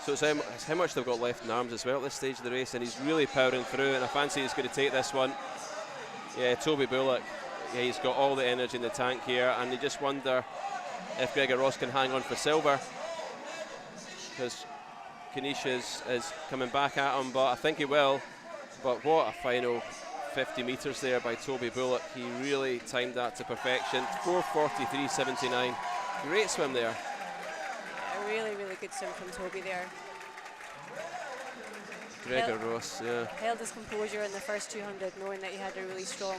So it's how much they've got left in arms as well at this stage of the race, and he's really powering through, and I fancy he's going to take this one. Yeah, Toby Bullock, yeah, he's got all the energy in the tank here, and you just wonder if Gregor Ross can hang on for silver, because Kanish is coming back at him, but I think he will. But what a final 50 metres there by Toby Bullock. He really timed that to perfection. 4:43.79. Great swim there. Yeah, really, really good swim from Toby there. Gregor Ross, yeah. Held his composure in the first 200, knowing that he had a really strong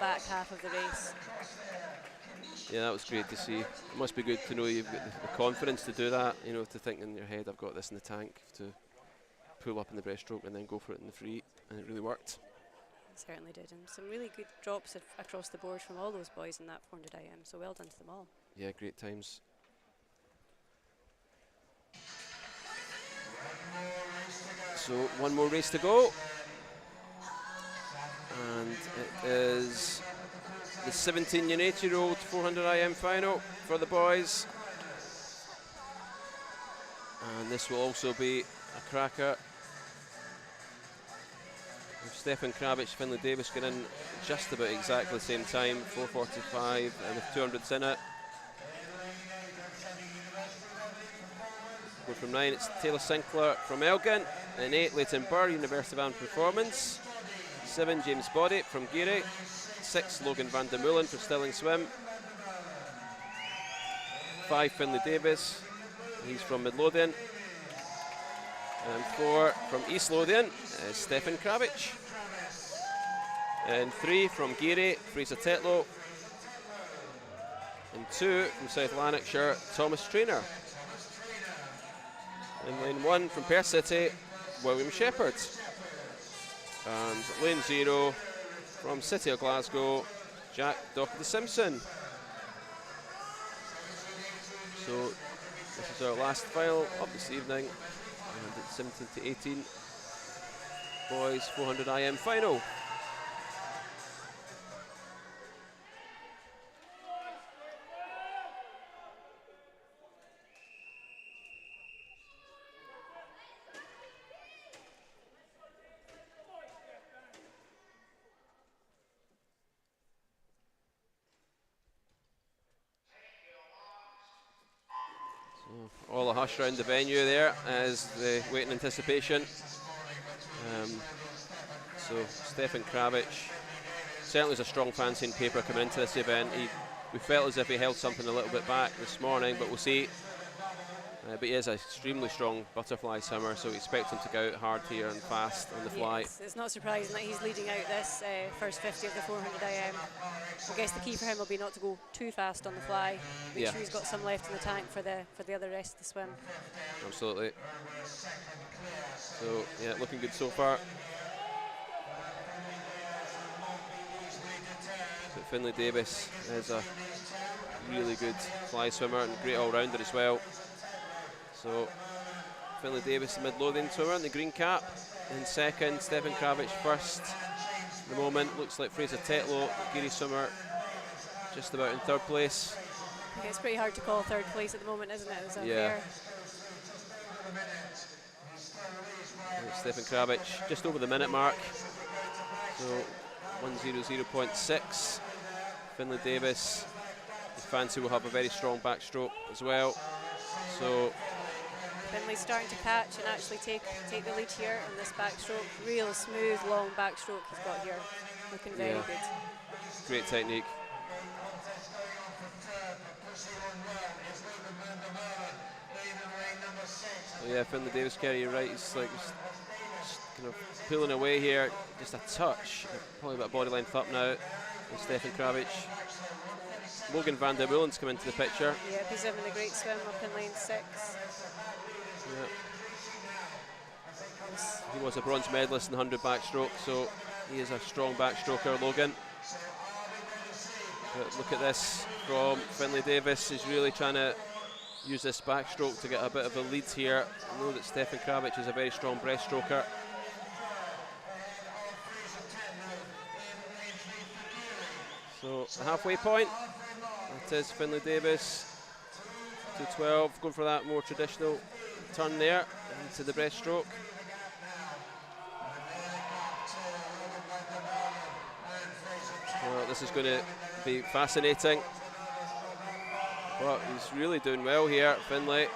back half of the race. Yeah, that was great to see. It must be good to know you've got the confidence to do that, you know, to think in your head, I've got this in the tank, to pull up in the breaststroke and then go for it in the free, and it really worked. It certainly did, and some really good drops across the board from all those boys in that 400 IM, so well done to them all. Yeah, great times. So one more race to go, and it is the 17 and 8-year-old 400 IM final for the boys, and this will also be a cracker. With Stefan Krabic, Finlay Davis going in just about exactly the same time, 4:45, and with 200s in it. From 9, it's Taylor Sinclair from Elgin. And 8, Leighton Burr, University of Ireland Performance. 7, James Body from Geary. 6, Logan van der Meulen for Stirling Swim. 5, Finlay Davis, he's from Midlothian. And 4, from East Lothian, Stefan Krabic. And 3, from Geary, Fraser Tetlow. And 2, from South Lanarkshire, Thomas Traynor. And lane 1 from Perth City, William Shepherd. And lane 0 from City of Glasgow, Jack Doherty Simpson. So this is our last file of this evening, and it's 17 to 18 boys 400 IM final. All a hush around the venue there as they wait in anticipation. So Stefan Krabic certainly is a strong fancy in paper coming into this event. We felt as if he held something a little bit back this morning, but we'll see. But he is an extremely strong butterfly swimmer, so we expect him to go out hard here and fast on the fly. Yes, it's not surprising that he's leading out this first 50 of the 400 IM. I guess the key for him will be not to go too fast on the fly. Make sure he's got some left in the tank for the other rest of the swim. Absolutely. So yeah, looking good so far. So Finlay Davis is a really good fly swimmer and great all-rounder as well. So Finlay Davis, the Midlothian swimmer in the green cap. In second, Stefan Krabic first. At the moment, looks like Fraser Tetlow, Geary swimmer, just about in third place. Yeah, it's pretty hard to call third place at the moment, isn't it? Yeah. Stefan Krabic just over the minute mark. So 1:00.6. Finlay Davis, fancy will have a very strong backstroke as well. So Finlay's starting to catch and actually take the lead here on this backstroke. Real smooth, long backstroke he's got here. Looking very good. Great technique. So yeah, Finlay Davis, Kerry, you're right. He's like just kind of pulling away here, just a touch. Probably about body length up now. And Stefan Krabic. Logan van der Meulen's come into the picture. Yeah, he's having a great swim up in lane 6. Yeah. He was a bronze medalist in 100 backstroke, so He is a strong backstroker, Logan. But look at this from Finlay Davis. He's really trying to use this backstroke to get a bit of a lead here. I know that Stefan Kravic is a very strong breaststroker. So the halfway point, that is Finlay Davis, 2:12, going for that more traditional turn there into the breaststroke. Well, this is going to be fascinating, but he's really doing well here, Finlay.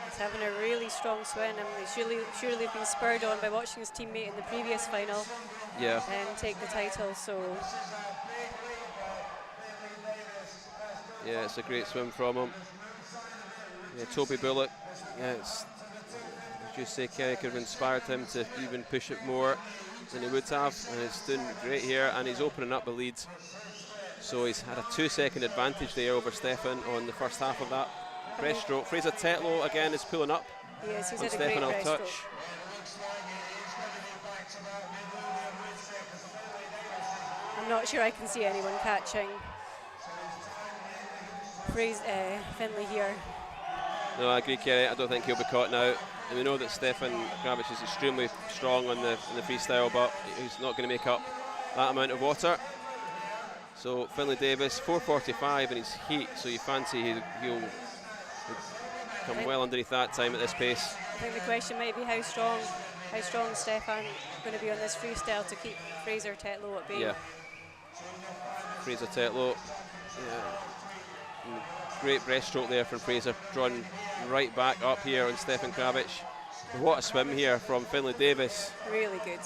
He's having a really strong swim, and he's surely been spurred on by watching his teammate in the previous final take the title. So yeah, it's a great swim from him. Yeah, Toby Bullock, as you say, Kerry could have inspired him to even push it more than he would have, and he's doing great here, and he's opening up the lead. So he's had a 2-second advantage there over Stefan on the first half of that breaststroke. Fraser Tetlow again is pulling up. Yes, he's on had Stefan a great breaststroke. touch. I'm not sure I can see anyone catching Finlay here. No, I agree, Kerry. I don't think he'll be caught now. And we know that Stefan Kravic is extremely strong on the freestyle, but he's not going to make up that amount of water. So Finlay Davis, 4:45 in his heat, so you fancy he'll come well underneath that time at this pace. I think the question might be how strong Stefan going to be on this freestyle to keep Fraser Tetlow at bay. Yeah, Fraser Tetlow. Yeah. Great breaststroke there from Fraser, drawn right back up here on Stefan Kravic. What a swim here from Finlay Davis. Really good.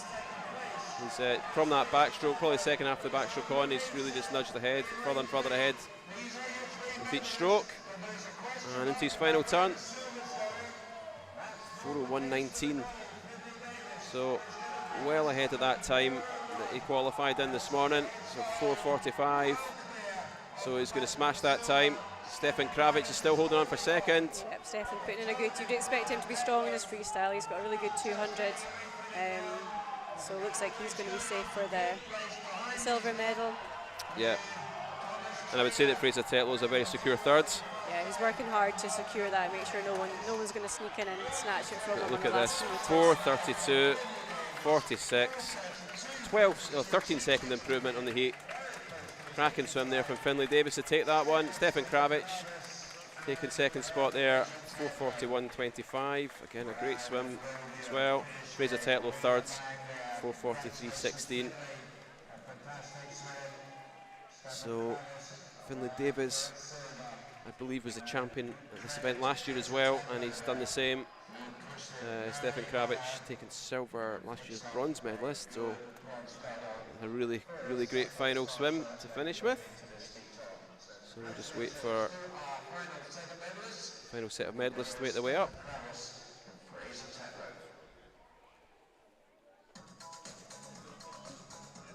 He's from that backstroke, probably second half of the backstroke on, he's really just nudged ahead, further and further ahead with each stroke. And into his final turn, 4:01.19. So well ahead of that time that he qualified in this morning, so 4:45. So he's going to smash that time. Stefan Kravic is still holding on for second. Yep, Stefan putting in a good, you'd expect him to be strong in his freestyle. He's got a really good 200. So it looks like he's going to be safe for the silver medal. Yeah. And I would say that Fraser Tetlow is a very secure third. Yeah, he's working hard to secure that, make sure no one's going to sneak in and snatch it from him. Look at this, 4:32, 46, 13-second improvement on the heat. Cracking swim there from Finlay Davis to take that one. Stefan Kravic taking second spot there, 4:41.25. Again, a great swim as well. Fraser Tetlow thirds, 4:43.16. So Finlay Davis, I believe, was the champion at this event last year as well, and he's done the same. Stefan Kravic taking silver, last year's bronze medalist. So a really, really great final swim to finish with. So we'll just wait for the final set of medalists to make their way up.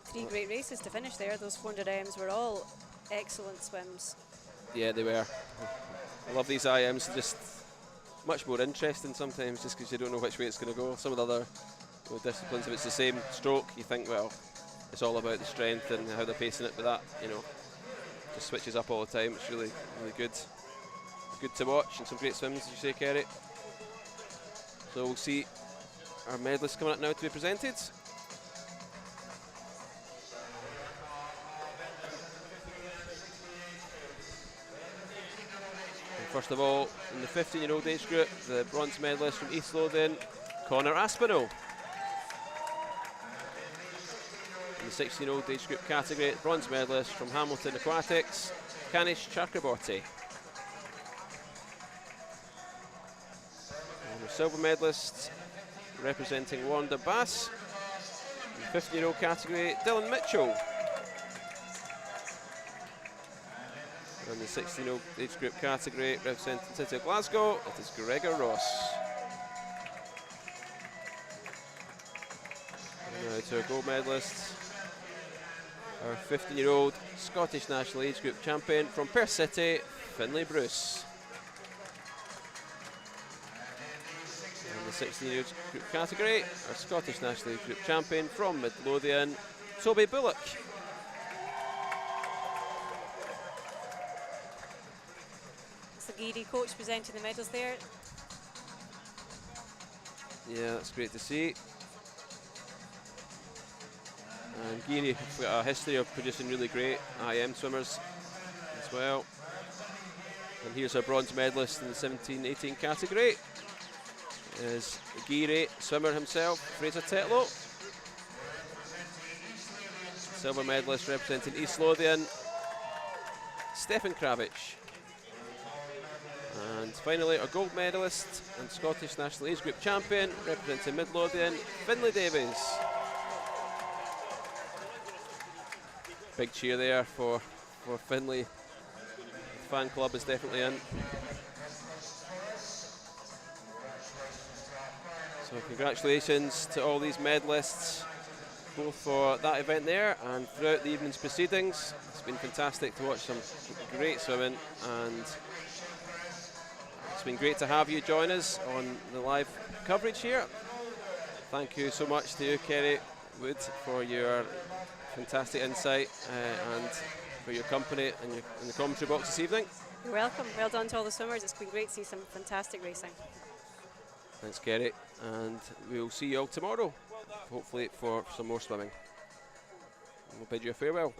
Three great races to finish there. Those 400 IMs were all excellent swims. Yeah, they were. I love these IMs, they're just much more interesting sometimes, just because you don't know which way it's going to go. Some of the other disciplines, if it's the same stroke, you think, well, it's all about the strength and how they're pacing it, but that, just switches up all the time. It's really, really good to watch, and some great swims, as you say, Kerry. So we'll see our medalists coming up now to be presented. First of all, in the 15-year-old age group, the bronze medalist from East Lothian, Connor Aspinall. In the 16-year-old age group category, bronze medalist from Hamilton Aquatics, Kanish Chakraborty. And the silver medalist representing Wanda Bass. In the 15-year-old category, Dylan Mitchell. In the 16-year-old age group category, representing City of Glasgow, it is Gregor Ross. And now to our gold medalists, our 15-year-old Scottish national age group champion from Perth City, Finlay Bruce. In the 16-year-old age group category, our Scottish national age group champion from Midlothian, Toby Bullock. It's the Geary coach presenting the medals there. Yeah, that's great to see. And Geary have got a history of producing really great IM swimmers as well. And here's our bronze medalist in the 17-18 category. Is Geary swimmer himself, Fraser Tetlow. Silver medalist representing East Lothian, Stefan Kravich. And finally, our gold medalist and Scottish National Age Group champion representing Mid Lothian, Finlay Davies. Big cheer there for Finlay. The fan club is definitely in. So congratulations to all these medalists, both for that event there and throughout the evening's proceedings. It's been fantastic to watch some great swimming, and it's been great to have you join us on the live coverage here. Thank you so much to you, Kerry Wood, for your fantastic insight and for your company and in the commentary box this evening. You're welcome. Well done to all the swimmers. It's been great to see some fantastic racing. Thanks, Kerry, and we'll see you all tomorrow, hopefully for some more swimming. We'll bid you a farewell.